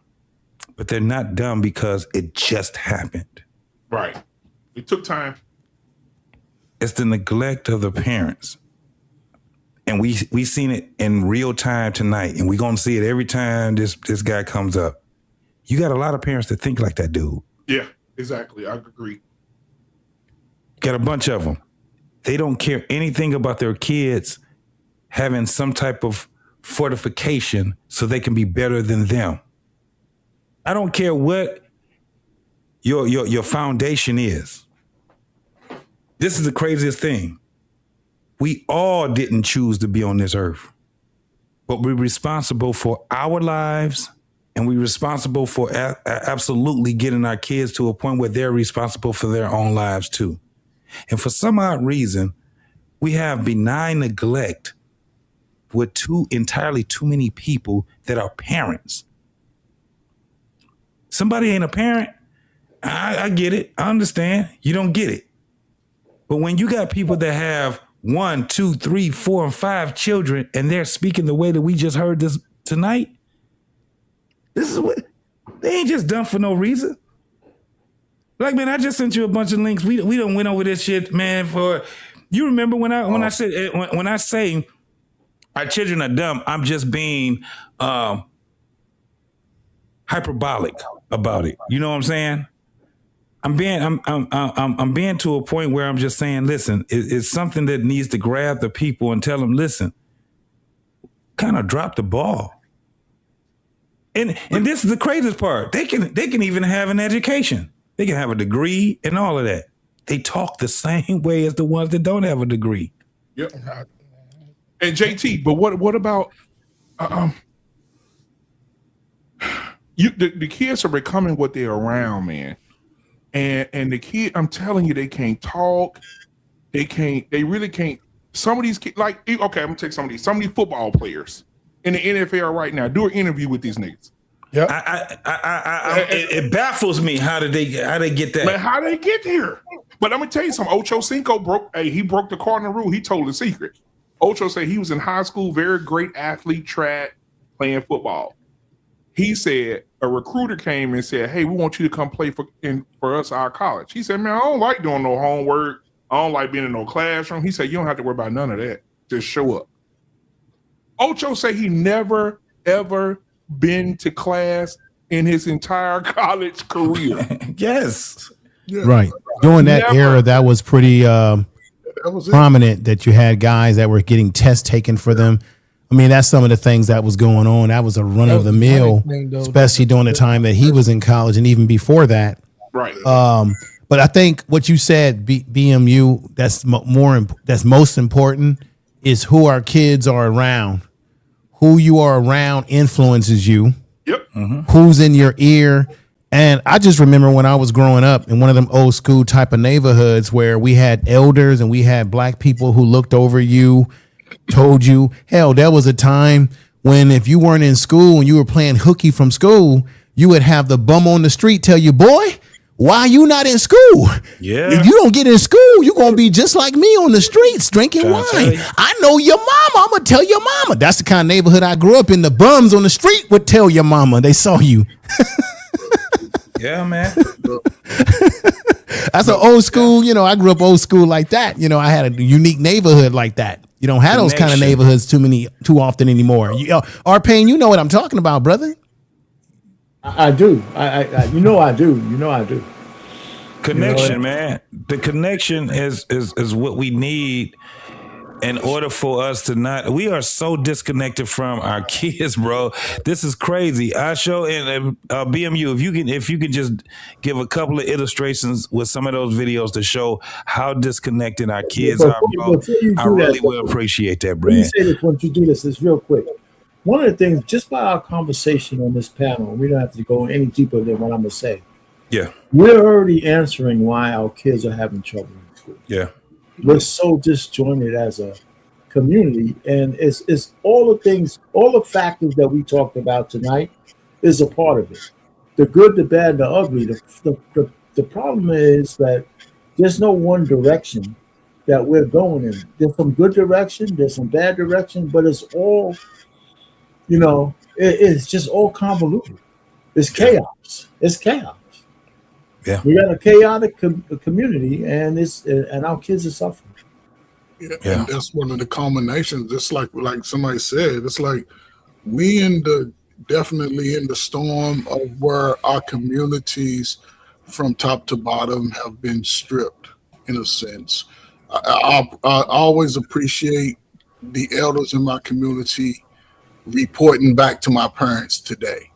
but they're not dumb because it just happened. Right. It took time. It's the neglect of the parents. And we seen it in real time tonight, and we're gonna see it every time this guy comes up. You got a lot of parents that think like that dude. Yeah, exactly. I agree. Got a bunch of them. They don't care anything about their kids having some type of fortification so they can be better than them. I don't care what your foundation is. This is the craziest thing. We all didn't choose to be on this earth, but we're responsible for our lives, and we're responsible for absolutely getting our kids to a point where they're responsible for their own lives too. And for some odd reason, we have benign neglect with entirely too many people that are parents. Somebody ain't a parent. I get it. I understand. You don't get it. But when you got people that have 1, 2, 3, 4, and 5 children, and they're speaking the way that we just heard this tonight, this is what they ain't just dumb for no reason. Like, man, I just sent you a bunch of links. We done went over this shit, man. For you remember when I say our children are dumb, I'm just being hyperbolic about it. You know what I'm saying? I'm being to a point where I'm just saying, listen, it's something that needs to grab the people and tell them, listen, kind of drop the ball. And this is the craziest part. They can even have an education. They can have a degree and all of that. They talk the same way as the ones that don't have a degree. Yep. And JT, but what about the kids are becoming what they're around, man. And the kid, I'm telling you, they can't talk. They really can't. Some of these kids, like, okay, I'm gonna take some of these football players in the NFL right now. Do an interview with these niggas. Yeah, it baffles me how they get that. Man, how they get here? But I'm gonna tell you something. Ocho Cinco broke the cardinal rule. He told the secret. Ocho said he was in high school, very great athlete, track, playing football. He said a recruiter came and said, "Hey, we want you to come play for us, our college." He said, "Man, I don't like doing no homework. I don't like being in no classroom." He said, "You don't have to worry about none of that. Just show up." Ocho said he never, ever been to class in his entire college career. Yes. Yeah. Right. During that era, that was pretty prominent that you had guys that were getting tests taken for them. I mean, that's some of the things that was going on. That was a run of the mill, especially during the time that he was in college and even before that. Right. But I think what you said, BMU, that's most important is who our kids are around. Who you are around influences you. Yep. Who's in your ear. And I just remember when I was growing up in one of them old school type of neighborhoods where we had elders and we had black people who looked over you, told you, hell, there was a time when if you weren't in school and you were playing hooky from school, you would have the bum on the street tell you, boy, why you not in school? Yeah. If you don't get in school, you're going to be just like me on the streets drinking wine. I know your mama. I'm going to tell your mama. That's the kind of neighborhood I grew up in. The bums on the street would tell your mama they saw you. Yeah, man. That's an old school, I grew up old school like that. I had a unique neighborhood like that. You don't have those kind of neighborhoods too often anymore. R-Pain, you know what I'm talking about, brother. I do. I do. Connection, man. The connection is what we need in order for us to not. We are so disconnected from our kids, bro. This is crazy. I show in BMU if you can just give a couple of illustrations with some of those videos to show how disconnected our kids are, bro. I really will appreciate that, Brad. Let me say this once you do this. It's real quick. one of the things, just by our conversation on this panel, we don't have to go any deeper than what I'm gonna say. Yeah. We're already answering why our kids are having trouble in school. Yeah. We're so disjointed as a community, and it's all the things, all the factors that we talked about tonight is a part of it. The good, the bad, the ugly. The problem is that there's no one direction that we're going in. There's some good direction, there's some bad direction, but it's all, it's just all convoluted. It's chaos. It's chaos. Yeah. We got a chaotic community, and our kids are suffering. Yeah, and that's one of the culminations. Just like somebody said, it's like we definitely in the storm of where our communities from top to bottom have been stripped in a sense. I always appreciate the elders in my community reporting back to my parents today.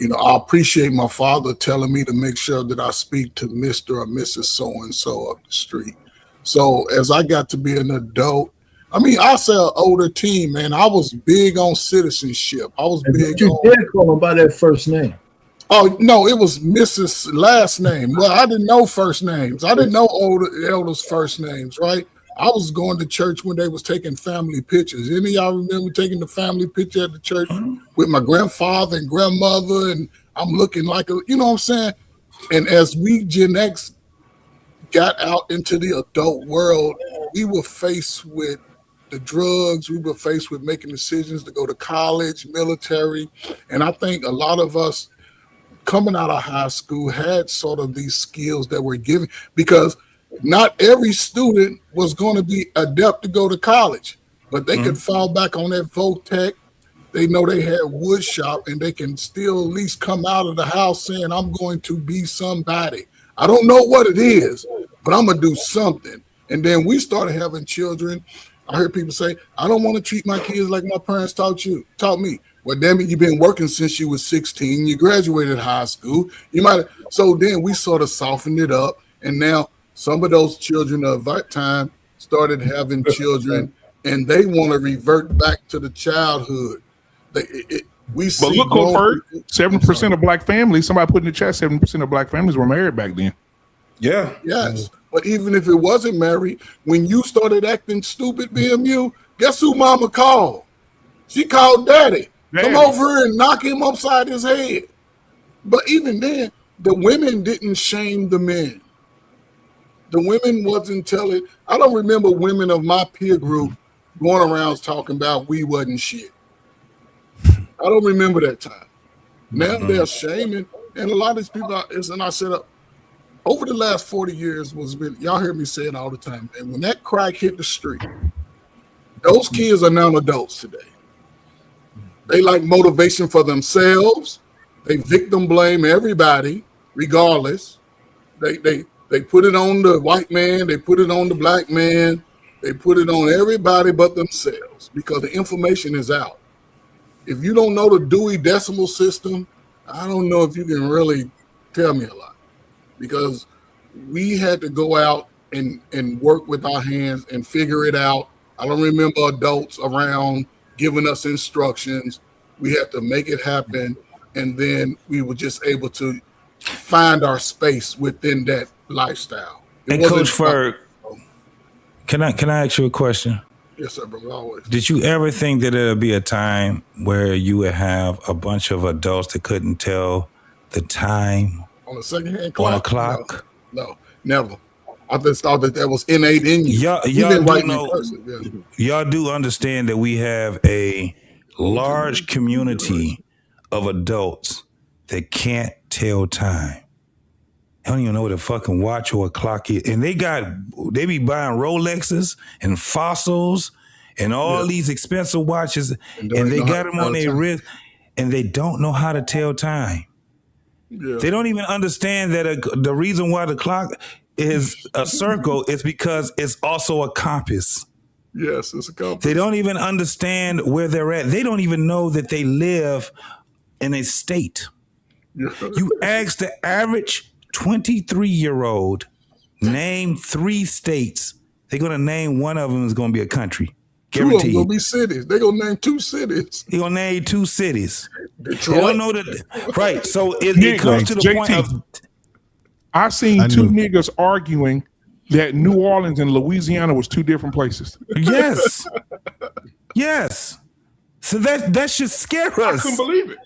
I appreciate my father telling me to make sure that I speak to Mr. or Mrs. So-and-so up the street. So as I got to be an adult, I say an older teen, man, I was big on citizenship. I was big You on... did call them by their first name. Oh, no, it was Mrs. last name. Well, I didn't know first names. I didn't know elders' first names, right? I was going to church when they was taking family pictures. Any of y'all remember taking the family picture at the church with my grandfather and grandmother, and I'm looking like you know what I'm saying? And as we Gen X got out into the adult world, we were faced with the drugs. We were faced with making decisions to go to college, military. And I think a lot of us coming out of high school had sort of these skills that were given, because not every student was going to be adept to go to college, but they could fall back on that Votech. They know they had wood shop, and they can still at least come out of the house saying, I'm going to be somebody. I don't know what it is, but I'm going to do something. And then we started having children. I heard people say, I don't want to treat my kids like my parents taught me. Well, damn it, you've been working since you was 16. You graduated high school. So then we sort of softened it up. And now some of those children of that time started having children, and they want to revert back to the childhood. But look, Colbert, 7% of black families, somebody put in the chat, 7% of black families were married back then. Yeah. Yes. But even if it wasn't married, when you started acting stupid, BMU, guess who mama called? She called daddy. Come over here and knock him upside his head. But even then, the women didn't shame the men. The women wasn't telling. I don't remember women of my peer group going around talking about we wasn't shit. I don't remember that time. Now they're shaming, and a lot of these people, and I said, over the last 40 years, y'all hear me say it all the time, and when that crack hit the street, those kids are now adults today. They like motivation for themselves. They victim blame everybody, regardless. They put it on the white man. They put it on the black man. They put it on everybody but themselves, because the information is out. If you don't know the Dewey Decimal System, I don't know if you can really tell me a lot, because we had to go out and work with our hands and figure it out. I don't remember adults around giving us instructions. We had to make it happen, and then we were just able to find our space within that lifestyle. And Coach Ferg, can I ask you a question? Yes, sir, bro. Always. Did you ever think that there'd be a time where you would have a bunch of adults that couldn't tell the time on a secondhand clock? On a clock? No, never. I just thought that was innate in you. Y'all do understand that we have a large community of adults that can't tell time. I don't even know what a fucking watch or a clock is. And they be buying Rolexes and Fossils and all these expensive watches, and they got them on their wrist, and they don't know how to tell time. Yeah. They don't even understand that the reason why the clock is a circle is because it's also a compass. Yes, it's a compass. They don't even understand where they're at. They don't even know that they live in a state. Yeah. You ask the average 23-year-old, name 3 states. They're going to name one of them is going to be a country. Two of them gonna be cities. They gonna name 2 cities. He gonna name 2 cities. Detroit. They don't know that, right? So it comes to the point of. I seen 2 niggas arguing that New Orleans and Louisiana was 2 different places. Yes, yes. So that should scare us. I couldn't believe it.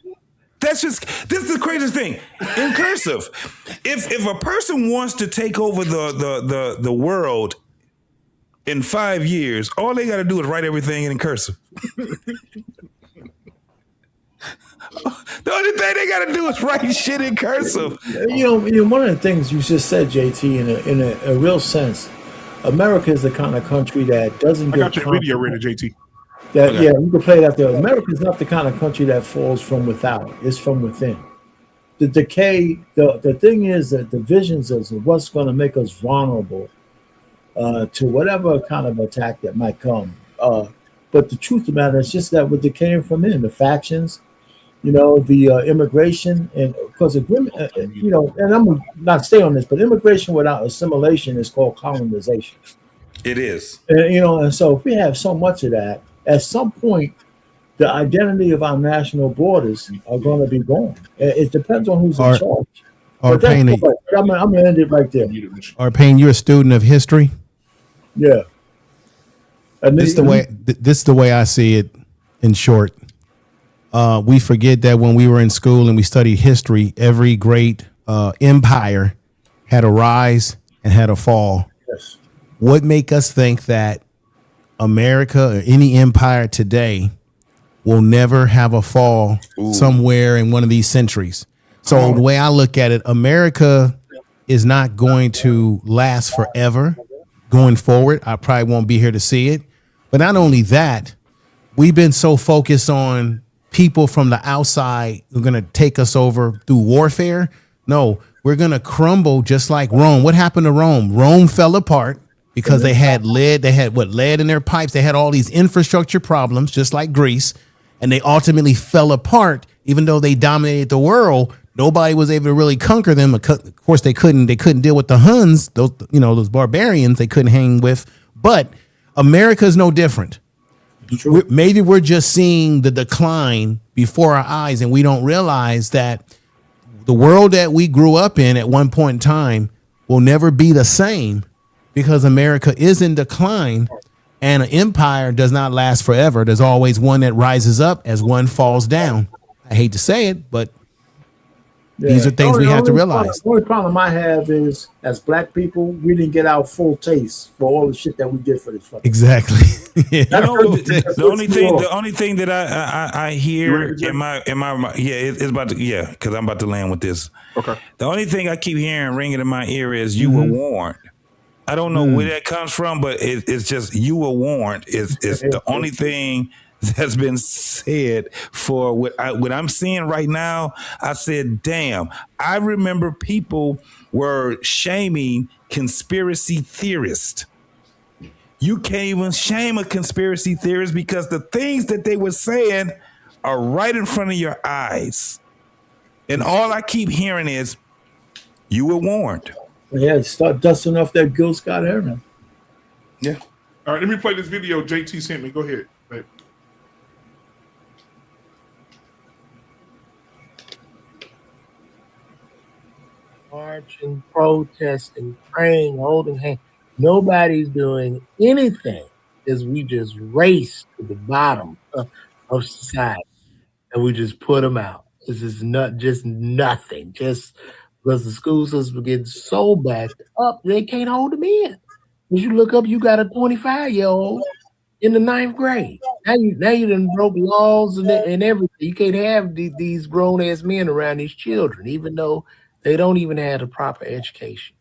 This is the craziest thing. In cursive, if a person wants to take over the world in 5 years, all they got to do is write everything in cursive. The only thing they got to do is write shit in cursive. You know, one of the things you just said, JT, in a real sense, America is the kind of country that doesn't. I got your video ready, JT. That okay. Yeah, we can play that there. America is not the kind of country that falls from without; it's from within. The decay, the thing is that the visions of what's going to make us vulnerable to whatever kind of attack that might come. But the truth of the matter is just that we're decaying from in the factions, you know, the immigration, and because agreement, you know, and I'm gonna not stay on this, but immigration without assimilation is called colonization. It is, and, you know, and so if we have so much of that, at some point, the identity of our national borders are going to be gone. It depends on who's in charge. Payne, I'm going to end it right there. Payne, you're a student of history. Yeah. And this is the way I see it. In short, we forget that when we were in school and we studied history, every great empire had a rise and had a fall. Yes. What make us think that America or any empire today will never have a fall somewhere in one of these centuries? So the way I look at it, America is not going to last forever going forward. I probably won't be here to see it. But not only that, we've been so focused on people from the outside who are going to take us over through warfare. No, we're going to crumble just like Rome. What happened to Rome? Rome fell apart because they had lead. They had lead in their pipes. They had all these infrastructure problems, just like Greece. And they ultimately fell apart, even though they dominated the world. Nobody was able to really conquer them. Of course, they couldn't deal with the Huns, those barbarians they couldn't hang with. But America is no different. Maybe we're just seeing the decline before our eyes, and we don't realize that the world that we grew up in at one point in time will never be the same, because America is in decline, and an empire does not last forever. There's always one that rises up as one falls down. I hate to say it, but these are things we have to realize. The only problem I have is, as black people, we didn't get our full taste for all the shit that we did for this fucking. Exactly. Yeah. The only thing that I hear in my it's about to, because I'm about to land with this. Okay. The only thing I keep hearing ringing in my ear is "you were warned." I don't know where that comes from, but it's just "you were warned." It's the only thing that's been said for what I'm seeing right now. I said, damn, I remember people were shaming conspiracy theorists. You can't even shame a conspiracy theorist because the things that they were saying are right in front of your eyes. And all I keep hearing is, you were warned. Yeah, start dusting off that Gil Scott hair now. Yeah. All right, let me play this video JT sent me. Go ahead. Babe. Marching, protesting, praying, holding hands. Nobody's doing anything as we just race to the bottom of society and we just put them out. This is not just nothing. Just because the school system gets so backed up, they can't hold them in. As you look up, you got a 25-year-old in the 9th grade. Now you done broke laws and everything. You can't have these grown-ass men around these children, even though they don't even have the proper education.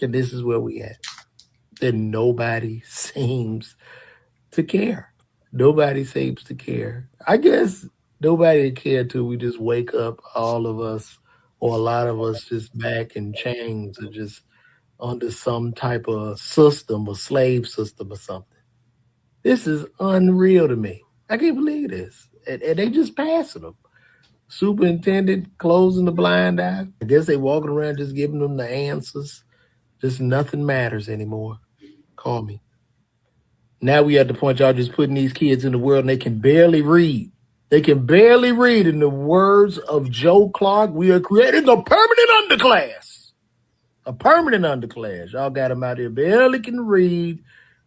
And this is where we at. Then nobody seems to care. Nobody seems to care. I guess nobody care till we just wake up, all of us, or a lot of us just back in chains or just under some type of system, a slave system or something. This is unreal to me. I can't believe this. And they just passing them. Superintendent closing the blind eye. I guess they walking around just giving them the answers. Just nothing matters anymore. Call me. Now we at the point y'all just putting these kids in the world and they can barely read. They can barely read. In the words of Joe Clark, we are creating a permanent underclass. A permanent underclass. Y'all got them out here barely can read.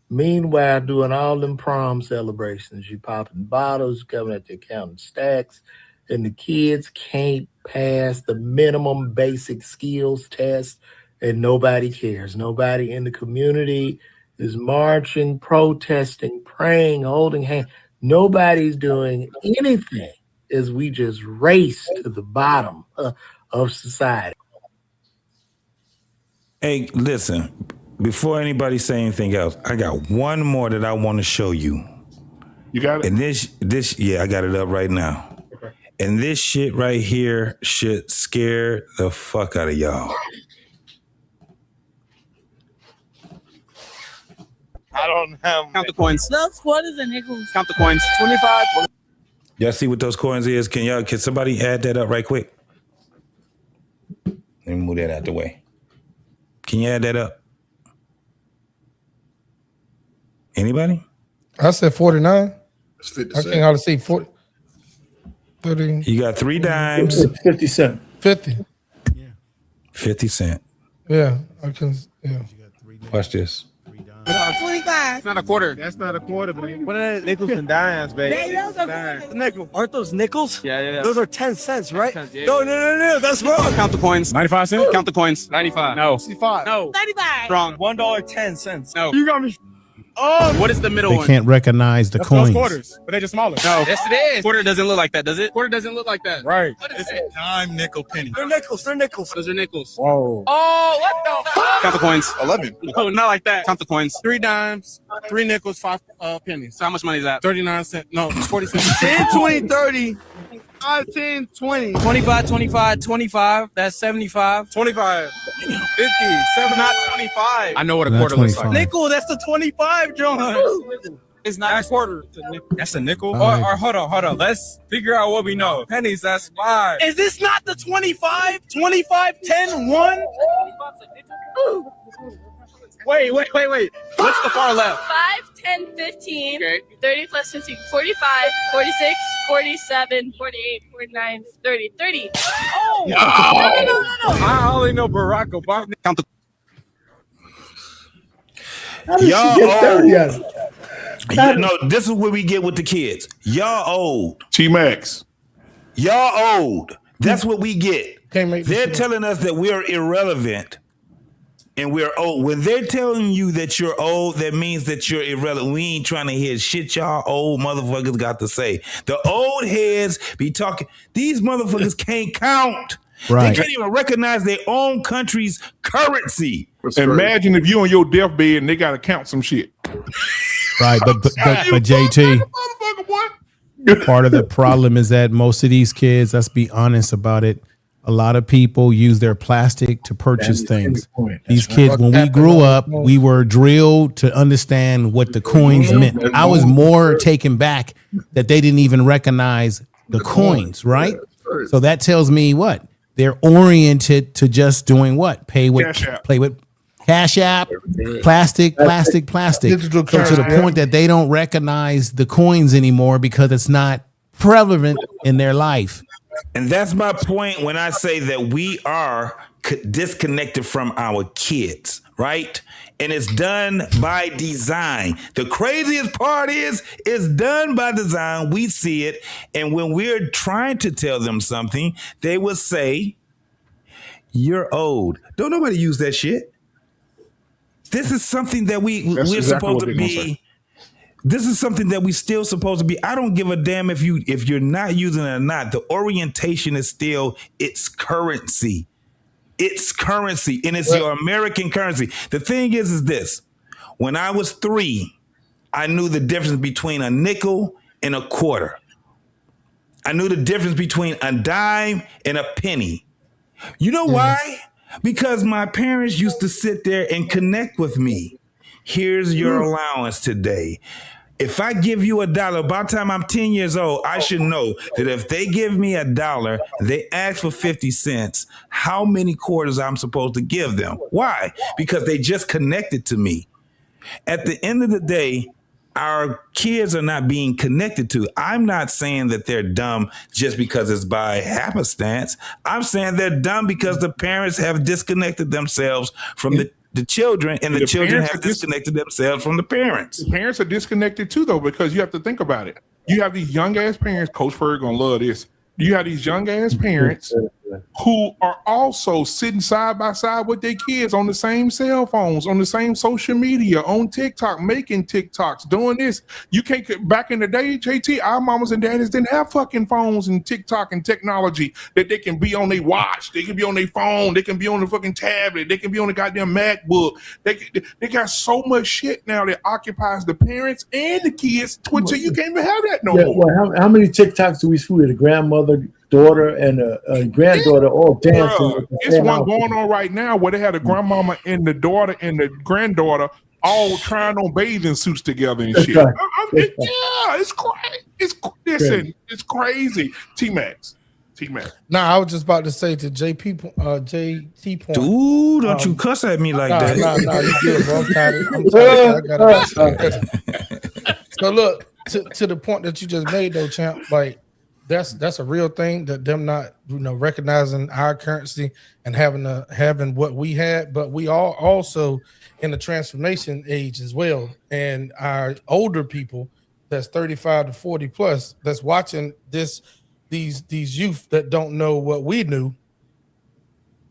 Meanwhile, doing all them prom celebrations. You popping bottles, coming at the counting stacks, and the kids can't pass the minimum basic skills test, and nobody cares. Nobody in the community is marching, protesting, praying, holding hands. Nobody's doing anything as we just race to the bottom of society. Hey, listen, before anybody say anything else, I got one more that I want to show you. You got it? And this, yeah, I got it up right now. Okay. And this shit right here should scare the fuck out of y'all. I don't have. Count the coins. Those quarters and nickels. Count the coins. 25. Y'all see what those coins is? Can somebody add that up right quick? Let me move that out the way. Can you add that up? Anybody? I said 49. It's 50 I cents. can't hardly see 40. 30. You got 3 dimes. 50 cents. 50. 50 cents. Yeah, I can. Yeah. Watch this. 25. It's not a quarter. That's not a quarter, baby. What are nickels and dimes, baby? They those are Dimes. nickel. Aren't those nickels? Yeah. Those are 10 cents, right? 10 cents, yeah. No, that's wrong. Count the coins. 95 cents? Count the coins. 95. No. 65. No. 95. Wrong. $1.10. No. You got me. Oh, what is the middle They one? can't recognize the That's coins. those quarters, but they're just smaller. No. Yes, it is. Quarter doesn't look like that, does it? Quarter doesn't look like that. Right. What is it? Dime, nickel, penny. They're nickels. Those are nickels. Whoa. Oh, what the fuck? Count the coins. 11. No, not like that. Count the coins. 3 dimes, 3 nickels, 5 pennies. So how much money is that? 39 cents. No, it's 40 cents. 10, 20, 30. 5, 10, 20. 25, 25, 25. That's 75. 25. 50. 7, not 25. I know what a Not quarter looks 25. like. Nickel, that's the 25, John. It's not a quarter. That's a nickel. Five. Or hold on. Let's figure out what we know. Pennies, that's 5. Is this not the 25? 25, 10, 1? Wait. What's the far left? 5, 10, 15. Okay. 30 plus 15. 45, 46, 47, 48, 49, 30. 30. Oh! No. I only know Barack Obama. Count the How did Y'all she get 30 out of it? Yeah, no, this is what we get with the kids. Y'all old. T-Max. Y'all old. That's what we get. Can't make this They're shit telling us that we're irrelevant and we're old. When they're telling you that you're old, that means that you're irrelevant. We ain't trying to hear shit y'all old motherfuckers got to say. The old heads be talking. These motherfuckers can't count. Right. They can't even recognize their own country's currency. Imagine if you on your deathbed and they got to count some shit. Right, but JT, part of the problem is that most of these kids, let's be honest about it, a lot of people use their plastic to purchase things. These kids, when we grew up, we were drilled to understand what the coins meant. I was more taken back that they didn't even recognize the coins, right? So that tells me what? They're oriented to just doing what? Play with Cash App, plastic. Digital So to the point that they don't recognize the coins anymore because it's not prevalent in their life. And that's my point when I say that we are disconnected from our kids, right? And it's done by design. The craziest part is it's done by design. We see it. And when we're trying to tell them something, they will say, you're old. Don't nobody use that shit. This is something that we're exactly supposed what to they're gonna be. say. This is something that we still supposed to be. I don't give a damn if you're not using it or not. The orientation is still its currency. It's currency, and it's your American currency. The thing is this. When I was 3, I knew the difference between a nickel and a quarter. I knew the difference between a dime and a penny. You know why? Because my parents used to sit there and connect with me. Here's your allowance today. If I give you $1, by the time I'm 10 years old, I should know that if they give me $1, they ask for 50 cents, how many quarters I'm supposed to give them. Why? Because they just connected to me. At the end of the day, our kids are not being connected to. I'm not saying that they're dumb just because it's by happenstance. I'm saying they're dumb because the parents have disconnected themselves from the children, and the children have disconnected themselves from the parents. The parents are disconnected too, though, because you have to think about it. You have these young ass parents. Coach Ferg gonna love this. You have these young ass parents who are also sitting side by side with their kids on the same cell phones, on the same social media, on TikTok, making TikToks, doing this. You can't. Back in the day, JT, our mamas and daddies didn't have fucking phones and TikTok and technology that they can be on their watch, they can be on their phone, they can be on the fucking tablet, they can be on the goddamn MacBook. They got so much shit now that occupies the parents and the kids. Twitter, you can't even have that no more. Well, how many TikToks do we see with a grandmother, daughter, and a granddaughter all dancing? It's one going on right now where they had a grandmama and the daughter and the granddaughter all trying on bathing suits together and shit. Right. Yeah, it's crazy. It's crazy. T-Max. Nah, I was just about to say to JT point. Dude, don't you cuss at me like that. Nah, you good, bro. I'm tired. I gotta So look, to the point that you just made though, champ, like that's a real thing, that them not recognizing our currency and having what we had, but we are also in the transformation age as well. And our older people that's 35 to 40 plus that's watching these youth that don't know what we knew,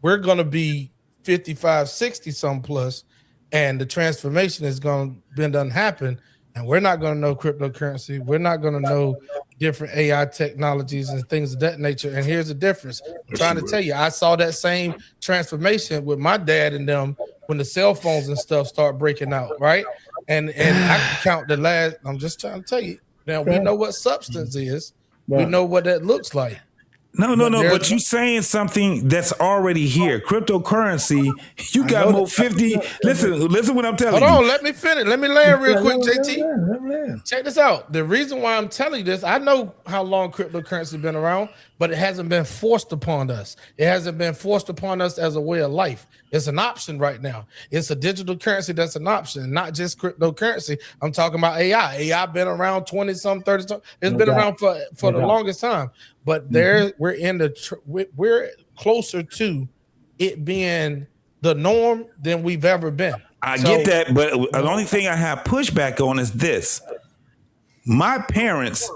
we're gonna be 55, 60 some plus, and the transformation is gonna done happen. And we're not going to know cryptocurrency. We're not going to know different AI technologies and things of that nature. And here's the difference. I'm trying to tell you, I saw that same transformation with my dad and them when the cell phones and stuff start breaking out, right? And I can count the last. I'm just trying to tell you. Now we know what substance is. We know what that looks like. No, but you saying something that's already here. Cryptocurrency, you got more 50. Listen what I'm telling you. Hold on, let me finish. Let me land real quick, JT. Check this out. The reason why I'm telling you this, I know how long cryptocurrency has been around, but it hasn't been forced upon us. It hasn't been forced upon us as a way of life. It's an option right now. It's a digital currency that's an option, not just cryptocurrency. I'm talking about AI. AI been around 20 some, 30 some. It's been around for the longest time. But we're closer to it being the norm than we've ever been. I get that, but the only thing I have pushback on is this. My parents,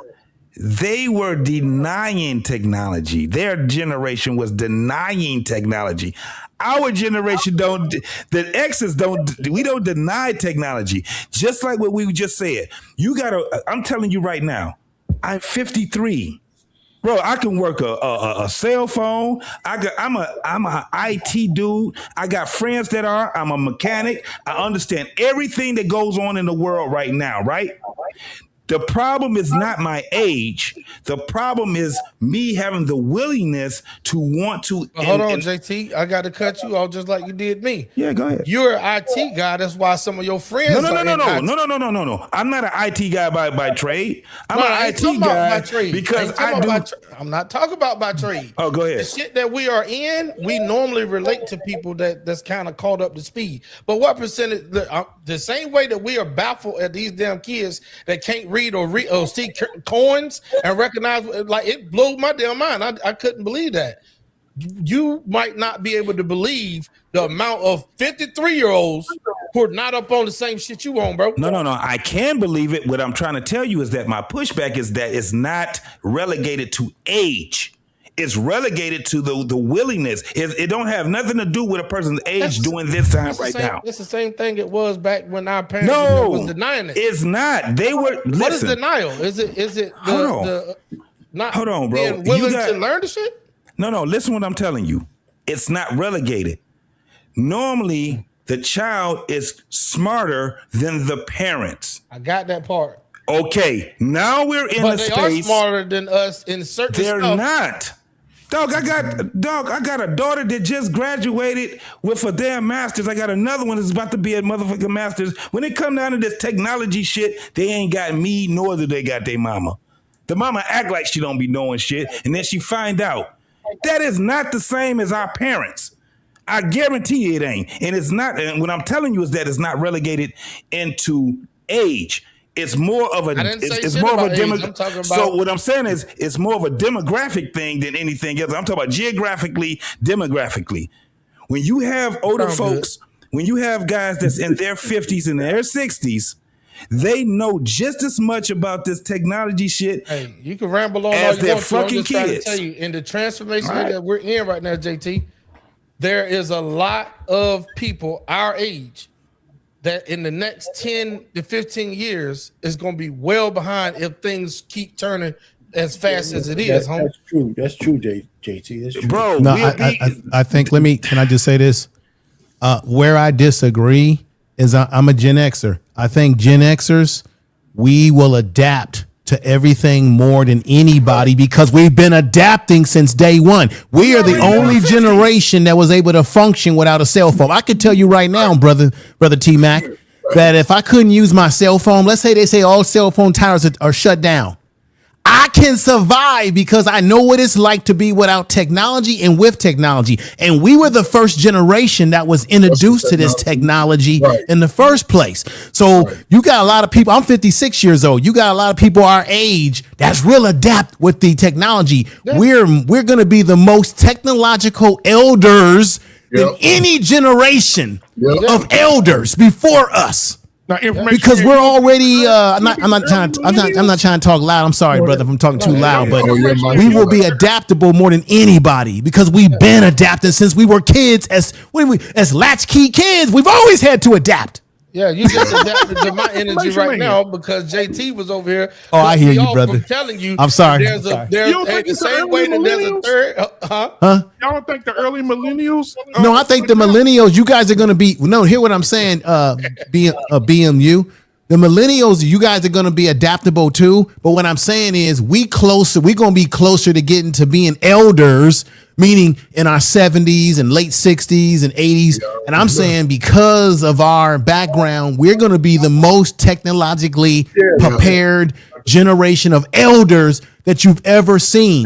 they were denying technology. Their generation was denying technology. Our generation the X's we don't deny technology. Just like what we just said. I'm telling you right now, I'm 53. Bro, I can work a cell phone. I'm a IT dude. I got friends that are. I'm a mechanic. I understand everything that goes on in the world right now, right? The problem is not my age. The problem is me having the willingness to want to. Hold on, JT. I got to cut you off just like you did me. Yeah, go ahead. You're an IT guy. That's why some of your friends. No. I'm not an IT guy by trade. I'm an IT guy by trade because I'm not talking about by trade. Oh, go ahead. The shit that we are in, we normally relate to people that's kind of caught up to speed. But what percentage? The same way that we are baffled at these damn kids that can't read or see coins and recognize, like, it blew my damn mind. I couldn't believe that. You might not be able to believe the amount of 53-year-olds who are not up on the same shit you on, bro. No. I can believe it. What I'm trying to tell you is that my pushback is that it's not relegated to age. It's relegated to the willingness. It don't have nothing to do with a person's age doing this time right now. It's the same thing it was back when our parents was denying it. It's not. They were. What is denial? Is it Hold on, bro. Being willing to learn the shit? No. Listen what I'm telling you. It's not relegated. Normally, the child is smarter than the parents. I got that part. Okay, now we're in a space. But they are smarter than us in certain stuff. They're not. Dog, I got a daughter that just graduated with a damn master's. I got another one that's about to be a motherfucking master's. When it come down to this technology shit, they ain't got me, nor do they got their mama. The mama act like she don't be knowing shit, and then she find out. That is not the same as our parents. I guarantee you it ain't. And it's not, and what I'm telling you is that it's not relegated into age. it's more of a. I didn't say It's shit more of a about age. I'm talking about. So what I'm saying is, it's more of a demographic thing than anything else. I'm talking about geographically, demographically. When you have older folks, when you have guys that's in their 50s and their 60s, they know just as much about this technology shit. Hey, you can ramble on as all you their want to. I'm fucking just trying to kids. tell you, in the transformation that we're in right now, JT, there is a lot of people our age that in the next 10 to 15 years is going to be well behind if things keep turning as fast as it is. That's true. That's true, JT. That's true. Bro, No, I think. Can I just say this? Where I disagree is I'm a Gen Xer. I think Gen Xers, we will adapt to everything more than anybody because we've been adapting since day one. We are the only generation that was able to function without a cell phone. I could tell you right now, brother T-Mac, that if I couldn't use my cell phone, let's say they say all cell phone towers are shut down, I can survive because I know what it's like to be without technology and with technology. And we were the first generation that was introduced to this technology in the first place. So you got a lot of people, I'm 56 years old. You got a lot of people our age that's real adept with the technology. We're going to be the most technological elders than any generation of elders before us. Now, because we're already I'm not trying to talk loud. I'm sorry, brother, if I'm talking too loud, but we will be adaptable more than anybody because we've been adapting since we were kids as latchkey kids. We've always had to adapt. Yeah, you just adapted to my energy right now because JT was over here. Oh, I hear you, brother. Telling you, I'm sorry. There's the same way that there's a third. Huh? Y'all don't think the early millennials? No, I think the millennials, you guys are going to be, no, hear what I'm saying, BMU. The millennials, you guys are going to be adaptable too. But what I'm saying is we're going to be closer to getting to being elders, meaning in our 70s and late 60s and 80s. And I'm saying because of our background, we're going to be the most technologically prepared generation of elders that you've ever seen.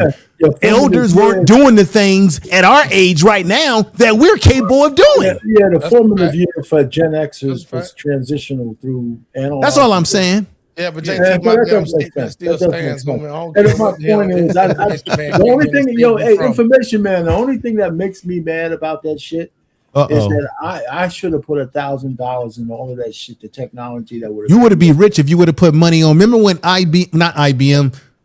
Elders weren't doing the things at our age right now that we're capable of doing. Yeah, the formative year for Gen Xers was transitional through analog. That's all I'm saying. Yeah, but JT, my damn statement still stands. And my point is, the only thing, information, man, the only thing that makes me mad about that shit is that I should have put $1,000 in all of that shit, the technology that would. You would have been rich if you would have put money on. Remember when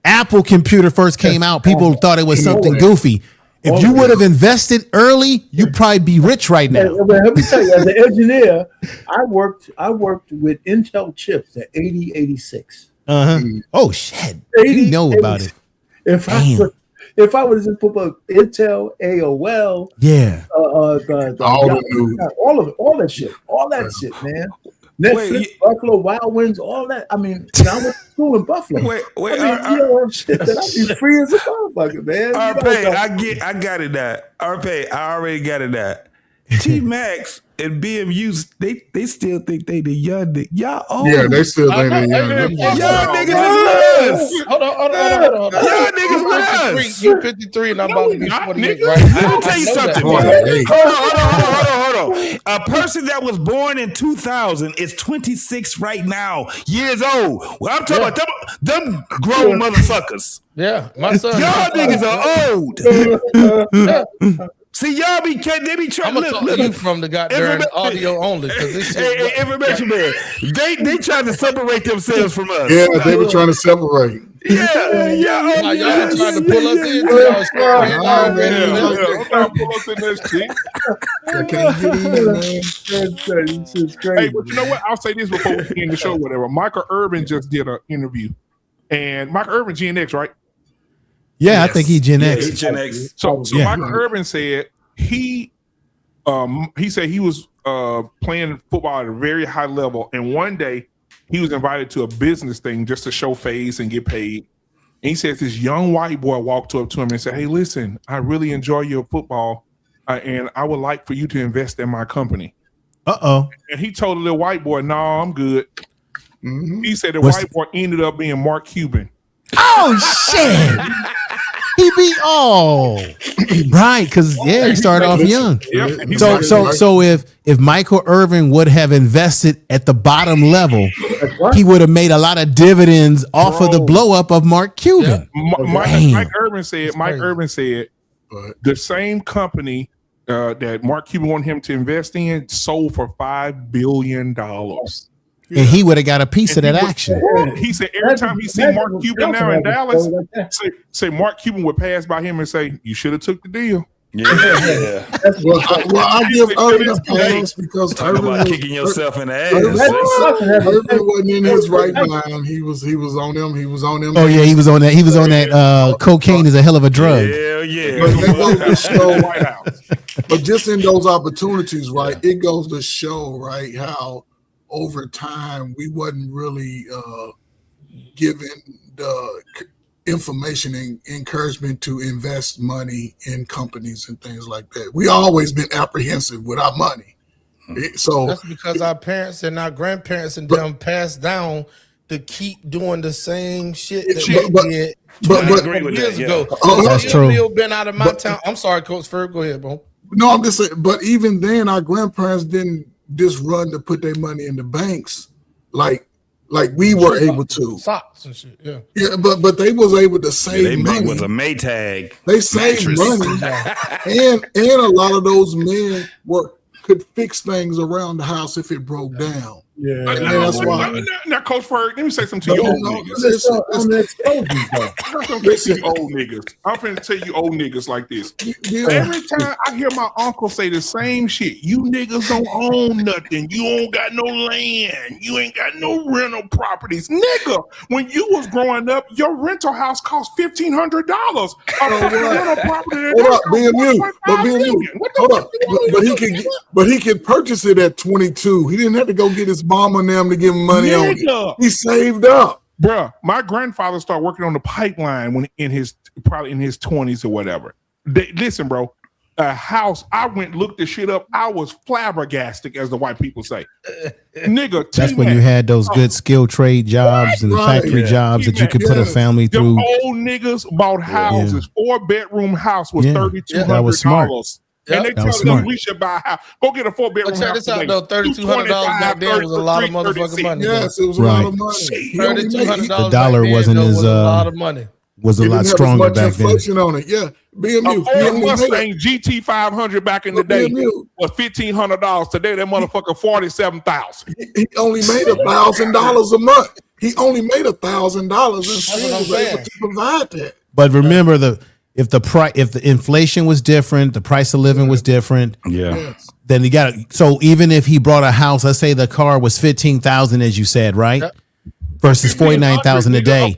Apple computer first came out, people thought it was something goofy. If you would have invested early, you'd probably be rich right now. Let me tell you, as an engineer, I worked with Intel chips at 8086. Oh shit! You know about it. If I would have just put Intel, AOL, all that shit, man. Netflix, Buffalo Wild Wings, all that. I mean, I went to school in Buffalo. Shit that I'd be free as a motherfucker, man. I got it now. I already got it now. T-Max and BMU, they still think they the young nigga. Y'all old. Yeah, they still think they young. Y'all niggas is us. Hold on. Y'all niggas with us. You 53 and I'm about to be 48, right? Let me tell you something. Hold on. A person that was born in 2000 is 26 right now, years old. Well, I'm talking about them grown motherfuckers. Yeah, my son. Y'all niggas are old. See, y'all they be trying to look you from the goddamn audio only. Information man. They trying to separate themselves from us. Yeah, they were trying to separate. Y'all trying to pull us in. Pull us in this shit. I can't get in, man. This is crazy. Hey, but you know what? I'll say this before we end the show, whatever. Michael Irvin just did an interview. And Michael Irvin, Gen X, right? Yeah, yes. I think he's Gen X. He's Gen X. So Michael Irvin said he said he was playing football at a very high level, and one day he was invited to a business thing just to show face and get paid. And he says this young white boy walked up to him and said, "Hey, listen, I really enjoy your football, and I would like for you to invest in my company." And he told the little white boy, "No, I'm good." He said the white boy ended up being Mark Cuban. Oh shit! He be right, because he started off young. So if Michael Irvin would have invested at the bottom level, he would have made a lot of dividends off of the blow up of Mark Cuban. Mike Irvin said the same company that Mark Cuban wanted him to invest in sold for $5 billion. And he would have got a piece of that action. He said every time he see Mark Cuban now in Dallas, say Mark Cuban would pass by him and say, "You should have took the deal." Yeah. Well, I give Irvin a pass because Talk about kicking yourself in the ass. Irvin wasn't in his right mind. He was on them. He was on them. Oh yeah, he was on that. He was on that. Cocaine is a hell of a drug. Hell yeah. But that goes to show, but just in those opportunities, right? It goes to show, right, how over time we wasn't really given the information and encouragement to invest money in companies and things like that. We always been apprehensive with our money. So that's because our parents and our grandparents and them passed down to keep doing the same shit that we did. But years ago. That's true. Been out of my town. I'm sorry, Coach Ferg. Go ahead, bro. No, I'm just saying. But even then, our grandparents didn't just run to put their money in the banks like we were able to. Socks and shit. Yeah, but they was able to save money. Was a Maytag. They saved money, and a lot of those men could fix things around the house if it broke down. Yeah, that's why. Now, Coach Ferg, let me say something to you old niggas. Listen, old niggas. I'm finna tell you old niggas like this. Every time I hear my uncle say the same shit, you niggas don't own nothing. You don't got no land. You ain't got no rental properties. Nigga, when you was growing up, your rental house cost $1,500. Rental property. Hold up, hold up. But he could purchase it at 22. He didn't have to go get his mom and them to give him money on it. He saved up. Bruh, my grandfather started working on the pipeline when probably in his 20s or whatever. Listen, bro, a house, I went looked the shit up. I was flabbergasted, as the white people say. Nigga, that's when you had those good skilled trade jobs and the factory jobs that you could put a family through. The old niggas bought houses. 4-bedroom house was $3,200. That was smart. And they tell us we should buy a house. Go get a 4-bedroom check house. This out though, $3,200 back then was a lot of motherfucking money. Yes, it was a lot of money. $3,200. The dollar wasn't as a lot of money. Was a lot stronger back then. On it. Yeah, BMU. A Mustang GT 500 back in the day was $1,500. Today that motherfucker $47,000. He only made $1,000 a month. He only made $1,000 and still was able to provide that. But remember if the inflation was different, the price of living was different. Yeah. Then you got so even if he brought a house, let's say the car was $15,000, as you said, right? Versus $49,000 a day.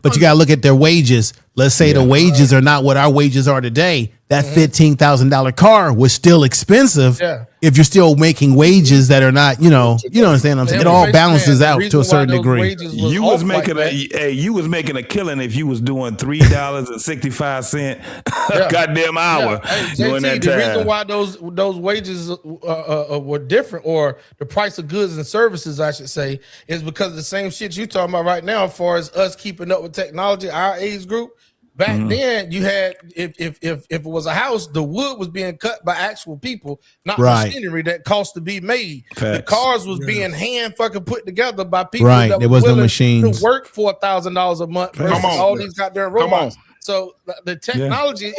But you got to look at their wages. Let's say the wages are not what our wages are today. That $15,000 car was still expensive. If you're still making wages that are not, you know what I'm saying? It all balances out to a certain degree. You was making a killing if you was doing $3.65 goddamn hour during that time. The reason why those wages were different, or the price of goods and services, I should say, is because of the same shit you talking about right now, as far as us keeping up with technology, our age group. Back then, you had if it was a house, the wood was being cut by actual people, not machinery that cost to be made. Facts. The cars was being hand fucking put together by people that there was no willing machines to work for $1,000 a month versus all these goddamn robots. So the technology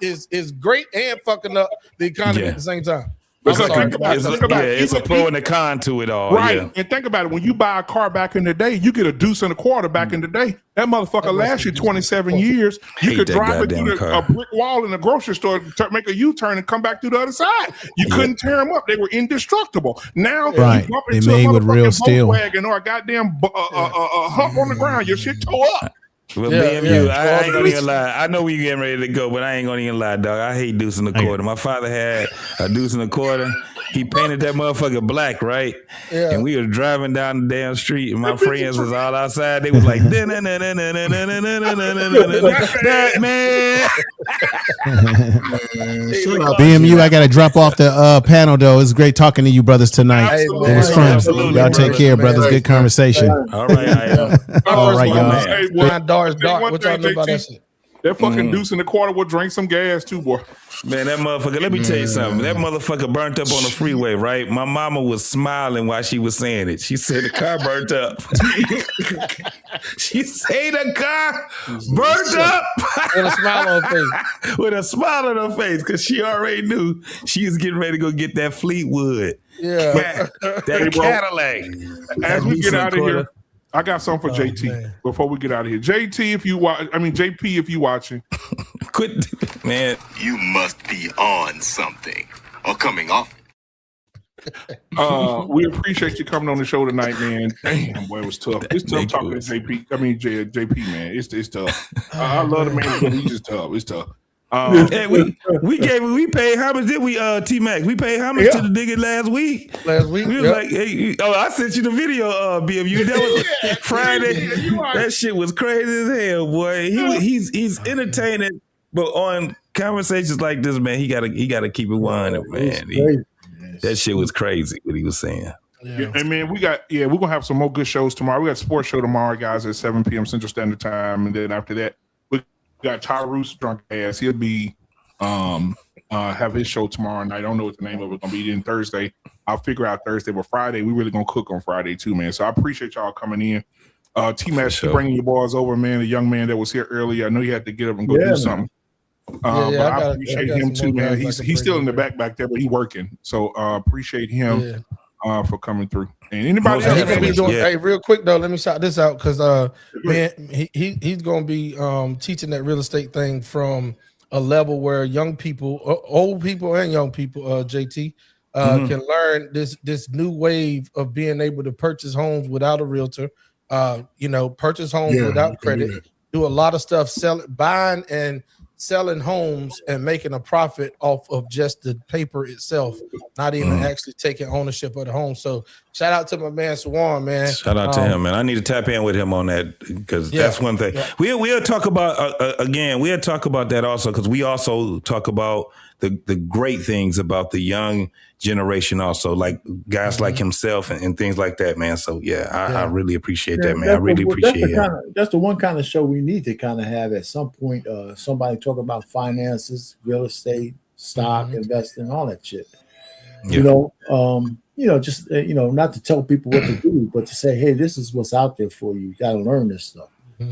is great and fucking up the economy at the same time. It's a pro and a con to it all. Right. Yeah. And think about it. When you buy a car back in the day, you get a deuce and a quarter back in the day. That motherfucker lasts you 27 years. You could drive it through a brick wall in the grocery store, make a U-turn and come back through the other side. You couldn't tear them up. They were indestructible. Now you bump into a motherfucking Volkswagen or a goddamn hump on the ground, your shit tore up. Well, BMU, I ain't gonna even lie. I know we getting ready to go, but I ain't gonna even lie, dog. I hate deuce and a quarter. My father had a deuce and a quarter. He painted that motherfucker black, right? Yeah. And we were driving down the damn street, and my friends was all outside. They was like, Batman. BMU, I gotta drop off the panel though. It's great talking to you brothers tonight. It was fun. Absolutely. Y'all take care, brothers. Good conversation. All right, all right, y'all. Dark. What y'all know about that shit? That fucking deuce in the quarter will drink some gas too, boy. Man, that motherfucker, let me tell you something. That motherfucker burnt up on the freeway, right? My mama was smiling while she was saying it. She said the car burnt up. She said the car burnt up. With a smile on her face. With a smile on her face, because she already knew she was getting ready to go get that Fleetwood. Yeah. That Hey, bro, Cadillac. As we get out of here, I got something for JT man. before we get out of here. JT, if you watch, JP, if you watching, quit, man. You must be on something or coming off. We appreciate you coming on the show tonight, man. Damn, boy, it was tough. It's tough talking to JP. JP, man. It's tough. I love the man, but he's just tough. It's tough. Hey, we paid homage, did we, T-Mac? We paid homage to the nigga last week. We was like, hey, I sent you the video, BMU. That was Friday. That shit was crazy as hell, boy. He's entertaining, but on conversations like this, man, he gotta keep it 100, man. That shit was crazy what he was saying. Yeah, and man, we're gonna have some more good shows tomorrow. We got a sports show tomorrow, guys, at 7 p.m. Central Standard Time, and then after that, we got Tyrus drunk ass. He'll be have his show tomorrow night. I don't know what the name of it's gonna be. Then Thursday, I'll figure out Thursday, but Friday we really gonna cook on Friday too, man. So I appreciate y'all coming in. T-Mac, bringing your boys over, man. The young man that was here earlier. I know you had to get up and go do something. But I appreciate him too, man. He's still in the back there, but he's working. So appreciate him for coming through. And anybody else? Hey, real quick though, let me shout this out because man, he's gonna be teaching that real estate thing from a level where young people, old people and young people, JT, can learn this new wave of being able to purchase homes without a realtor. Purchase homes without credit. Do a lot of stuff, buying and selling homes and making a profit off of just the paper itself, not even actually taking ownership of the home. So shout out to my man Swan, man. Shout out to him, man. I need to tap in with him on that because that's one thing. Yeah. We'll talk about we'll talk about that also because we also talk about the great things about the young generation also, like guys like himself and things like that, man. So I really appreciate that, man. I really appreciate it. That's the one kind of show we need to kind of have at some point. Somebody talk about finances, real estate, stock, investing, all that shit. Yeah. Just not to tell people what to do, but to say, hey, this is what's out there for you. You got to learn this stuff. All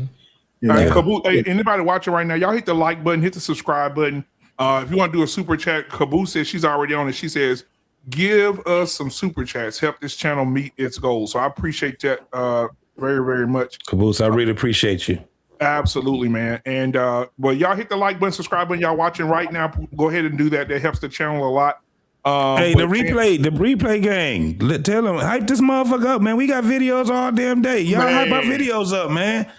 right, Caboose, hey, anybody watching right now, y'all hit the like button, hit the subscribe button. If you want to do a super chat, Caboose says she's already on it. She says, give us some super chats, help this channel meet its goals. So I appreciate that very, very much. Caboose, I really appreciate you. Absolutely, man. And well, y'all hit the like button, subscribe button. Y'all watching right now, go ahead and do that. That helps the channel a lot. Hey, the replay gang. Tell them, hype this motherfucker up, man. We got videos all damn day. Y'all hype our videos up, man.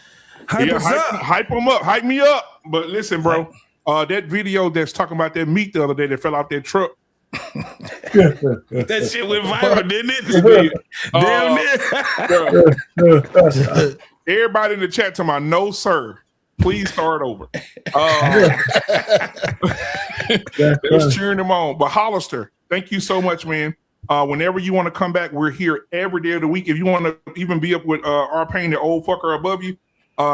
Hype us up. Hype them up. Hype me up. But listen, bro, that video that's talking about that meat the other day that fell out that truck. That shit went viral, didn't it? Damn near. Everybody in the chat to my no sir. Please start over. Let's cheering them on. But Hollister, thank you so much, man. Whenever you want to come back, we're here every day of the week. If you want to even be up with our pain, the old fucker above you,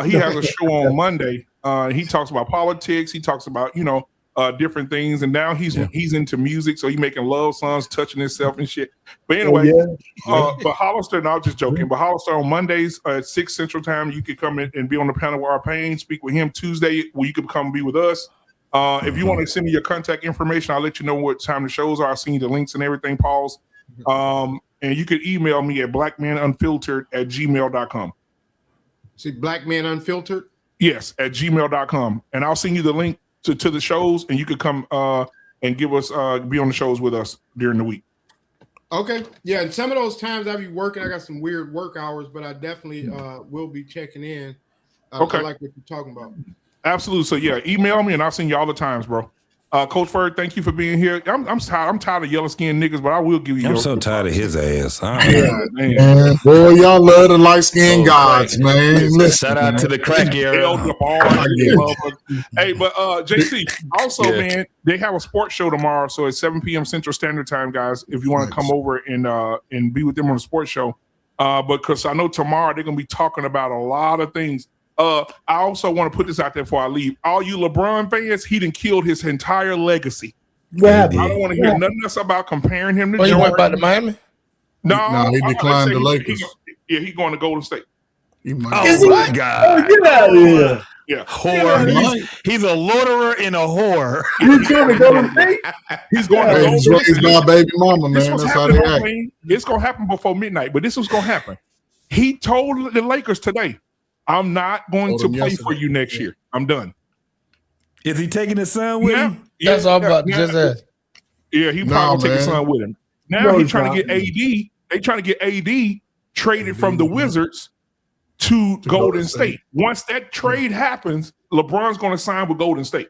he has a show on Monday. He talks about politics. He talks about, different things. And now he's into music. So he's making love songs, touching himself and shit. But anyway, but Hollister, no, I'm just joking. But Hollister on Mondays at 6 Central Time, you could come in and be on the panel with our pain, speak with him. Tuesday, where you could come be with us. If you want to send me your contact information, I'll let you know what time the shows are. I'll send you the links and everything, Pauls. And you could email me at blackmanunfiltered@gmail.com. See, blackmanunfiltered? Yes, at gmail.com. And I'll send you the link to the shows, and you could come and give us be on the shows with us during the week. Okay. Yeah, and some of those times I'll be working. I got some weird work hours, but I definitely will be checking in. Okay. I like what you're talking about. Absolutely. So yeah, email me and I'll send you all the times, bro. Coach Ferg, thank you for being here. I'm tired of yellow skinned niggas, but I will give you. I'm so tired of his ass. Man, boy, y'all love the light skinned gods, man. Listen, shout out to the crack era. Hey, but JC, also, man, they have a sports show tomorrow, so it's 7 p.m. Central Standard Time, guys. If you want to come over and be with them on the sports show, because I know tomorrow they're gonna be talking about a lot of things. I also want to put this out there before I leave. All you LeBron fans, he done killed his entire legacy. I don't want to hear nothing else about comparing him to Jordan. You went back to Miami? No, he declined the Lakers. He's going to Golden State. He might. Oh my God! Get out of here. Yeah, whore. He's a loiterer and a whore. You trying to go to state? He's going to Hey, Golden he's State. raised by a baby mama, This man. was That's how they happening, act. man. It's going to happen before midnight, but this was going to happen. He told the Lakers today, I'm not going to play for you next year. I'm done. Is he taking his son with him? That's all about just ask. Yeah, he probably take his son with him. Now he's trying to get AD. They trying to get AD traded from the Wizards to Golden State. Once that trade happens, LeBron's going to sign with Golden State.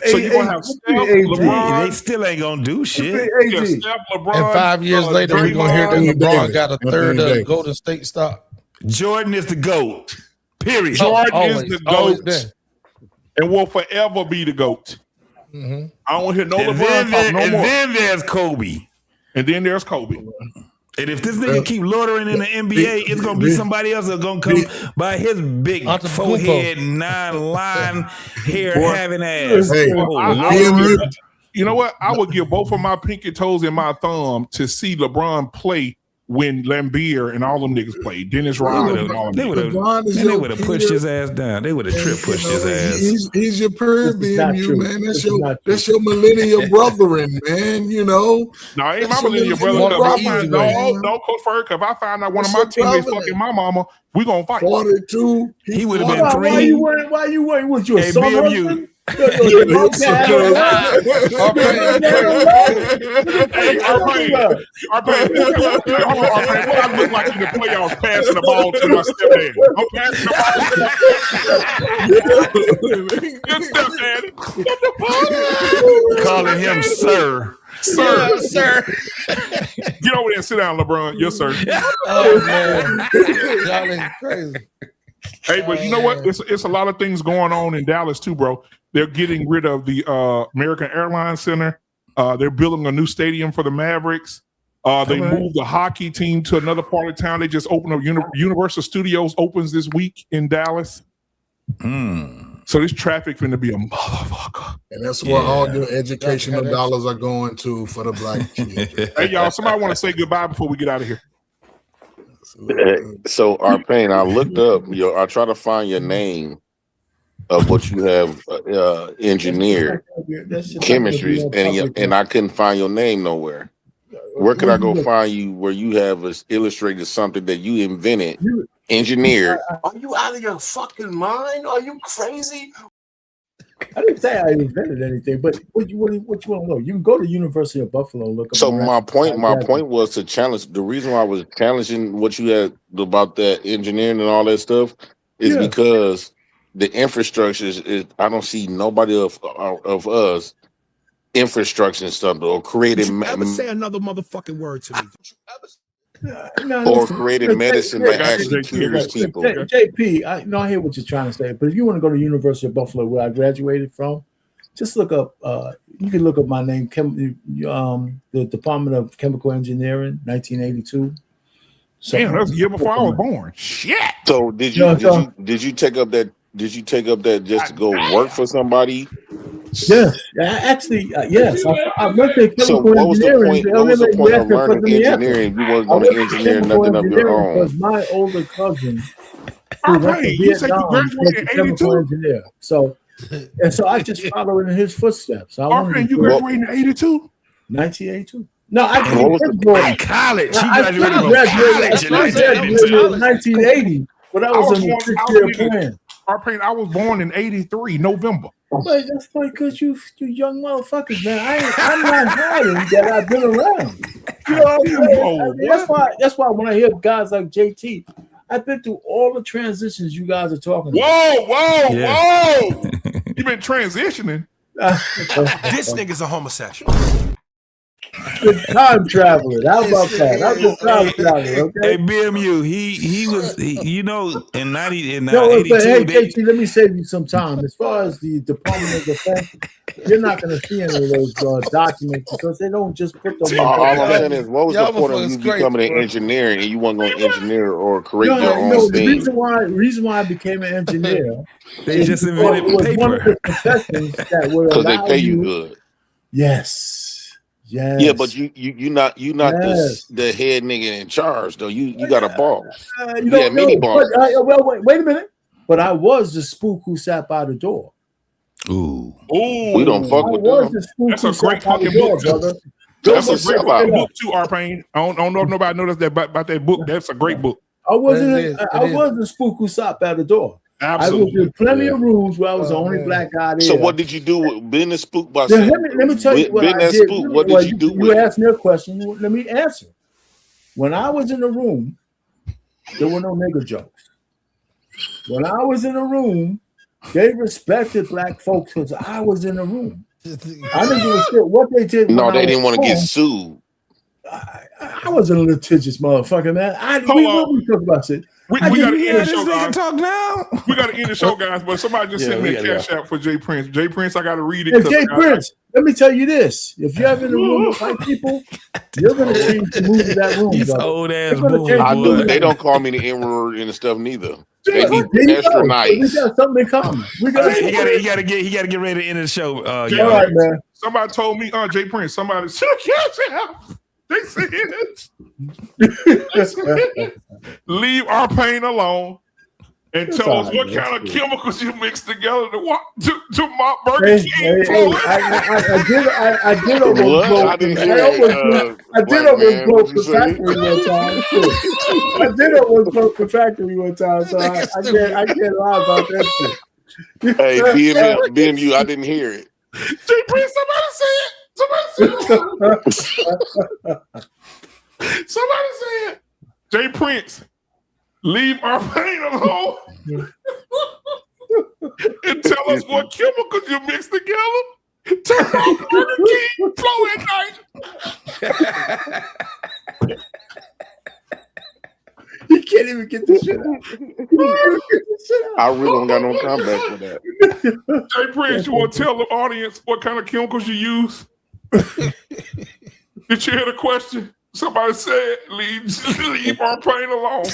So you're going to have Steph, LeBron. They still ain't gonna do shit. Yeah, Steph, LeBron. And 5 years later, we're going to hear that LeBron got a third of Davis. Golden State stock. Jordan is the GOAT. Period. Jordan Always, is the always GOAT been. and will forever be the GOAT. Mm-hmm. I don't want to hear no And LeBron talk no more. then there's Kobe. And then there's Kobe. And if this nigga keep loitering in the NBA, it's gonna be somebody else that's gonna come by his big forehead, 9-line hair having ass. Hey, You know what? I would give both of my pinky toes and my thumb to see LeBron play when Lambeer and all them niggas played. Dennis Rodman and all them They would niggas. have pushed his ass down. They would have trip pushed his ass. He's your BMU, man. That's That's your millennial brethren, man. You know. No, ain't my That's your millennial brother. millennial If I brethren, find, man. no, Coach Ferg, if I find out one of That's my your teammates brother. fucking my mama, we gonna fight. 42. He would have been Why 3. you worried? Why you worried? Was you a Hey, son BMU. husband? Hey, Arpain, what I look like in the playoffs passing the ball to my stepdad. I'm passing the ball. Good stepdad. Get the ball. Calling him sir. Sir. Yeah, sir. Get over there and sit down, LeBron. Yes, sir. Oh, man. Y'all is crazy. Hey, but you know what? It's a lot of things going on in Dallas too, bro. They're getting rid of the American Airlines Center. They're building a new stadium for the Mavericks. They moved the hockey team to another part of town. They just opened up Universal Studios opens this week in Dallas. So this traffic finna be a motherfucker. And that's where all your educational dollars are going to for the black kids. Hey, y'all, somebody want to say goodbye before we get out of here? So, Arpain, I looked up I try to find your name of what you have engineered chemistry, and I couldn't find your name nowhere. Where could I go find you where you have illustrated something that you invented, engineered? Are you out of your fucking mind? Are you crazy? I didn't say I invented anything, but what you want to know? You can go to University of Buffalo and look up. So my point was to challenge. The reason why I was challenging what you had about that engineering and all that stuff is because the infrastructure is I don't see nobody of us infrastructure and stuff or creating Ever say another motherfucking word to me? or creating medicine that actually cures people. JP, I hear what you're trying to say, but if you want to go to University of Buffalo, where I graduated from, just look up. You can look up my name, the Department of Chemical Engineering, 1982. Damn, that was the year before I was born. Shit. So did you take up that? Did you take up that just to go work for somebody? Yes, actually, yes. I went to chemical So what was the engineering. point? What was the point of learning engineering? You wasn't going to engineer nothing of your own. Because my older cousin, who went to Vietnam, was a chemical engineer. So I just followed in his footsteps. You graduated in 82? 1982. No, I graduated college. He graduated from college in 1980. But I was in the 6-year plan. I was born in 83, November. But that's because you young motherfuckers, man. I'm not hiding that I've been around. You know what I'm that's why when I hear guys like JT, I've been through all the transitions you guys are talking about. Whoa! You've been transitioning. This nigga's a homosexual. Time traveling. How about that? I'm just time traveling. Okay. Hey, BMU, he was in 82. But hey, JT, let me save you some time. As far as the Department of Defense, you're not going to see any of those documents because they don't just put them on. All I'm saying is, what was the point of you becoming an engineer and you weren't going to engineer or create your own the thing? reason why I became an engineer, they just invented was paper. one of the professions that would Because they allow pay you good. Yes. Yeah, but you not the head nigga in charge though. You got a boss. Many bosses. Well, wait a minute. But I was the spook who sat by the door. Ooh. We don't fuck with them. That's a great fucking book, brother. That's a great fucking book too, R-Pain. I don't know if nobody knows that about that book. That's a great book. I was the spook who sat by the door. Absolutely. I was in plenty of rooms where I was the only black guy there. So what did you do with being a spook by let me tell you what I did. Spook, what did you do with You asked me a question. Let me answer. When I was in the room, there were no nigger jokes. When I was in the room, they respected black folks because I was in the room. I didn't give a shit what they did. No, they didn't want to get sued. I wasn't a litigious motherfucker, man. We talk about shit. We got to end the this show, nigga guys. talk now. We got to end the show, guys. But somebody just sent me a cash out for Jay Prince. Jay Prince, I got to read it. Hey, Jay Prince, let me tell you this: if you're ever in a room with white people, you're gonna change the mood of that room. He's old ass boy. I do. They don't call me the N-word and stuff neither. They be extra nice. We got something in common. He gotta get ready to end the show. All right, man. Somebody told me, Jay Prince. Somebody said, they said, leave our pain alone and tell us what kind of chemicals you mix together to mop Burger King. I did almost blow the factory one time. I did almost blow the factory one time, so I can't lie about that shit. Hey, BMU, I didn't hear it. Jay Prince, somebody say it. Somebody said, Jay Prince, leave our pain alone and tell us what chemicals you mix together to help Burger King flow at night. You can't even get the shit out. I really don't got no comeback for that. Jay Prince, you want to tell the audience what kind of chemicals you use? Did you hear the question? Somebody said, leave our pain alone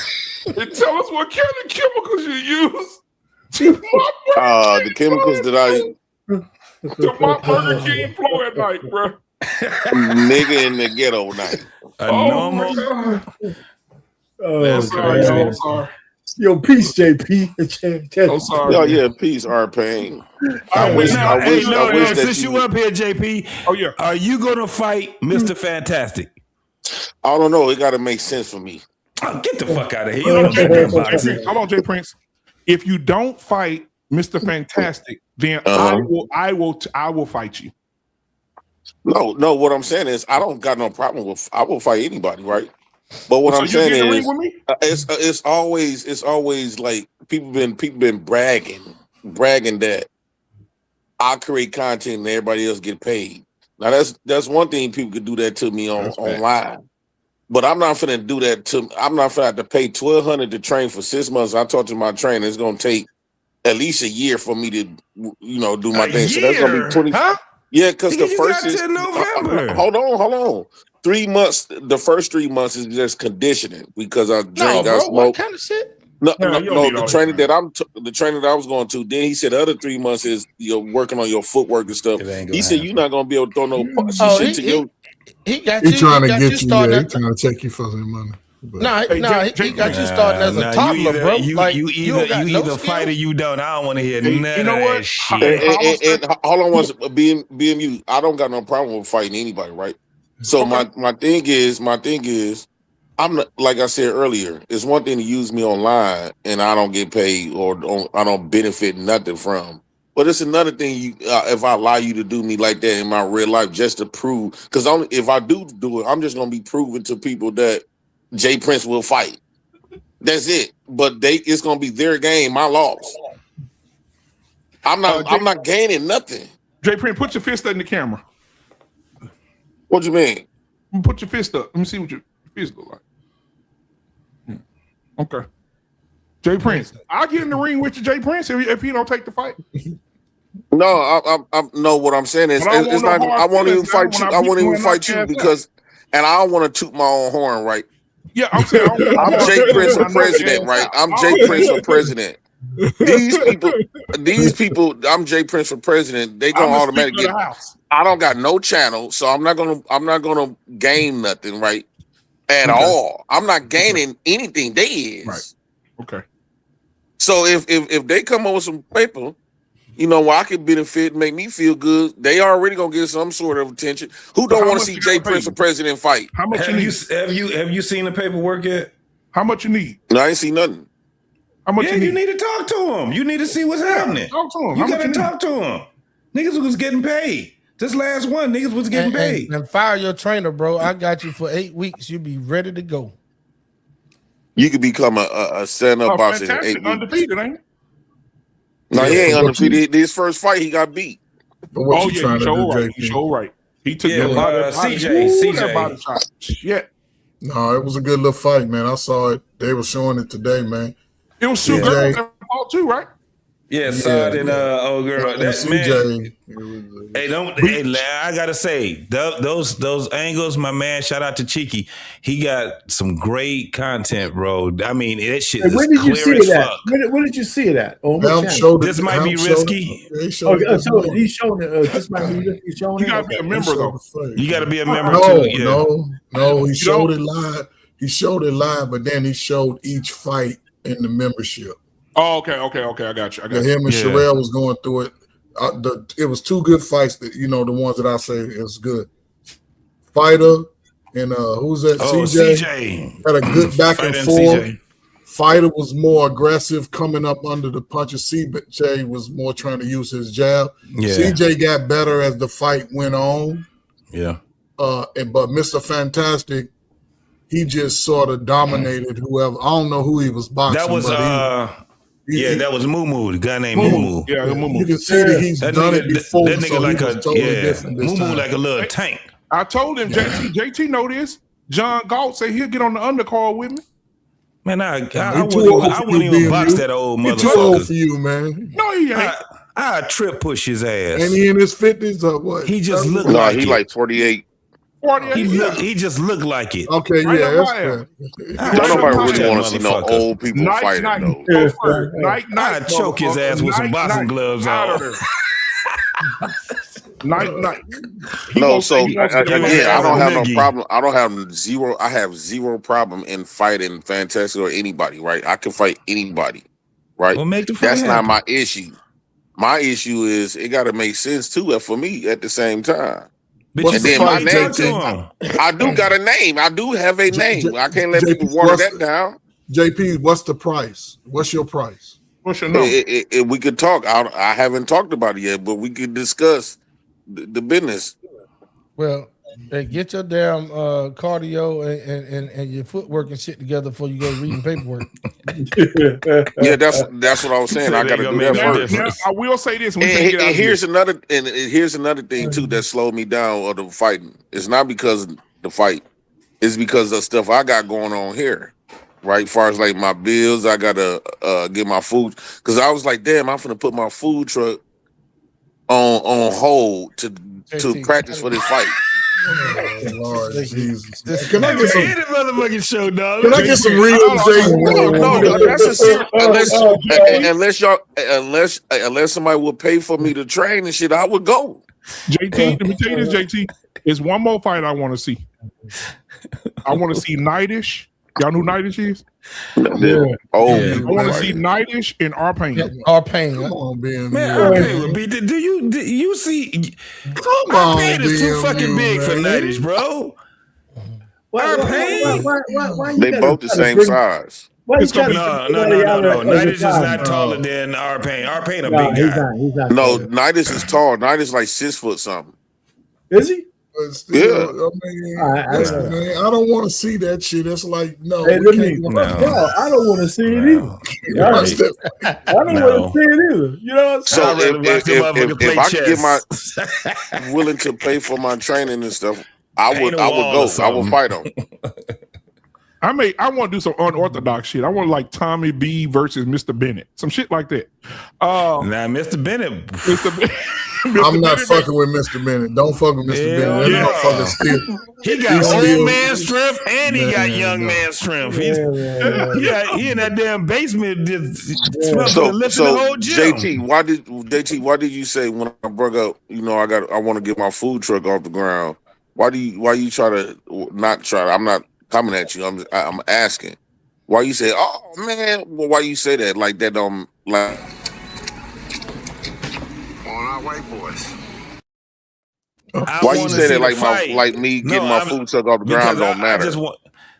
and tell us what kind of chemicals you use to mop the chemicals that to mop Burger King floor at night, bro. Nigga in the ghetto night. My God. Oh, sorry, I'm sorry. Yo, peace, JP. I'm sorry. Oh yeah, peace, R-Pain. I wish that since you up here, JP. Oh yeah. Are you gonna fight Mr. Fantastic? I don't know. It got to make sense for me. Oh, get the fuck out of here. You don't get that boxing. Hold on, Jay Prince. If you don't fight Mr. Fantastic, then I will fight you. No. What I'm saying is, I don't got no problem with. I will fight anybody, right? But what I'm saying is, it's always like people been bragging that I create content and everybody else get paid. Now that's one thing people could do that to me online, but I'm not finna do that I'm not finna have to pay $1,200 to train for 6 months. I talked to my trainer; it's gonna take at least a year for me to do my thing. So that's gonna be 20. Huh? Yeah, because the first is November. Hold on. 3 months. The first 3 months is just conditioning because I drink, I smoke. What kind of shit? No. The trainer that I was going to, then he said the other 3 months is you're working on your footwork and stuff. He said you're not going to be able to throw no shit to you. He got He's trying to get you. He's started. trying to take you for some money. He got you starting as a toddler, bro. You either fight or you don't. I don't want to hear none of that shit. And hold on once, BMU, I don't got no problem with fighting anybody, right? So my thing is, I'm not, like I said earlier, it's one thing to use me online and I don't get paid or I don't benefit nothing from. But it's another thing if I allow you to do me like that in my real life just to prove, because if I do it, I'm just gonna be proving to people that Jay Prince will fight. That's it. But it's gonna be their game, my loss. I'm not gaining nothing. Jay Prince, put your fist up in the camera. What you mean? Put your fist up. Let me see what your fist look like. Okay. Jay Prince. I'll get in the ring with you, Jay Prince, if he don't take the fight. No, I no. What I'm saying is, it's not. I won't even fight you. I won't even fight you because, and I don't want to toot my own horn, right? Yeah, I'm saying I'm Jay Prince for president, right? I'm Jay Prince for president. These people. I'm Jay Prince for president. They gonna automatically get. I don't got no channel, so I'm not gonna gain nothing, right? At all. I'm not gaining anything. They is. Right. Okay. So if they come up with some paper, you know, where I can benefit, make me feel good, they already gonna get some sort of attention. Who don't want to see Jay Prince for president fight? How much have you seen the paperwork yet? How much you need? No, I ain't seen nothing. How much you need to talk to him. You need to see what's happening. Talk to him. You gotta talk to him. Niggas was getting paid. This last one, niggas was getting paid. And fire your trainer, bro. I got you for 8 weeks. You be ready to go. You could become a stand-up boxer in 8 weeks. Undefeated, ain't it? No, he ain't undefeated. His first fight, he got beat. Oh yeah, you sure right. You sure right. He took CJ. Yeah. No, it was a good little fight, man. I saw it. They were showing it today, man. It was two girls that fought too, right? Yeah, Sod and old girl. That's CJ. I gotta say, those angles, my man. Shout out to Cheeky. He got some great content, bro. I mean, that shit is where did you clear see as it at? fuck. Where did you see it at? On what channel? This might be risky. He's showing it. This might be risky. Showing you gotta be a member though. You gotta be a member no, too. Yeah. No. He showed it live. He showed it live, but then he showed each fight in the membership. Oh, okay. I got you. Him and Sherelle was going through it. It was two good fights. That the ones that I say is good. Fighter and who's that? CJ had a good back and forth. Fighter was more aggressive, coming up under the punches. CJ was more trying to use his jab. Yeah. CJ got better as the fight went on. Yeah. But Mr. Fantastic, he just sort of dominated whoever. I don't know who he was boxing. That was that was Moo, the guy named Moo. Yeah, Moo. You can see that he's done it before. That nigga so like a totally different this Moo time. like a little tank. I told him, JT know this. John Galt said he'll get on the undercard with me. Man, I wouldn't even box that old motherfucker. Too old for you, man. No, he ain't. I trip push his ass. And he in his 50s or what? He just looked No, like he it. like 48. He just looked like it. Okay, yeah, that's fair. Don't nobody really want to see no old people fighting though. Night, I'd choke his ass with some boxing gloves on. Night. No, so again, I don't have no problem. I have zero problem in fighting Fantastic or anybody, right? I can fight anybody, right? Well, make the fight That's not happen. my issue. My issue is it got to make sense too for me at the same time. But and then my name, I do got a name. I do have a name. I can't let people water that down. JP, what's the price? What's your price? What's your number? We could talk. I haven't talked about it yet, but we could discuss the business. Well, hey, get your damn cardio and your footwork and shit together before you go reading paperwork. Yeah, that's what I was saying. I got to do that first. Now, I will say this. And here's another thing too that slowed me down of the fighting. It's not because of the fight. It's because of stuff I got going on here. Right, as far as like my bills, I gotta get my food because I was like, damn, I'm gonna put my food truck on hold to practice for this fight. Oh, Lord Jesus! Can I get some motherfucking show, dog? Can I get some real No, that's unless somebody would pay for me to train and shit, I would go. JT, let me tell you this, JT. There's one more fight I want to see. I want to see Nightish. Y'all know who Nightish is? Yeah. Oh, I want to see Nightish and R-Pain. R-Pain. Come on, Ben. Man, R-Pain would be. Do you see? Come on, R-Pain is too fucking big for man. Nightish, bro. R-Pain. They both the same size. No. Nightish is not taller than R-Pain. R-Pain a big guy. He's not No, Nightish is tall. Nightish is like 6 foot something. Is he? Yeah. I mean, listen, man, I don't want to see that shit. It's like, no. Hey, we let me, can't- no, I don't want to see it either. I don't want to see it either. You know what I'm So saying? if I could get my willing to pay for my training and stuff, I would go. I would fight them. I want to do some unorthodox shit. I want like Tommy B versus Mr. Bennett, some shit like that. Now, Mr. Bennett, I'm not fucking with Mr. Bennett. Don't fuck with Mr. Bennett. That motherfucker still. He got old man strength and he got young man strength. He in that damn basement just lifting the whole gym. JT, why did you say when I brought up, I want to get my food truck off the ground? Why you try to not try to? I'm not coming at you. I'm asking. Why you say, oh man? Well, why you say that? Like that like On our white boys. Why you say that like me getting my food truck off the ground don't matter?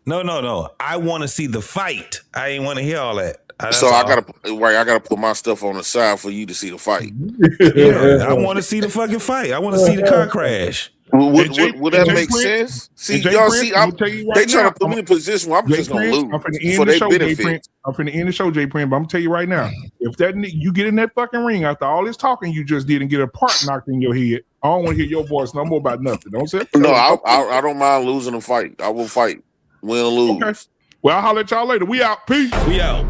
No. I want to see the fight. I ain't want to hear all that. I gotta put my stuff on the side for you to see the fight. Yeah, I want to see the fucking fight. I want to see the car crash. Would that make sense? See, y'all see, they trying to put me in a position where I'm just gonna lose for their benefit. I'm finna end the show, Jay Prince, but I'm gonna tell you right now, if you get in that fucking ring after all this talking you just did and get a part knocked in your head, I don't want to hear your voice no more about nothing. Don't say no. I don't mind losing a fight. I will fight, win or lose. Okay. Well, I'll holler at y'all later. We out. Peace. We out.